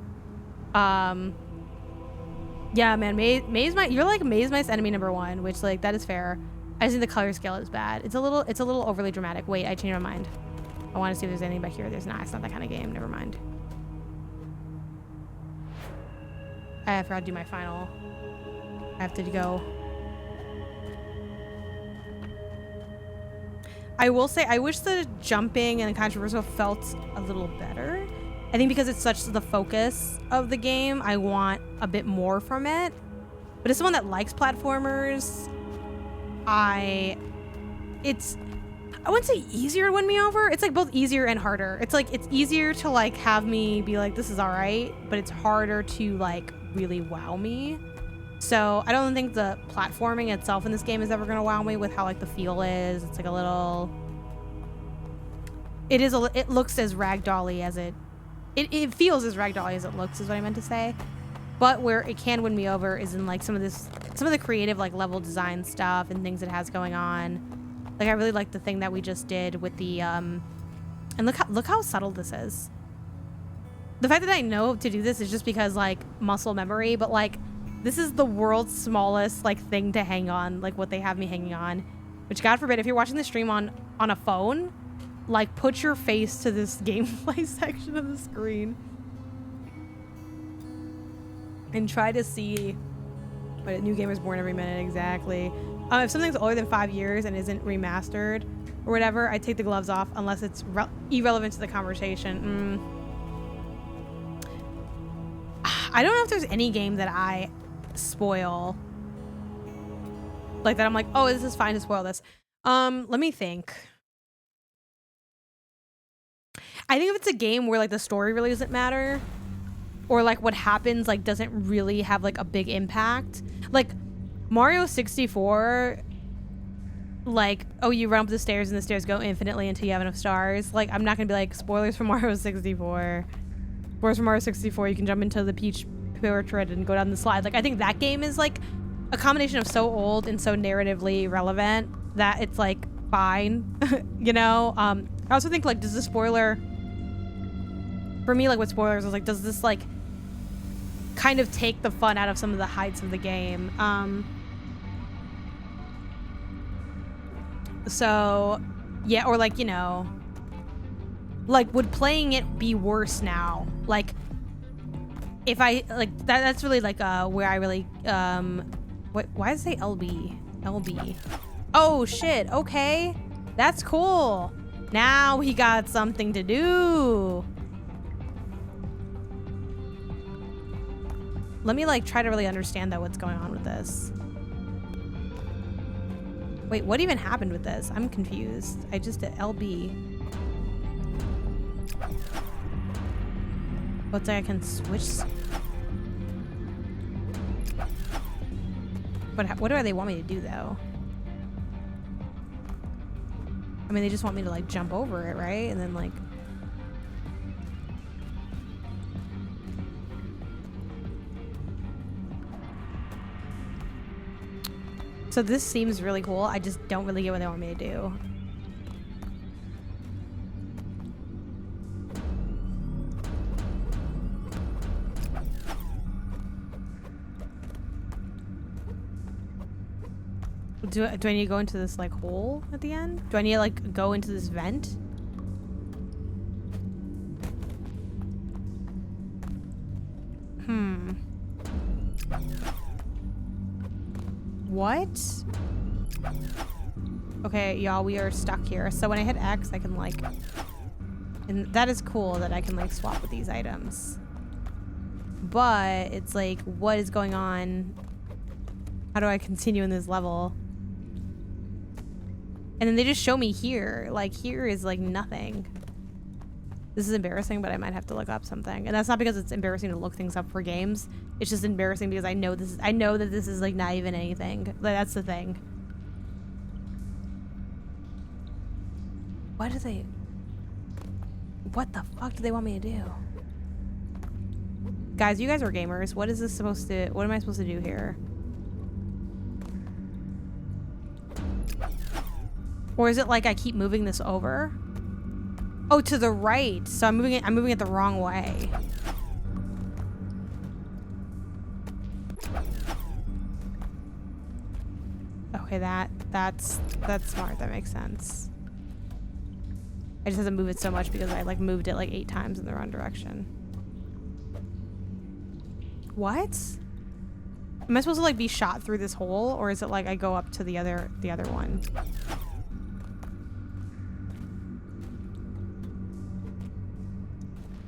yeah, man, you're like Maze Mice enemy number 1, which, like, that is fair. I just think the color scale is bad. It's a little overly dramatic. Wait, I changed my mind. I want to see if there's anything back here. There's not. It's not that kind of game. Never mind. I forgot to do my final. I have to go. I will say, I wish the jumping and the controversial felt a little better. I think because it's such the focus of the game, I want a bit more from it. But as someone that likes platformers, I wouldn't say easier to win me over. It's like both easier and harder. It's like, it's easier to like have me be like, this is all right, but it's harder to like really wow me. So I don't think the platforming itself in this game is ever gonna wow me with how like the feel is. It's like a little, it looks as ragdolly as it feels as ragdolly as it looks, is what I meant to say. But where it can win me over is in like some of the creative like level design stuff and things it has going on. Like I really like the thing that we just did with the and look how subtle this is. The fact that I know to do this is just because like muscle memory, but like this is the world's smallest like thing to hang on, like what they have me hanging on, which God forbid if you're watching the stream on a phone, like put your face to this gameplay section of the screen and try to see what new game is born every minute exactly. If something's older than 5 years and isn't remastered or whatever, I take the gloves off unless it's irrelevant to the conversation. I don't know if there's any game that I spoil like that. I'm like, oh, this is fine to spoil this. Let me think. I think if it's a game where like the story really doesn't matter, or like what happens like doesn't really have like a big impact, like Mario 64, like, oh, you run up the stairs and the stairs go infinitely until you have enough stars. Like, I'm not gonna be like, spoilers for Mario 64. Spoilers for Mario 64, you can jump into the Peach portrait and go down the slide. Like, I think that game is like a combination of so old and so narratively relevant that it's like fine. You know? I also think like, does the spoiler, for me, like with spoilers, I was like, does this like kind of take the fun out of some of the heights of the game? So yeah, or like, you know, like would playing it be worse now? Like if I like that's really like where I really why does it say LB? Oh shit, okay, that's cool. Now he got something to do. Let me like try to really understand though what's going on with this. Wait, what even happened with this? I'm confused. I just did LB. What's like I can switch? But what do they want me to do though? I mean, they just want me to like jump over it, right? And then like... So this seems really cool. I just don't really get what they want me to do. Do I need to go into this like hole at the end? Do I need to like go into this vent? What? Okay, y'all, we are stuck here. So when I hit X, I can like... And that is cool that I can like swap with these items. But it's like, what is going on? How do I continue in this level? And then they just show me here. Like, here is like nothing. This is embarrassing, but I might have to look up something. And that's not because it's embarrassing to look things up for games. It's just embarrassing because I know that this is like not even anything. Like, that's the thing. What do they... What the fuck do they want me to do? Guys, you guys are gamers. What is this supposed to... What am I supposed to do here? Or is it like I keep moving this over? Oh, to the right. So I'm moving it the wrong way. Okay, that's smart. That makes sense. I just have to move it so much because I like moved it like 8 times in the wrong direction. What? Am I supposed to like be shot through this hole, or is it like I go up to the other one?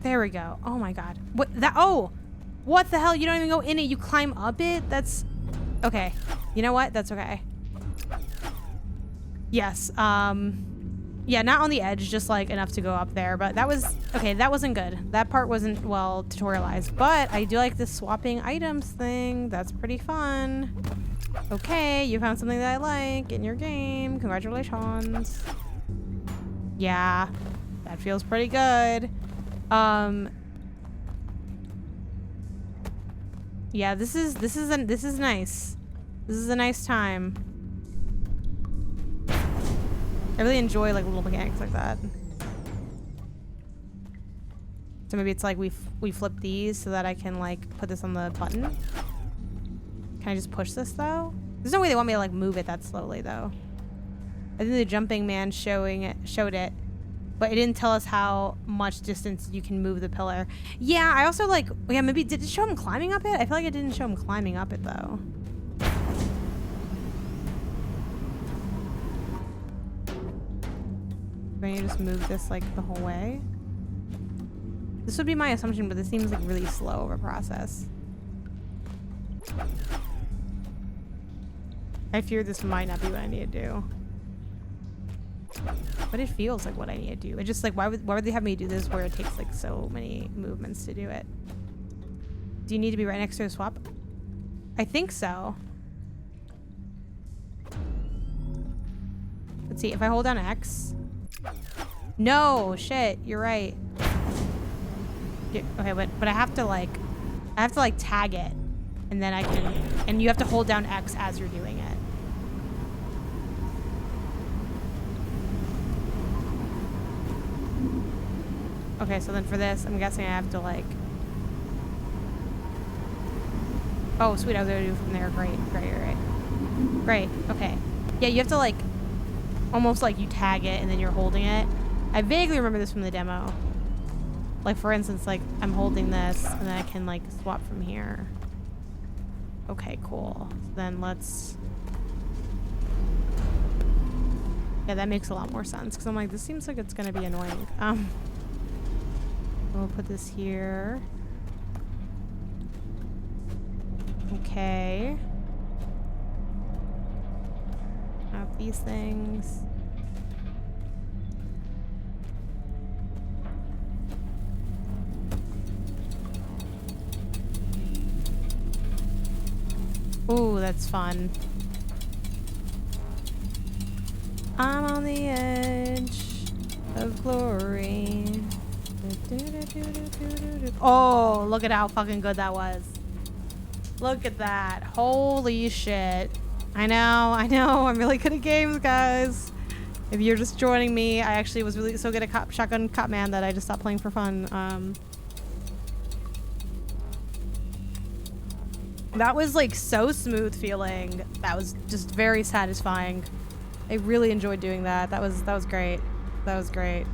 There we go. Oh my god. What that? Oh, what the hell? You don't even go in it. You climb up it? That's okay. You know what? That's okay. Yes. Yeah, not on the edge, just like enough to go up there. But that was okay. That wasn't good. That part wasn't well tutorialized. But I do like this swapping items thing. That's pretty fun. Okay, you found something that I like in your game. Congratulations. Yeah, that feels pretty good. Yeah, this is nice. This is a nice time. I really enjoy like little mechanics like that. So maybe it's like we flip these so that I can like put this on the button. Can I just push this though? There's no way they want me to like move it that slowly though. I think the jumping man showed it, but it didn't tell us how much distance you can move the pillar. Yeah, I also like, yeah, maybe did it show him climbing up it? I feel like it didn't show him climbing up it though. Do I need to just move this like the whole way? This would be my assumption, but this seems like really slow of a process. I fear this might not be what I need to do. But it feels like what I need to do. It just like, why would they have me do this where it takes like so many movements to do it? Do you need to be right next to a swap? I think so. Let's see, if I hold down X. No, shit, you're right. Okay, but I have to like tag it, and then I can, and you have to hold down X as you're doing it. Okay, so then for this, I'm guessing I have to like, oh sweet, I was able to do it from there. Great, okay. Yeah, you have to like, almost like you tag it and then you're holding it. I vaguely remember this from the demo. Like for instance, like I'm holding this and then I can like swap from here. Okay, cool. So then let's... Yeah, that makes a lot more sense because I'm like, this seems like it's gonna be annoying. We'll put this here. Okay. Have these things. Ooh, that's fun. I'm on the edge of glory. Oh, look at how fucking good that was. Look at that. Holy shit. I know, I'm really good at games, guys. If you're just joining me, I actually was really so good at Shotgun Cop Man that I just stopped playing for fun. That was like so smooth feeling. That was just very satisfying. I really enjoyed doing that. That was great. That was great.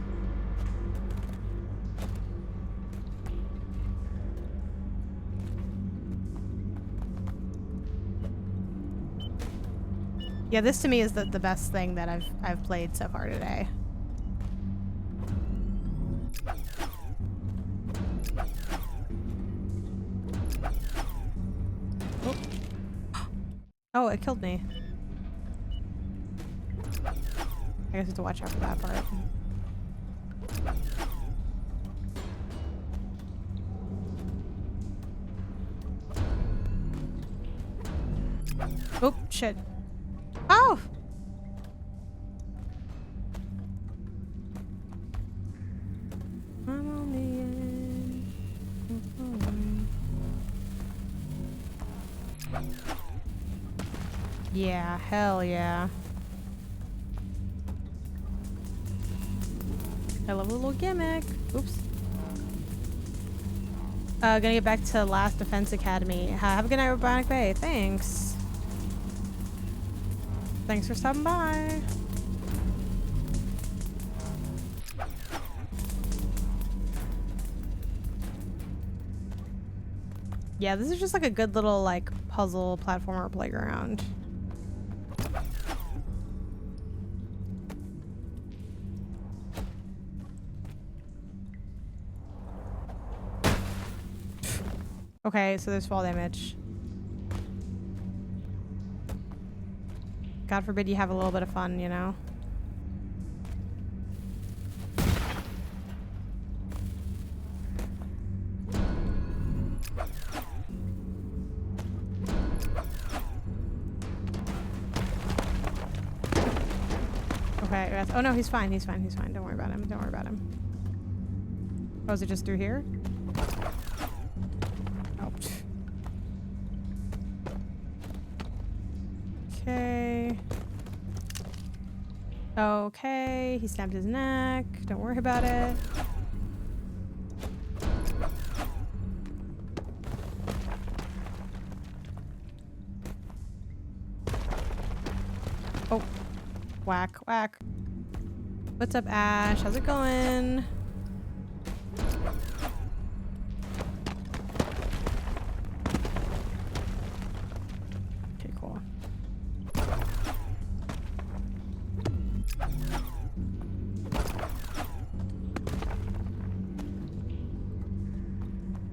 Yeah, this to me is the best thing that I've played so far today. Oh, oh, it killed me. I guess I have to watch out for that part. Oh, shit. Oh! Yeah, hell yeah. I love a little gimmick. Oops. Gonna get back to Last Defense Academy. Have a good night with Bionic Bay. Thanks. Thanks for stopping by. Yeah, this is just like a good little like puzzle platformer playground. Okay, so there's fall damage. God forbid you have a little bit of fun, you know? Okay, oh no, he's fine, he's fine, he's fine. Don't worry about him, don't worry about him. Oh, is it just through here? Okay. Okay, he stabbed his neck. Don't worry about it. Oh. Whack, whack. What's up, Ash? How's it going? Okay, cool.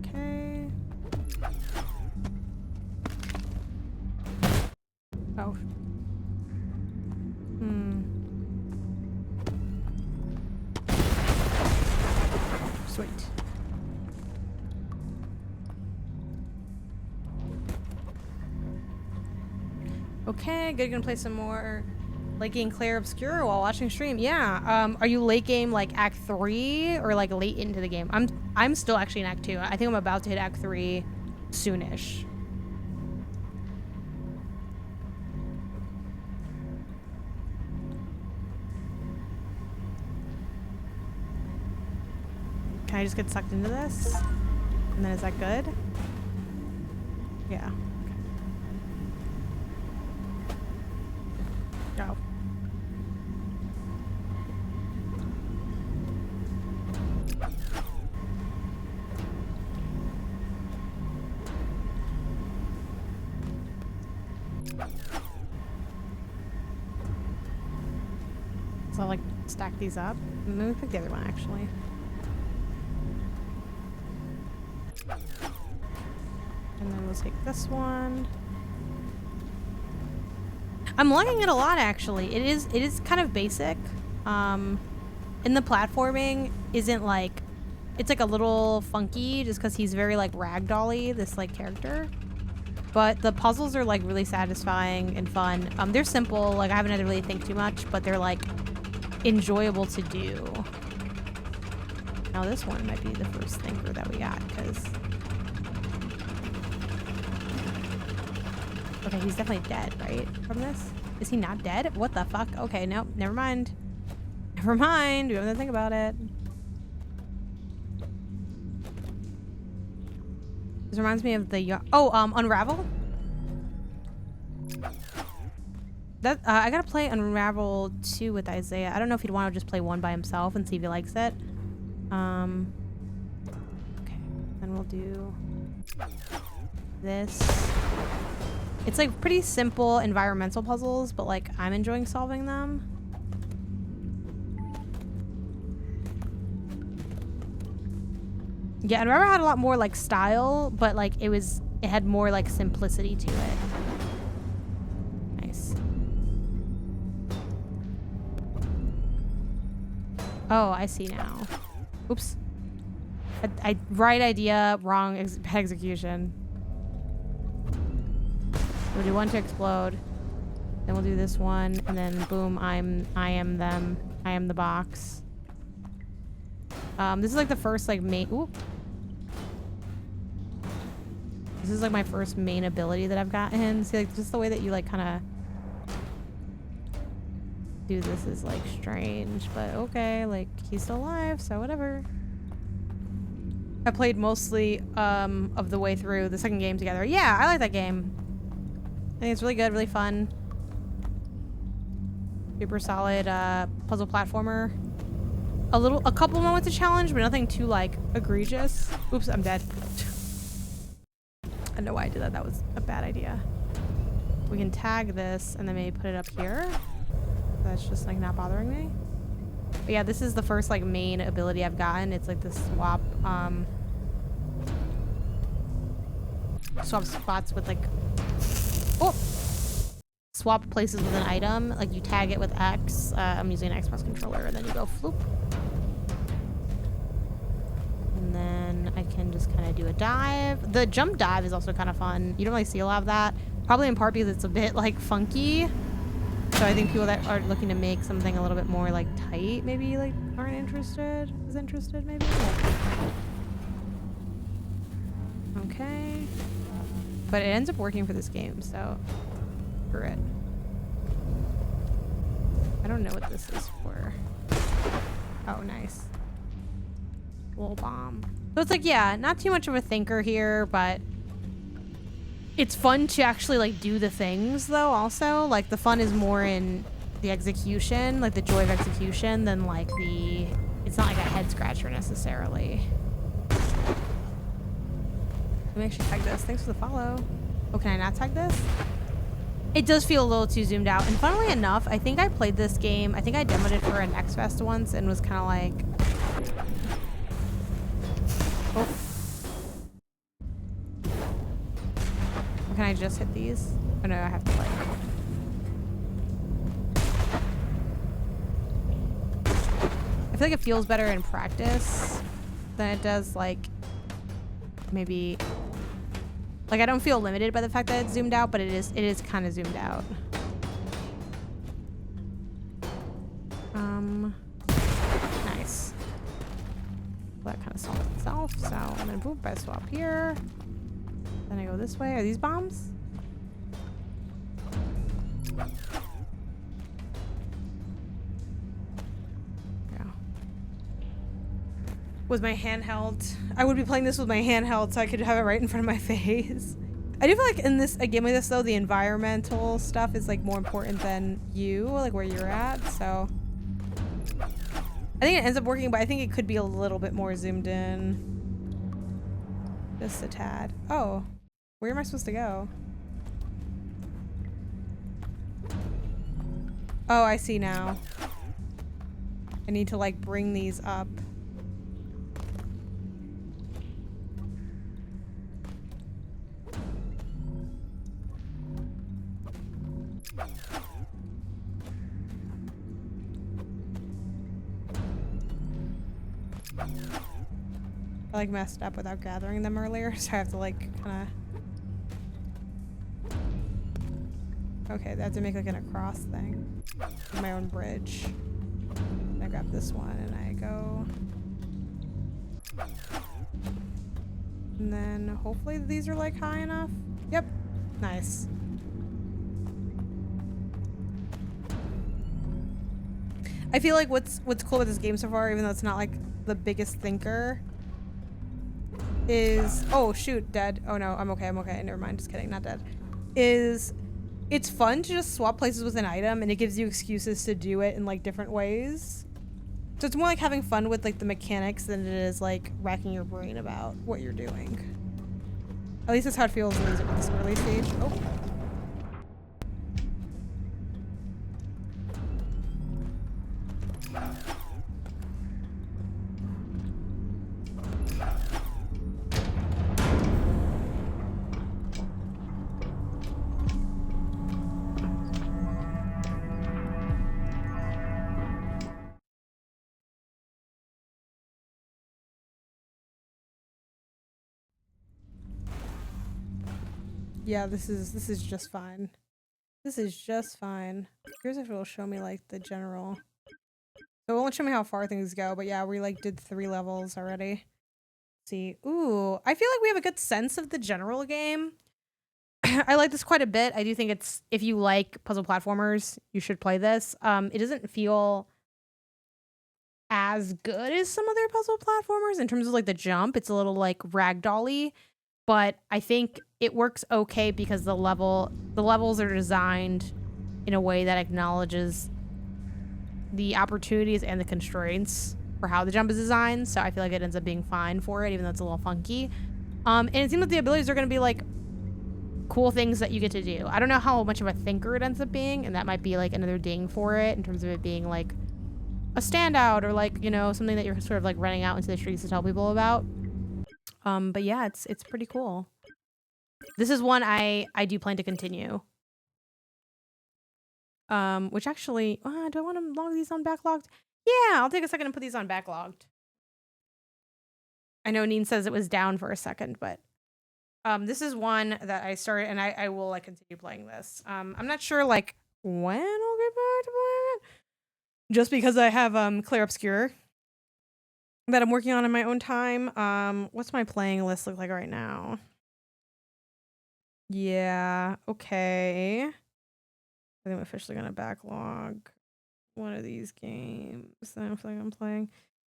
Okay. Oh. Sweet. Okay, good. Gonna play some more late game Claire Obscura while watching stream. Yeah. Are you late game like Act 3 or like late into the game? I'm still actually in Act 2. I think I'm about to hit Act 3 soonish. Can I just get sucked into this? And then is that good? Yeah. Go. So I'll like stack these up. Let me pick the other one actually. And then we'll take this one. I'm liking it a lot actually. It is kind of basic. And the platforming isn't like, it's like a little funky just because he's very like ragdoll-y, this like character. But the puzzles are like really satisfying and fun. They're simple, like I haven't had to really think too much, but they're like enjoyable to do. Now this one might be the first thinker that we got because okay, he's definitely dead, right? From this? Is he not dead? What the fuck? Okay, nope, never mind. Never mind. We don't have to think about it. This reminds me of the Unravel. That I gotta play Unravel 2 with Isaiah. I don't know if he'd want to just play one by himself and see if he likes it. Okay, then we'll do this. It's like pretty simple environmental puzzles, but like I'm enjoying solving them. Yeah, Unravel had a lot more like style, but like it had more like simplicity to it. Nice. Oh, I see now. Oops. Right idea, wrong execution. We'll do one to explode. Then we'll do this one, and then boom, I am them. I am the box. This is like the first like main. Ooh. This is like my first main ability that I've gotten. See, like just the way that you like kind of Dude, this is like strange, but okay, like he's still alive, so whatever. I played mostly of the way through the second game together. Yeah, I like that game. I think it's really good, really fun. Super solid puzzle platformer. A couple moments of challenge, but nothing too like egregious. Oops, I'm dead. I don't know why I did that. That was a bad idea. We can tag this and then maybe put it up here. That's just like not bothering me. But yeah, this is the first like main ability I've gotten. It's like the swap swap spots with like swap places with an item. Like you tag it with X. I'm using an Xbox controller, and then you go floop. And then I can just kind of do a dive. The jump dive is also kind of fun. You don't really see a lot of that. Probably in part because it's a bit like funky. So I think people that are looking to make something a little bit more like tight maybe like aren't interested. Is interested maybe? Okay. But it ends up working for this game, so screw it. I don't know what this is for. Oh, nice. Little bomb. So it's like, yeah, not too much of a thinker here, but it's fun to actually like do the things though also. Like the fun is more in the execution, like the joy of execution than like the, it's not like a head scratcher necessarily. Let me actually tag this. Thanks for the follow. Oh, can I not tag this? It does feel a little too zoomed out. And funnily enough, I think I played this game. I think I demoed it for an X Fest once and was kind of like, oh. Can I just hit these? Oh no, I have to like. I feel like it feels better in practice than it does like maybe. Like I don't feel limited by the fact that it's zoomed out, but it is kind of zoomed out. Nice. Well, that kind of solves itself. So I'm gonna boop, I swap here. Then I go this way. Are these bombs? Yeah. With my handheld. I would be playing this with my handheld so I could have it right in front of my face. I do feel like in this, a game like this though, the environmental stuff is like more important than you, like where you're at, so. I think it ends up working, but I think it could be a little bit more zoomed in. Just a tad. Oh, where am I supposed to go? Oh, I see now. I need to like bring these up. I like messed up without gathering them earlier, so I have to like kind of. Okay, I have to make like an across thing. My own bridge. And I grab this one and I go. And then hopefully these are like high enough. Yep. Nice. I feel like what's cool with this game so far, even though it's not like the biggest thinker, is oh shoot, dead. Oh no, I'm okay, never mind, just kidding, not dead. Is it's fun to just swap places with an item and it gives you excuses to do it in like different ways. So it's more like having fun with like the mechanics than it is like racking your brain about what you're doing. At least that's how it feels in this early stage. Oh. Yeah, this is just fine. This is just fine. Here's if it'll show me like the general. So it won't show me how far things go, but yeah, we like did 3 levels already. Let's see. Ooh, I feel like we have a good sense of the general game. I like this quite a bit. I do think it's, if you like puzzle platformers, you should play this. It doesn't feel as good as some other puzzle platformers in terms of like the jump. It's a little like ragdolly, but I think it works okay because the levels are designed in a way that acknowledges the opportunities and the constraints for how the jump is designed. So I feel like it ends up being fine for it, even though it's a little funky. And it seems like the abilities are going to be like cool things that you get to do. I don't know how much of a thinker it ends up being, and that might be like another ding for it in terms of it being like a standout or like, you know, something that you're sort of like running out into the streets to tell people about. But yeah, it's pretty cool. This is one I do plan to continue. Which actually, do I want to log these on backlogged? Yeah, I'll take a second and put these on backlogged. I know Neen says it was down for a second, but this is one that I started, and I will like continue playing this. I'm not sure like when I'll get back to playing it, just because I have Clear Obscure that I'm working on in my own time. What's my playing list look like right now? Yeah, okay. I think I'm officially gonna backlog one of these games that I feel like I'm playing.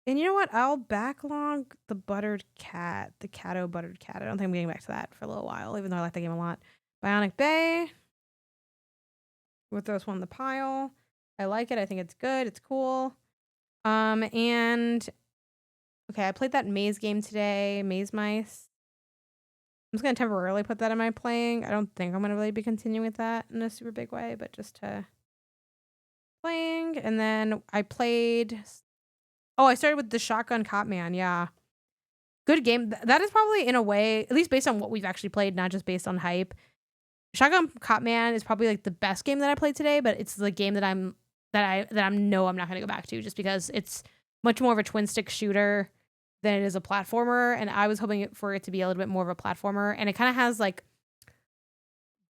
And you know what? I'll backlog the Buttered Cat, the Cato Buttered Cat. I don't think I'm getting back to that for a little while, even though I like the game a lot. Bionic Bay. We'll throw this one in the pile. I like it. I think it's good. It's cool. And okay, I played that maze game today, Maze Mice. I'm just gonna temporarily put that in my playing. I don't think I'm gonna really be continuing with that in a super big way, but just to playing. And then I played. Oh, I started with the Shotgun Cop Man. Yeah, good game. That is probably in a way, at least based on what we've actually played, not just based on hype. Shotgun Cop Man is probably like the best game that I played today, but it's the game that I'm not gonna go back to just because it's much more of a twin stick shooter than it is a platformer, and I was hoping for it to be a little bit more of a platformer, and it kind of has like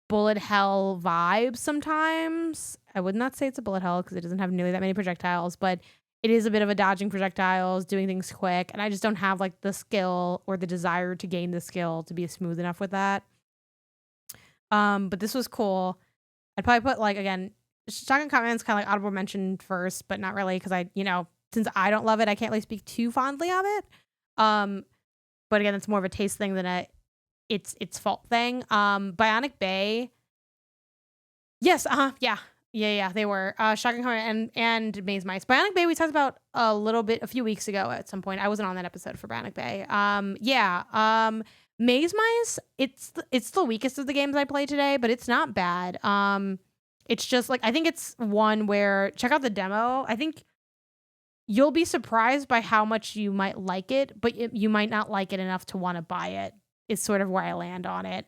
bullet hell vibes sometimes. I would not say it's a bullet hell because it doesn't have nearly that many projectiles, but it is a bit of a dodging projectiles, doing things quick, and I just don't have like the skill or the desire to gain the skill to be smooth enough with that. But this was cool. I'd probably put like, again, Shotgun Cop Man's kind of like honorable mention first, but not really because I, you know, since I don't love it, I can't really speak too fondly of it. But again, it's more of a taste thing than it's fault thing. Bionic Bay. Yes, yeah, they were. Shotgun Cop Man and Maze Mice. Bionic Bay we talked about a few weeks ago at some point. I wasn't on that episode for Bionic Bay. Maze Mice, it's the weakest of the games I played today, but it's not bad. It's just like, I think it's one where, check out the demo. I think you'll be surprised by how much you might like it, but you might not like it enough to want to buy it. Is sort of where I land on it.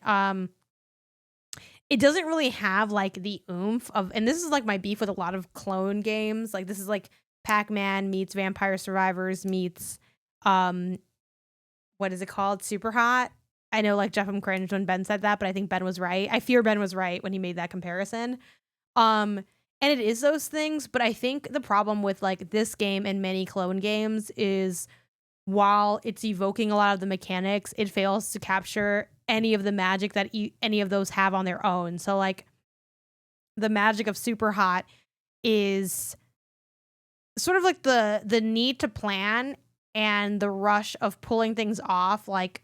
It doesn't really have like the oomph of, and this is like my beef with a lot of clone games. Like this is like Pac-Man meets Vampire Survivors meets, what is it called? Super Hot. I know like Jeff cringed when Ben said that, but I think Ben was right. I fear Ben was right when he made that comparison. And it is those things, but I think the problem with like this game and many clone games is while it's evoking a lot of the mechanics, it fails to capture any of the magic that any of those have on their own. So like the magic of Super Hot is sort of like the need to plan and the rush of pulling things off, like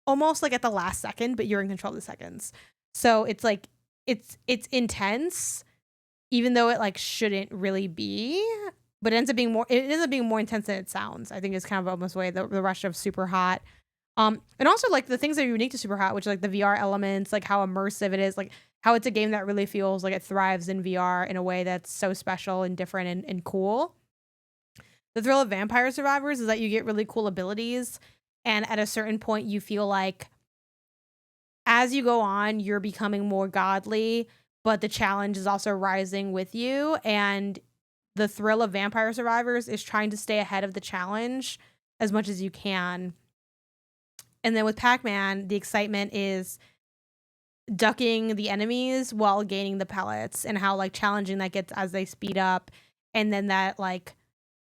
almost like at the last second, but you're in control of the seconds. So it's like it's intense, even though it like shouldn't really be, but it ends up being more intense than it sounds. I think it's kind of almost way the rush of Super Hot. And also like the things that are unique to Super Hot, which are like the VR elements, like how immersive it is, like how it's a game that really feels like it thrives in VR in a way that's so special and different and cool. The thrill of Vampire Survivors is that you get really cool abilities, and at a certain point you feel like as you go on, you're becoming more godly, but the challenge is also rising with you, and the thrill of Vampire Survivors is trying to stay ahead of the challenge as much as you can. And then with Pac-Man, the excitement is ducking the enemies while gaining the pellets, and how like challenging that gets as they speed up. And then that like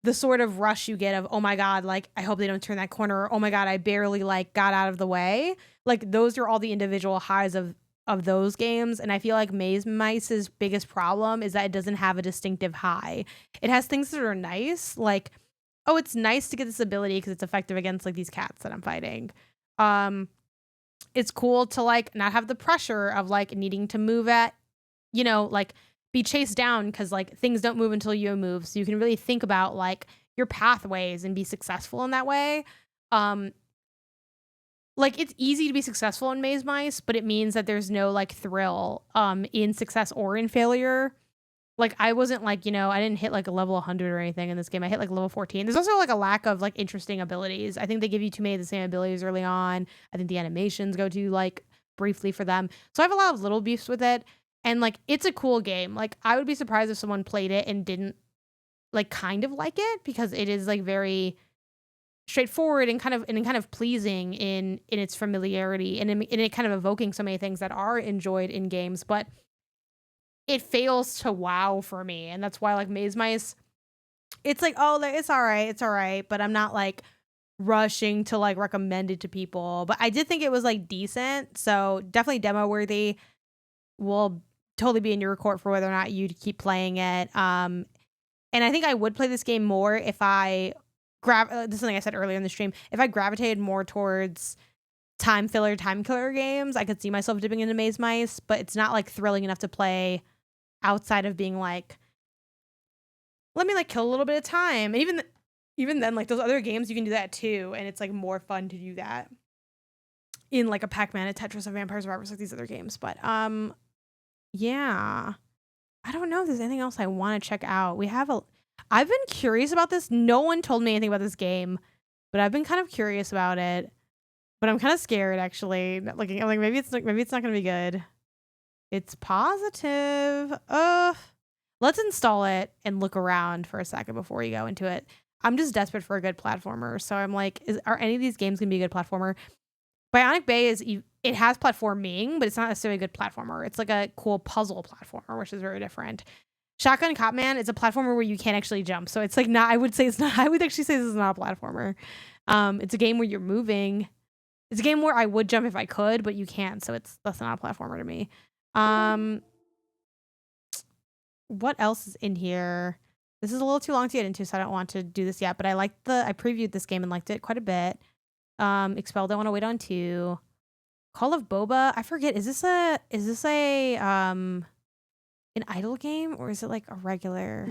the sort of rush you get of, oh my God, like I hope they don't turn that corner. Or, oh my God, I barely like got out of the way. Like those are all the individual highs of of those games, and I feel like Maze Mice's biggest problem is that it doesn't have a distinctive high. It has things that are nice, like, oh, it's nice to get this ability because it's effective against like these cats that I'm fighting. It's cool to like not have the pressure of like needing to move at, you know, like be chased down because like things don't move until you move, so you can really think about like your pathways and be successful in that way. Like it's easy to be successful in Maze Mice, but it means that there's no like thrill in success or in failure. Like I wasn't like, you know, I didn't hit like a level 100 or anything in this game. I hit like level 14. There's also like a lack of like interesting abilities. I think they give you too many of the same abilities early on. I think the animations go too like briefly for them. So I have a lot of little beefs with it. And like it's a cool game. Like I would be surprised if someone played it and didn't like kind of like it, because it is like very straightforward and kind of pleasing in its familiarity and in it kind of evoking so many things that are enjoyed in games, but it fails to wow for me. And that's why like Maze Mice, it's like, oh, it's all right, but I'm not like rushing to like recommend it to people. But I did think it was like decent, so definitely demo worthy. Will totally be in your court for whether or not you'd keep playing it. And I think I would play this game more if I this is something I said earlier in the stream. If I gravitated more towards time killer games, I could see myself dipping into Maze Mice, but it's not like thrilling enough to play outside of being like, let me like kill a little bit of time. And even then, like those other games, you can do that too, and it's like more fun to do that in like a Pac-Man, a Tetris, a Vampire Survivors, like these other games. But yeah, I don't know if there's anything else I want to check out. I've been curious about this. No one told me anything about this game, but I've been kind of curious about it. But I'm kind of scared, actually. I'm like maybe it's not gonna be good. It's positive. Let's install it and look around for a second before we go into it. I'm just desperate for a good platformer, so I'm like, are any of these games gonna be a good platformer? Bionic Bay it has platforming, but it's not necessarily a good platformer. It's like a cool puzzle platformer, which is very different. Shotgun Cop Man is a platformer where you can't actually jump, so it's like not. I would actually say this is not a platformer. It's a game where you're moving. It's a game where I would jump if I could, but you can't, so that's not a platformer to me. What else is in here? This is a little too long to get into, so I don't want to do this yet. But I previewed this game and liked it quite a bit. Expelled, I want to wait on 2. Call of Boba, I forget. Is this a an idle game, or is it like a regular?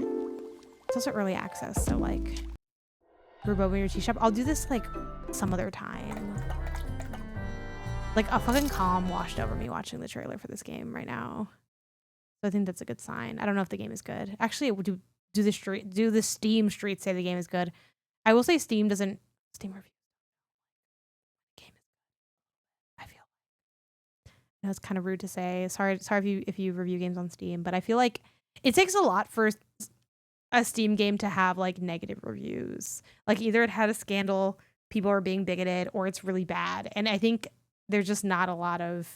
It's also early access, so like brew boba in your tea shop. I'll do this like some other time. Like a fucking calm washed over me watching the trailer for this game right now. So I think that's a good sign. I don't know if the game is good. Actually, do the Steam streets say the game is good? I will say Steam review. Game is good. I feel. I know it's kind of rude to say. Sorry if you review games on Steam, but I feel like it takes a lot for a Steam game to have like negative reviews. Like either it had a scandal, people are being bigoted, or it's really bad. And I think there's just not a lot of,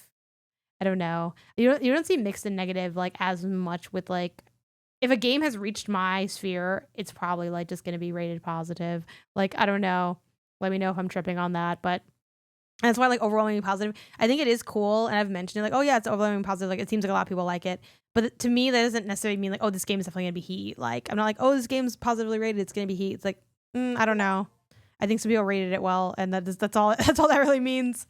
I don't know. You don't see mixed and negative like as much with like, if a game has reached my sphere, it's probably like just going to be rated positive. Like, I don't know. Let me know if I'm tripping on that, but that's why like overwhelmingly positive. I think it is cool, and I've mentioned it like, oh yeah, it's overwhelmingly positive. Like it seems like a lot of people like it, but to me that doesn't necessarily mean like, oh, this game is definitely gonna be heat. Like I'm not like, oh, this game's positively rated, it's gonna be heat. It's like, I don't know. I think some people rated it well, and that's all that really means.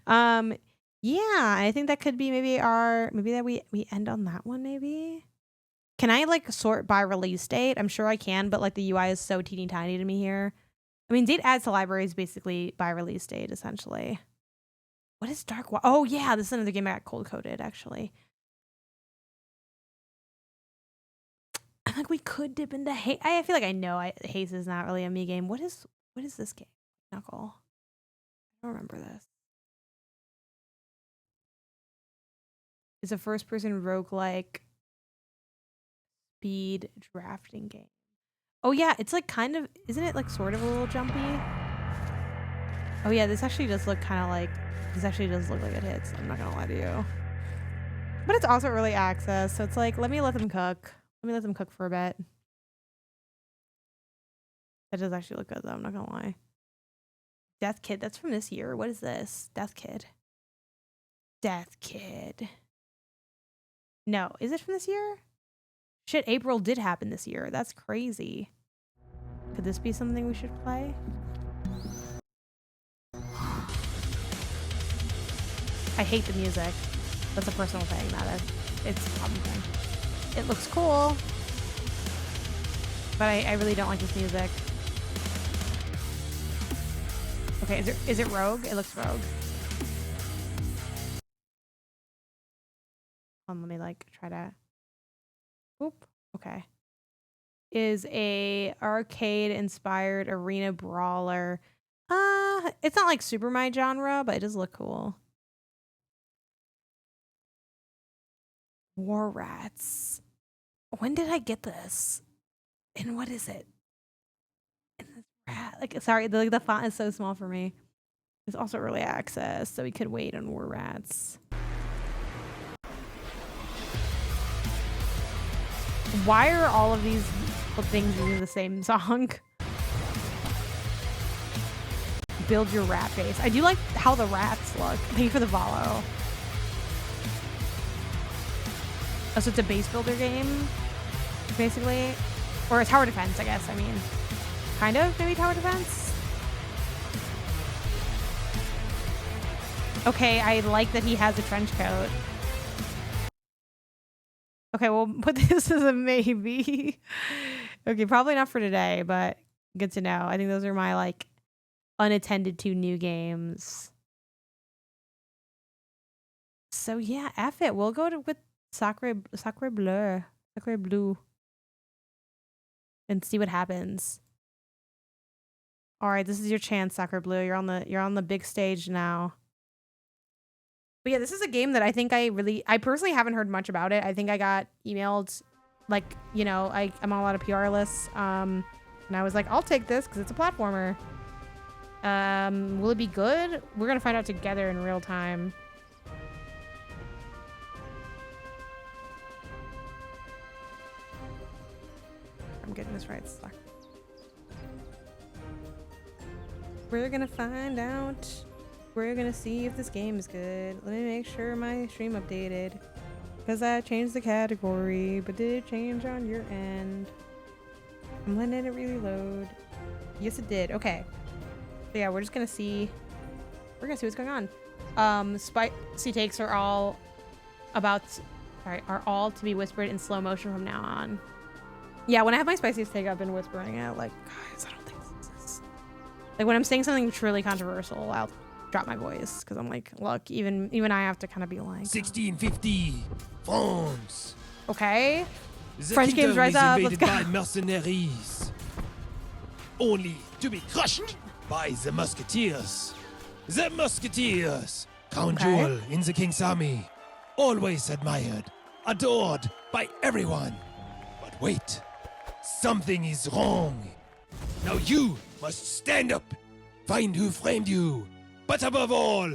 Yeah, I think that could be maybe that we end on that one. Maybe can I like sort by release date? I'm sure I can, but like the UI is so teeny tiny to me here. I mean, date adds to libraries basically by release date, essentially. What is Dark Water? Oh, yeah, this is another game I got cold-coded, actually. I'm like, we could dip into Haze. I feel like I know Haze is not really a me game. What is this game? Knuckle. I don't remember this. It's a first-person roguelike speed drafting game. Oh, yeah, it's like kind of... Isn't it like sort of a little jumpy? Oh, yeah, this actually does look kind of like... This actually does look like it hits. I'm not gonna lie to you. But it's also early access, so it's like, let me let them cook. Let me let them cook for a bit. That does actually look good, though. I'm not gonna lie. Death Kid. That's from this year. What is this? Death Kid. Death Kid. No, is it from this year? Shit, April did happen this year. That's crazy. Could this be something we should play? I hate the music. That's a personal thing, not a... It's a problem thing. It looks cool. But I really don't like this music. Okay, is it Rogue? It looks Rogue. Let me like try to... Oop. Okay. Is a arcade-inspired arena brawler. It's not like super my genre, but it does look cool. War Rats. When did I get this? And what is it? Like, sorry, the font is so small for me. It's also early access, so we could wait on War Rats. Why are all of these things using the same song? Build your rat base. I do like how the rats look. Thank you for the follow. Oh, so it's a base builder game, basically? Or a tower defense, I guess. I mean, kind of, maybe tower defense? Okay, I like that he has a trench coat. Okay, we'll put this as a maybe. Okay, probably not for today, but good to know. I think those are my, like, unattended to new games. So, yeah, F it. We'll go with Sacre Bleu. And see what happens. All right, this is your chance, Sacre Bleu. You're on the big stage now. But yeah, this is a game that I think I personally haven't heard much about it. I think I got emailed, like, you know, I'm on a lot of PR lists. And I was like, I'll take this because it's a platformer. Will it be good? We're gonna find out together in real time. I'm getting this right. We're gonna find out. We're gonna see if this game is good. Let me make sure my stream updated. Because I changed the category, but did it change on your end? I'm letting it really load. Yes, it did. Okay. So yeah, we're just gonna see. We're gonna see what's going on. Spicy takes are all to be whispered in slow motion from now on. Yeah, when I have my spiciest take, I've been whispering it. Like, guys, I don't think this is... Like, when I'm saying something truly controversial, I'll drop my voice. Because I'm like, look, even I have to kind of be like... 1650, France. Okay. French games rise up. Let's go. By mercenaries. Only to be crushed by the musketeers. The musketeers. Crown jewel in the king's army. Always admired. Adored by everyone. But wait. Something is wrong. Now you must stand up, find who framed you, but above all,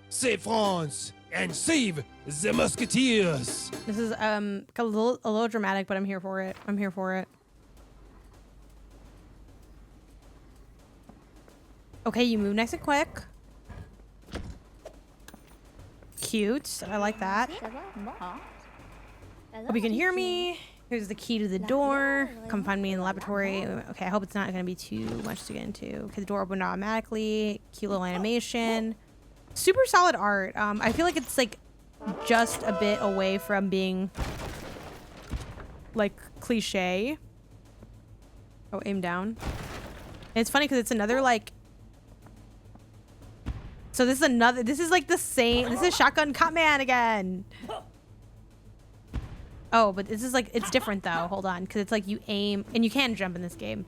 save France and save the musketeers. This is a little dramatic, but I'm here for it. I'm here for it. Okay, you move nice and quick. Cute. I like that. Hope you can hear me. Here's the key to the door. Come find me in the laboratory. Okay, I hope it's not going to be too much to get into. Okay, the door opened automatically. Cute little animation. Super solid art. I feel like it's like just a bit away from being like cliche. Oh, aim down. And it's funny because it's another like... So this is like the same. This is Shotgun Cop Man again. Oh, but this is like, it's different though. Hold on, because it's like you aim, and you can jump in this game.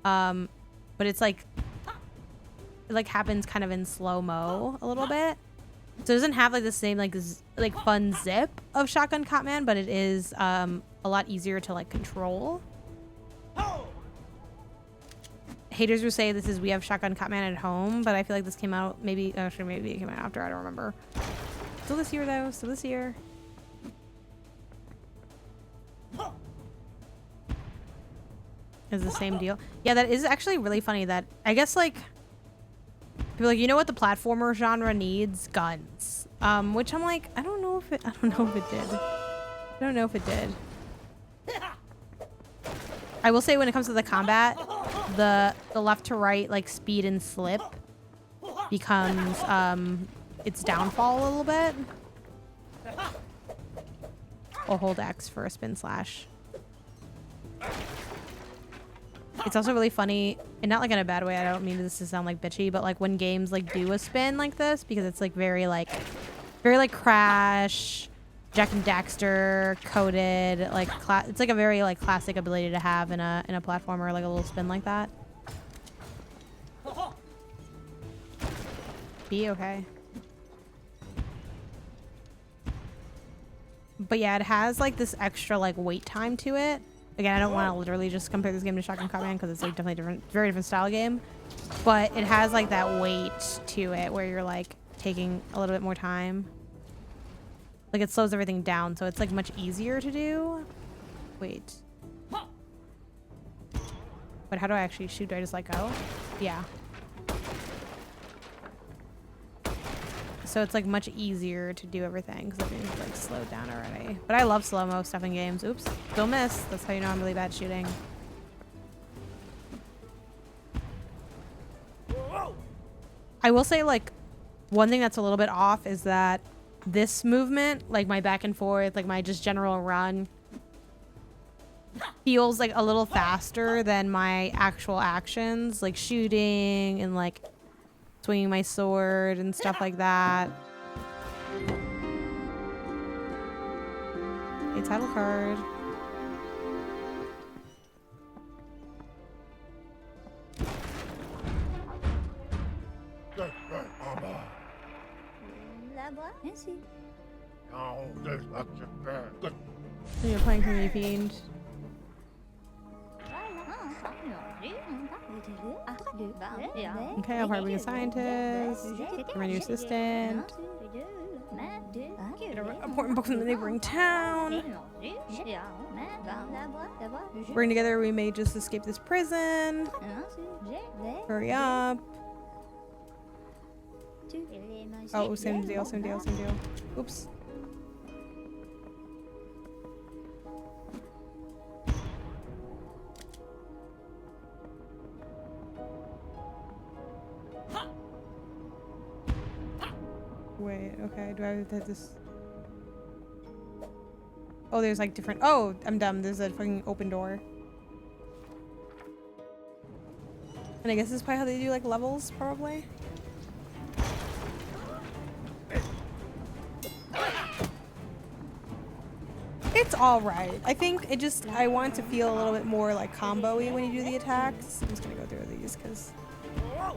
But it's like, it like happens kind of in slow-mo a little bit. So it doesn't have like the same like fun zip of Shotgun Cop Man, but it is a lot easier to like control. Haters will say we have Shotgun Cop Man at home, but I feel like this came out maybe it came out after, I don't remember. Still this year though, still this year. Is the same deal. Yeah, that is actually really funny that I guess like People are like, you know what the platformer genre needs? Guns. Which I'm like, I don't know if it did. I don't know if it did. I will say when it comes to the combat, the left to right like speed and slip becomes its downfall a little bit. Or hold X for a spin slash. It's also really funny, and not like in a bad way, I don't mean this to sound like bitchy, but like when games like do a spin like this, because it's like very like Crash, Jack and Daxter, Coded, like it's like a very like classic ability to have in a platformer, like a little spin like that. Be okay. But yeah, it has like this extra like wait time to it. Again, I don't want to literally just compare this game to Shotgun Copman because it's like definitely different, very different style game. But it has like that weight to it where you're like taking a little bit more time. Like it slows everything down, so it's like much easier to do. Wait. But how do I actually shoot? Do I just like go? Yeah. So it's like much easier to do everything because everything's like slowed down already. But I love slow-mo stuff in games. Oops, still miss. That's how you know I'm really bad shooting. I will say like one thing that's a little bit off is that this movement, like my back and forth, like my just general run, feels like a little faster than my actual actions, like shooting and like swinging my sword and stuff like that. A title card. You're playing for me, Fiend. Okay, I'll probably be a scientist, my new assistant. Get an important book from the neighboring town. Working together, we may just escape this prison. Hurry up. Oh, same deal, same deal, same deal. Oops. Wait, okay, do I have to hit this? Oh, there's like different. Oh, I'm dumb. There's a fucking open door. And I guess this is probably how they do like levels, probably. It's alright. I think it just, I want it to feel a little bit more like combo-y when you do the attacks. I'm just gonna go through these because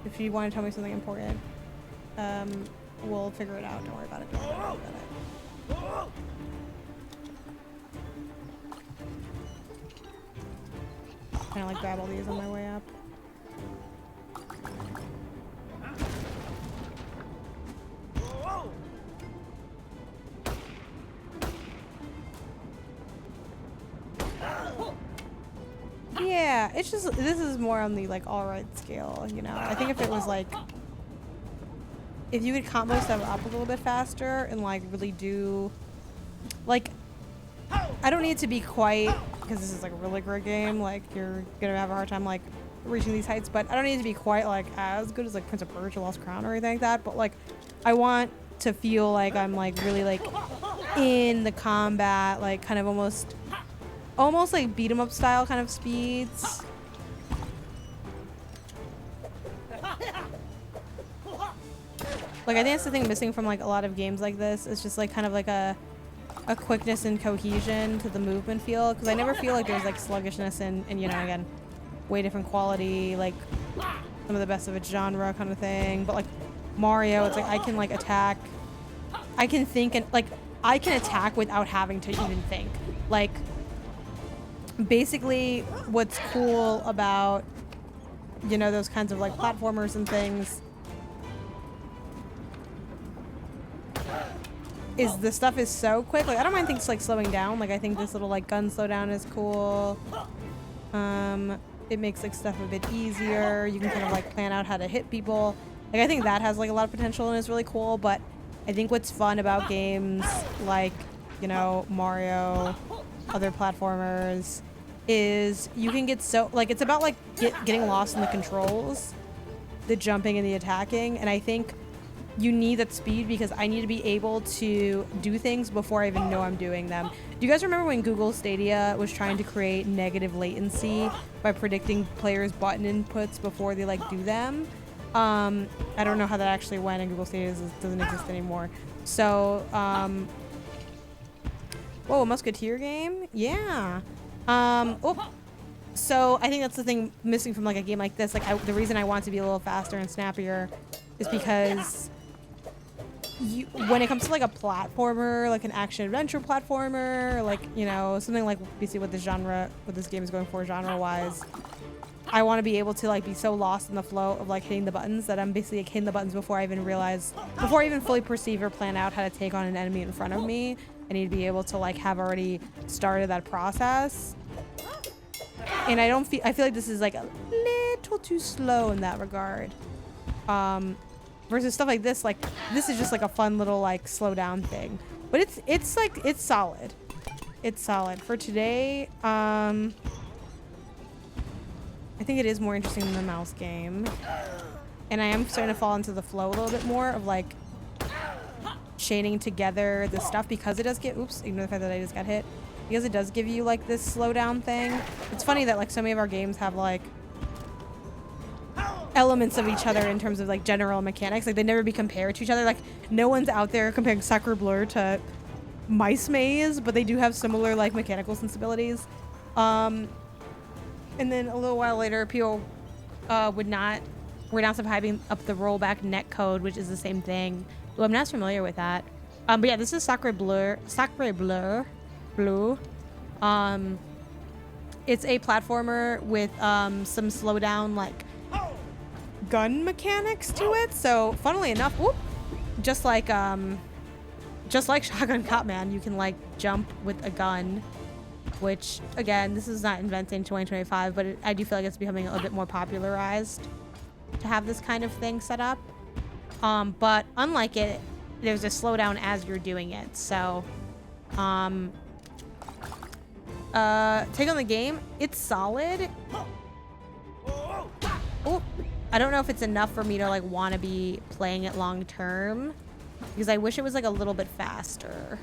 if you want to tell me something important, we'll figure it out. Don't worry about it. Don't worry about it. Kind of like grab all these on my way up. Yeah, it's just, this is more on the like alright scale, you know. I think if it was like, if you could combo stuff up a little bit faster and like really do, like, I don't need it to be quite, because this is like a really great game, like you're gonna have a hard time like reaching these heights, but I don't need it to be quite like as good as like Prince of Persia Lost Crown or anything like that, but like I want to feel like I'm like really like in the combat, like kind of almost like beat 'em up style kind of speeds. Like I think that's the thing missing from like a lot of games like this. It's just like kind of like a quickness and cohesion to the movement feel, because I never feel like there's like sluggishness and you know, again, way different quality, like some of the best of its genre kind of thing. But like Mario, it's like I can like attack, I can think, and like I can attack without having to even think. Like basically what's cool about, you know, those kinds of like platformers and things is the stuff is so quick. Like I don't mind things like slowing down. Like I think this little like gun slowdown is cool. It makes like stuff a bit easier. You can kind of like plan out how to hit people. Like, I think that has like a lot of potential and is really cool, but I think what's fun about games like, you know, Mario, other platformers, is you can get so, like, it's about like getting lost in the controls, the jumping and the attacking, and I think you need that speed because I need to be able to do things before I even know I'm doing them. Do you guys remember when Google Stadia was trying to create negative latency by predicting players' button inputs before they like do them? I don't know how that actually went, and Google Stadia doesn't exist anymore. So, whoa, a Musketeer game? Yeah. Oh. So I think that's the thing missing from like a game like this. Like the reason I want it to be a little faster and snappier is because when it comes to like a platformer, like an action adventure platformer, like, you know, something like basically what this game is going for genre wise, I want to be able to like be so lost in the flow of like hitting the buttons that I'm basically like hitting the buttons before I even fully perceive or plan out how to take on an enemy in front of me. I need to be able to like have already started that process. And I feel like this is like a little too slow in that regard. Versus stuff like this is just like a fun little like slow down thing. But it's solid. It's solid. For today, I think it is more interesting than the mouse game. And I am starting to fall into the flow a little bit more of like chaining together the stuff because it does get, oops, ignore the fact that I just got hit. Because it does give you like this slow down thing. It's funny that like so many of our games have like elements of each other in terms of like general mechanics. Like they never be compared to each other. Like no one's out there comparing Sacre Bleu to Mice Maze, but they do have similar like mechanical sensibilities. And then a little while later, people were not hyping up the rollback netcode, which is the same thing. Well, I'm not familiar with that. But yeah, this is Sacre Bleu. It's a platformer with some slowdown like gun mechanics to it. So funnily enough, whoop, just like Shotgun Cop Man, you can like jump with a gun, which again, this is not invented in 2025, but I do feel like it's becoming a little bit more popularized to have this kind of thing set up. But unlike it, there's a slowdown as you're doing it. So take on the game, it's solid. Oh, I don't know if it's enough for me to like want to be playing it long term, because I wish it was like a little bit faster.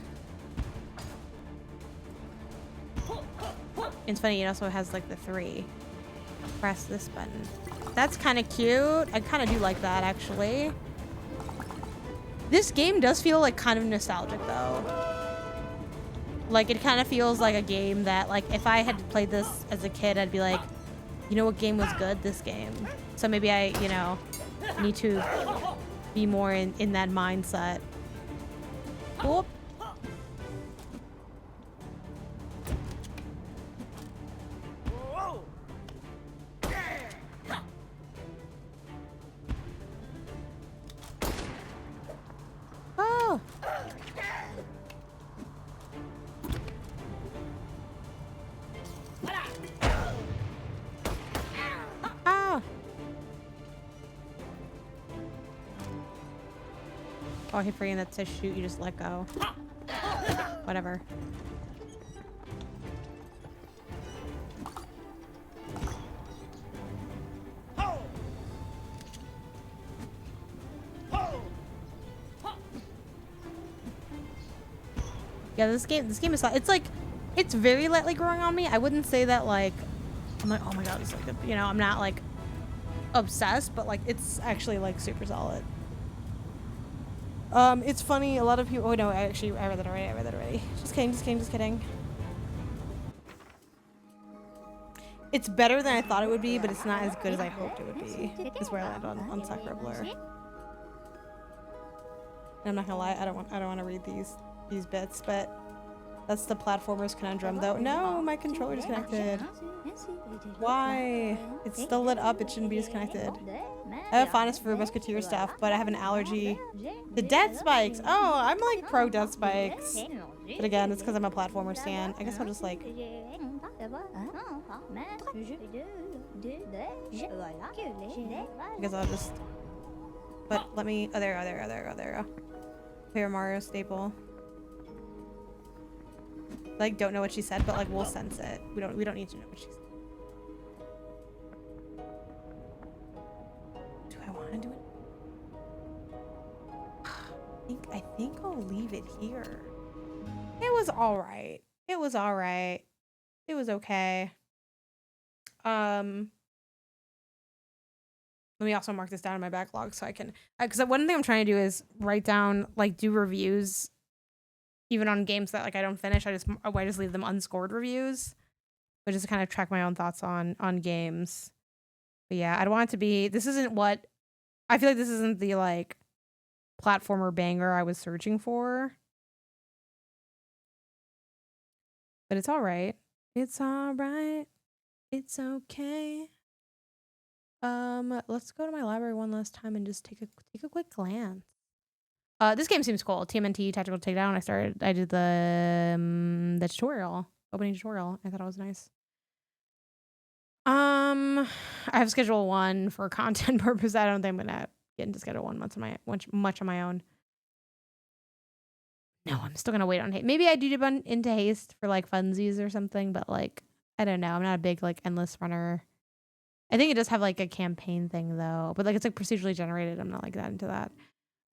It's funny, it also has like the 3. Press this button. That's kind of cute. I kind of do like that actually. This game does feel like kind of nostalgic though. Like it kind of feels like a game that like if I had played this as a kid, I'd be like, you know what game was good? This game. So maybe I, you know, need to be more in that mindset. Cool. Oh. Oh, I keep forgetting that to shoot, you just let go. Whatever. Yeah, this game is, it's like, it's very lightly growing on me. I wouldn't say that like, I'm like, oh my god, it's like, you know, I'm not like obsessed, but like, it's actually like super solid. It's funny, a lot of people, oh no, I read that already. Just kidding. It's better than I thought it would be, but it's not as good as I hoped it would be. Is where I landed on Sacre Bleu. And I'm not gonna lie, I don't want to read these bits, but that's the platformer's conundrum though. No, my controller disconnected. Why? It's still lit up, it shouldn't be disconnected. I have a fondness for Musketeer stuff, but I have an allergy to death spikes. Oh, I'm like pro death spikes. But again, it's because I'm a platformer stan. I guess I'll just like... But let me. Oh, there we go. Paper Mario staple. Like, don't know what she said, but like we'll sense it. We don't need to know what she said. Do I want to do it? I think I'll leave it here. It was all right. It was all right. It was okay. Let me also mark this down in my backlog so I can, because one thing I'm trying to do is write down, like, do reviews even on games that like I don't finish. I just leave them unscored reviews, but just to kind of track my own thoughts on games. But yeah, I don't want it to be, this isn't what, I feel like this isn't the like platformer banger I was searching for. But it's all right. It's all right. It's okay. Let's go to my library one last time and just take a quick glance. This game seems cool. TMNT Tactical Takedown. I did the tutorial, opening tutorial. I thought it was nice. I have schedule 1 for content purpose. I don't think I'm gonna get into schedule 1 much on my own. No, I'm still gonna wait on haste. Maybe I do dip into haste for like funsies or something, but like I don't know. I'm not a big like endless runner. I think it does have like a campaign thing though, but like it's like procedurally generated. I'm not like that into that.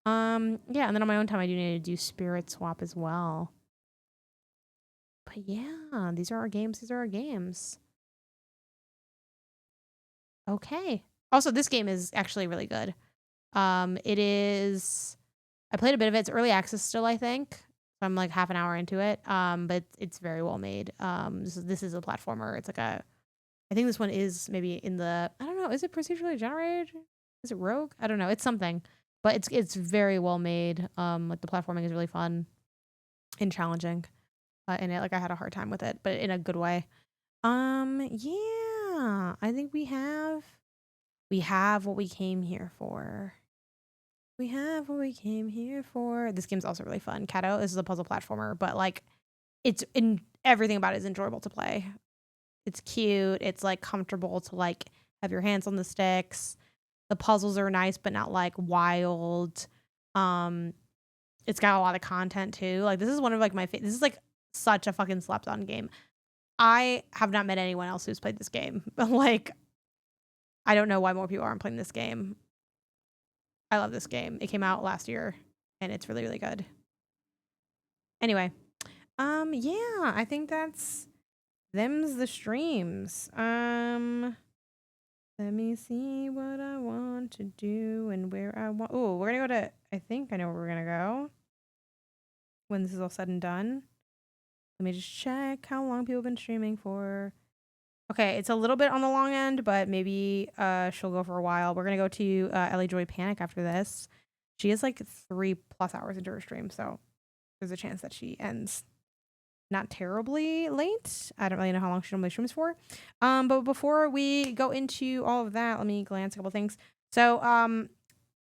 Yeah, and then on my own time I do need to do Spirit Swap as well. But yeah, these are our games. Okay. Also, this game is actually really good. It is, I played a bit of it. It's early access still, I think. So I'm like half an hour into it. But it's very well made. This is a platformer. It's like I think this one is maybe in the, I don't know, is it procedurally generated? Is it Rogue? I don't know. It's something. But it's very well made. Like the platforming is really fun and challenging. And it, like I had a hard time with it, but in a good way. Yeah, I think we have what we came here for. We have what we came here for. This game's also really fun. Kato, this is a puzzle platformer, but like everything about it is enjoyable to play. It's cute. It's like comfortable to like have your hands on the sticks. The puzzles are nice, but not like wild. It's got a lot of content too. Like this is one of like this is like such a fucking slept on game. I have not met anyone else who's played this game, but like I don't know why more people aren't playing this game. I love this game. It came out last year and it's really, really good. Anyway, yeah, I think them's the streams. Let me see what I want to do and where I want. Oh, we're gonna go to, I think I know where we're gonna go when this is all said and done. Let me just check how long people have been streaming for. Okay, it's a little bit on the long end, but maybe she'll go for a while. We're gonna go to Ellie Joy Panic after this. She is like 3+ hours into her stream, so there's a chance that she ends not terribly late. I don't really know how long she normally streams for. But before we go into all of that, let me glance a couple things. So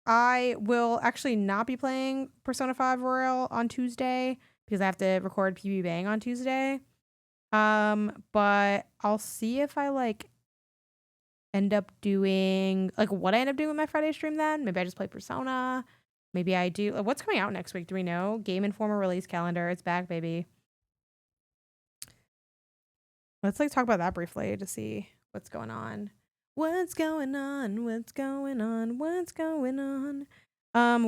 I will actually not be playing Persona 5 Royal on Tuesday because I have to record PB Bang on Tuesday. But I'll see if I like end up doing like what I end up doing with my Friday stream then. Maybe I just play Persona. Maybe I do. What's coming out next week? Do we know? Game Informer release calendar. It's back, baby. Let's like talk about that briefly to see what's going on. What's going on? We're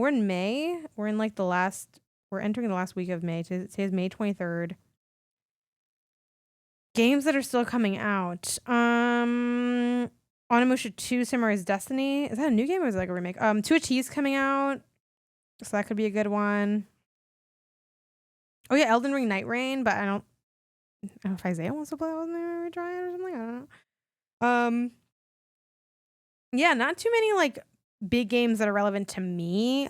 in May. We're in like we're entering the last week of May. Today's May 23rd. Games that are still coming out. Onimusha 2 Samurai's Destiny. Is that a new game or is it like a remake? Two T's coming out. So that could be a good one. Oh yeah, Elden Ring Night Rain, but I don't know if Isaiah wants to play Elden Ring try it or something. I don't know. Yeah, not too many like big games that are relevant to me.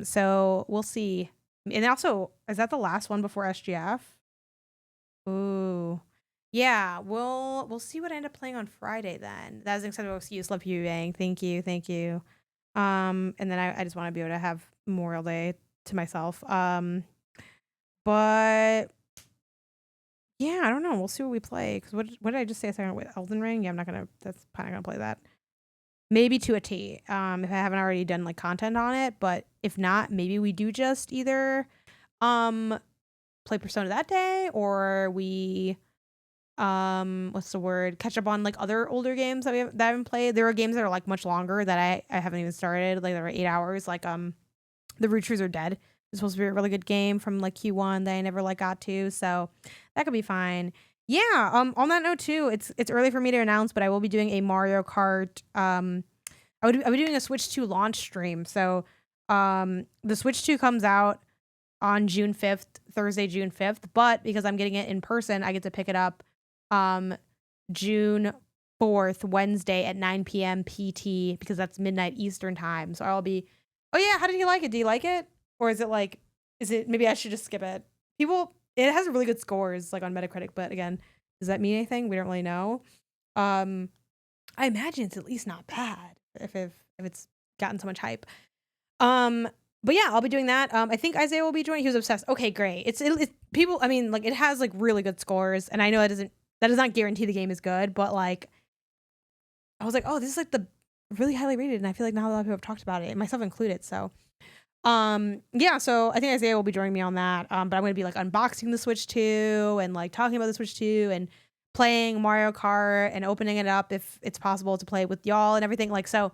So we'll see. And also, is that the last one before SGF? Ooh. Yeah, we'll see what I end up playing on Friday then. That was an incredible excuse. Love you, Bang. Thank you. And then I just want to be able to have Memorial Day to myself. But yeah, I don't know. We'll see what we play. Because what did I just say a second with Elden Ring? Yeah, that's probably not gonna play that. maybe to a T. If I haven't already done like content on it, but if not, maybe we do just either play Persona that day, or we what's the word, catch up on like other older games that I haven't played. There are games that are like much longer that I haven't even started, like they're 8 hours, like The Rooters Are Dead. It's supposed to be a really good game from like Q1 that I never like got to, so that could be fine. Yeah, on that note too, it's early for me to announce, but I will be doing a Mario Kart. I'll be doing a Switch 2 launch stream. So the Switch 2 comes out on June 5th, Thursday, June 5th, but because I'm getting it in person, I get to pick it up June 4th, Wednesday at 9 p.m. PT, because that's midnight Eastern time. So I'll be, oh yeah, how did you like it? Do you like it? Or is it, maybe I should just skip it? It has really good scores like on Metacritic, but again, does that mean anything? We don't really know. I imagine it's at least not bad if it's gotten so much hype. But yeah, I'll be doing that. I think Isaiah will be joining. He was obsessed. Okay, great. It's people. I mean, like it has like really good scores, and I know that does not guarantee the game is good, but like I was like, oh, this is like the really highly rated, and I feel like not a lot of people have talked about it, myself included. So yeah, so I think Isaiah will be joining me on that. But I'm gonna be like unboxing the Switch 2 and like talking about the Switch 2 and playing Mario Kart and opening it up if it's possible to play with y'all and everything. Like, so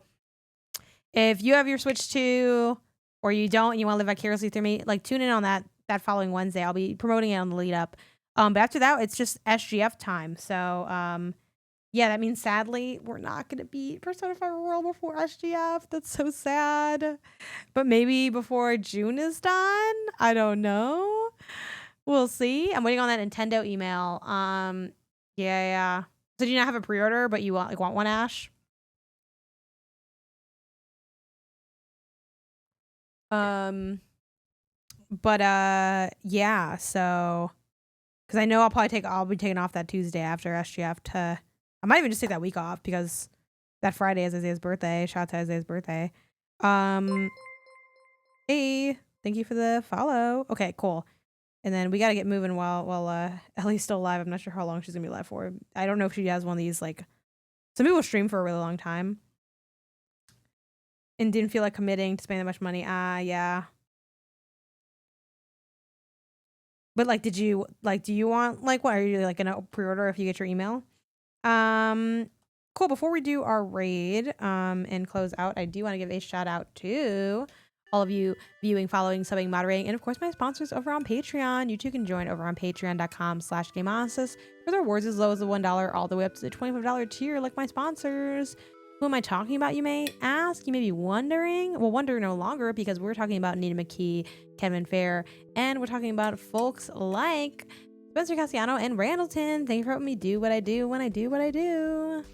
if you have your Switch 2 or you don't and you want to live vicariously through me, like tune in on that following Wednesday. I'll be promoting it on the lead up. But after that, it's just SGF time. So yeah, that means sadly we're not gonna beat Persona 5 Royal before SGF. That's so sad. But maybe before June is done. I don't know. We'll see. I'm waiting on that Nintendo email. Yeah. So do you not have a pre-order, but you want one, Ash? But yeah, so because I know I'll be taking off that Tuesday after SGF I might even just take that week off because that Friday is Isaiah's birthday. Shout out to Isaiah's birthday. Hey, thank you for the follow. Okay, cool. And then we gotta get moving while Ellie's still alive. I'm not sure how long she's gonna be alive for. I don't know if she has one of these, like, some people stream for a really long time and didn't feel like committing to spending that much money. Yeah. But like, do you want, like, what are you like gonna pre-order if you get your email? Cool. Before we do our raid and close out, I do want to give a shout out to all of you viewing, following, subbing, moderating, and of course my sponsors over on Patreon. You too can join over on patreon.com/Gameonysus for the rewards as low as the $1 all the way up to the $25 tier, like my sponsors. Who am I talking about, you may ask? You may be wondering. Well, wonder no longer, because we're talking about Nina McKee, Kevin Fair, and we're talking about folks like Spencer Cassiano and Randleton. Thank you for helping me do what I do when I do what I do.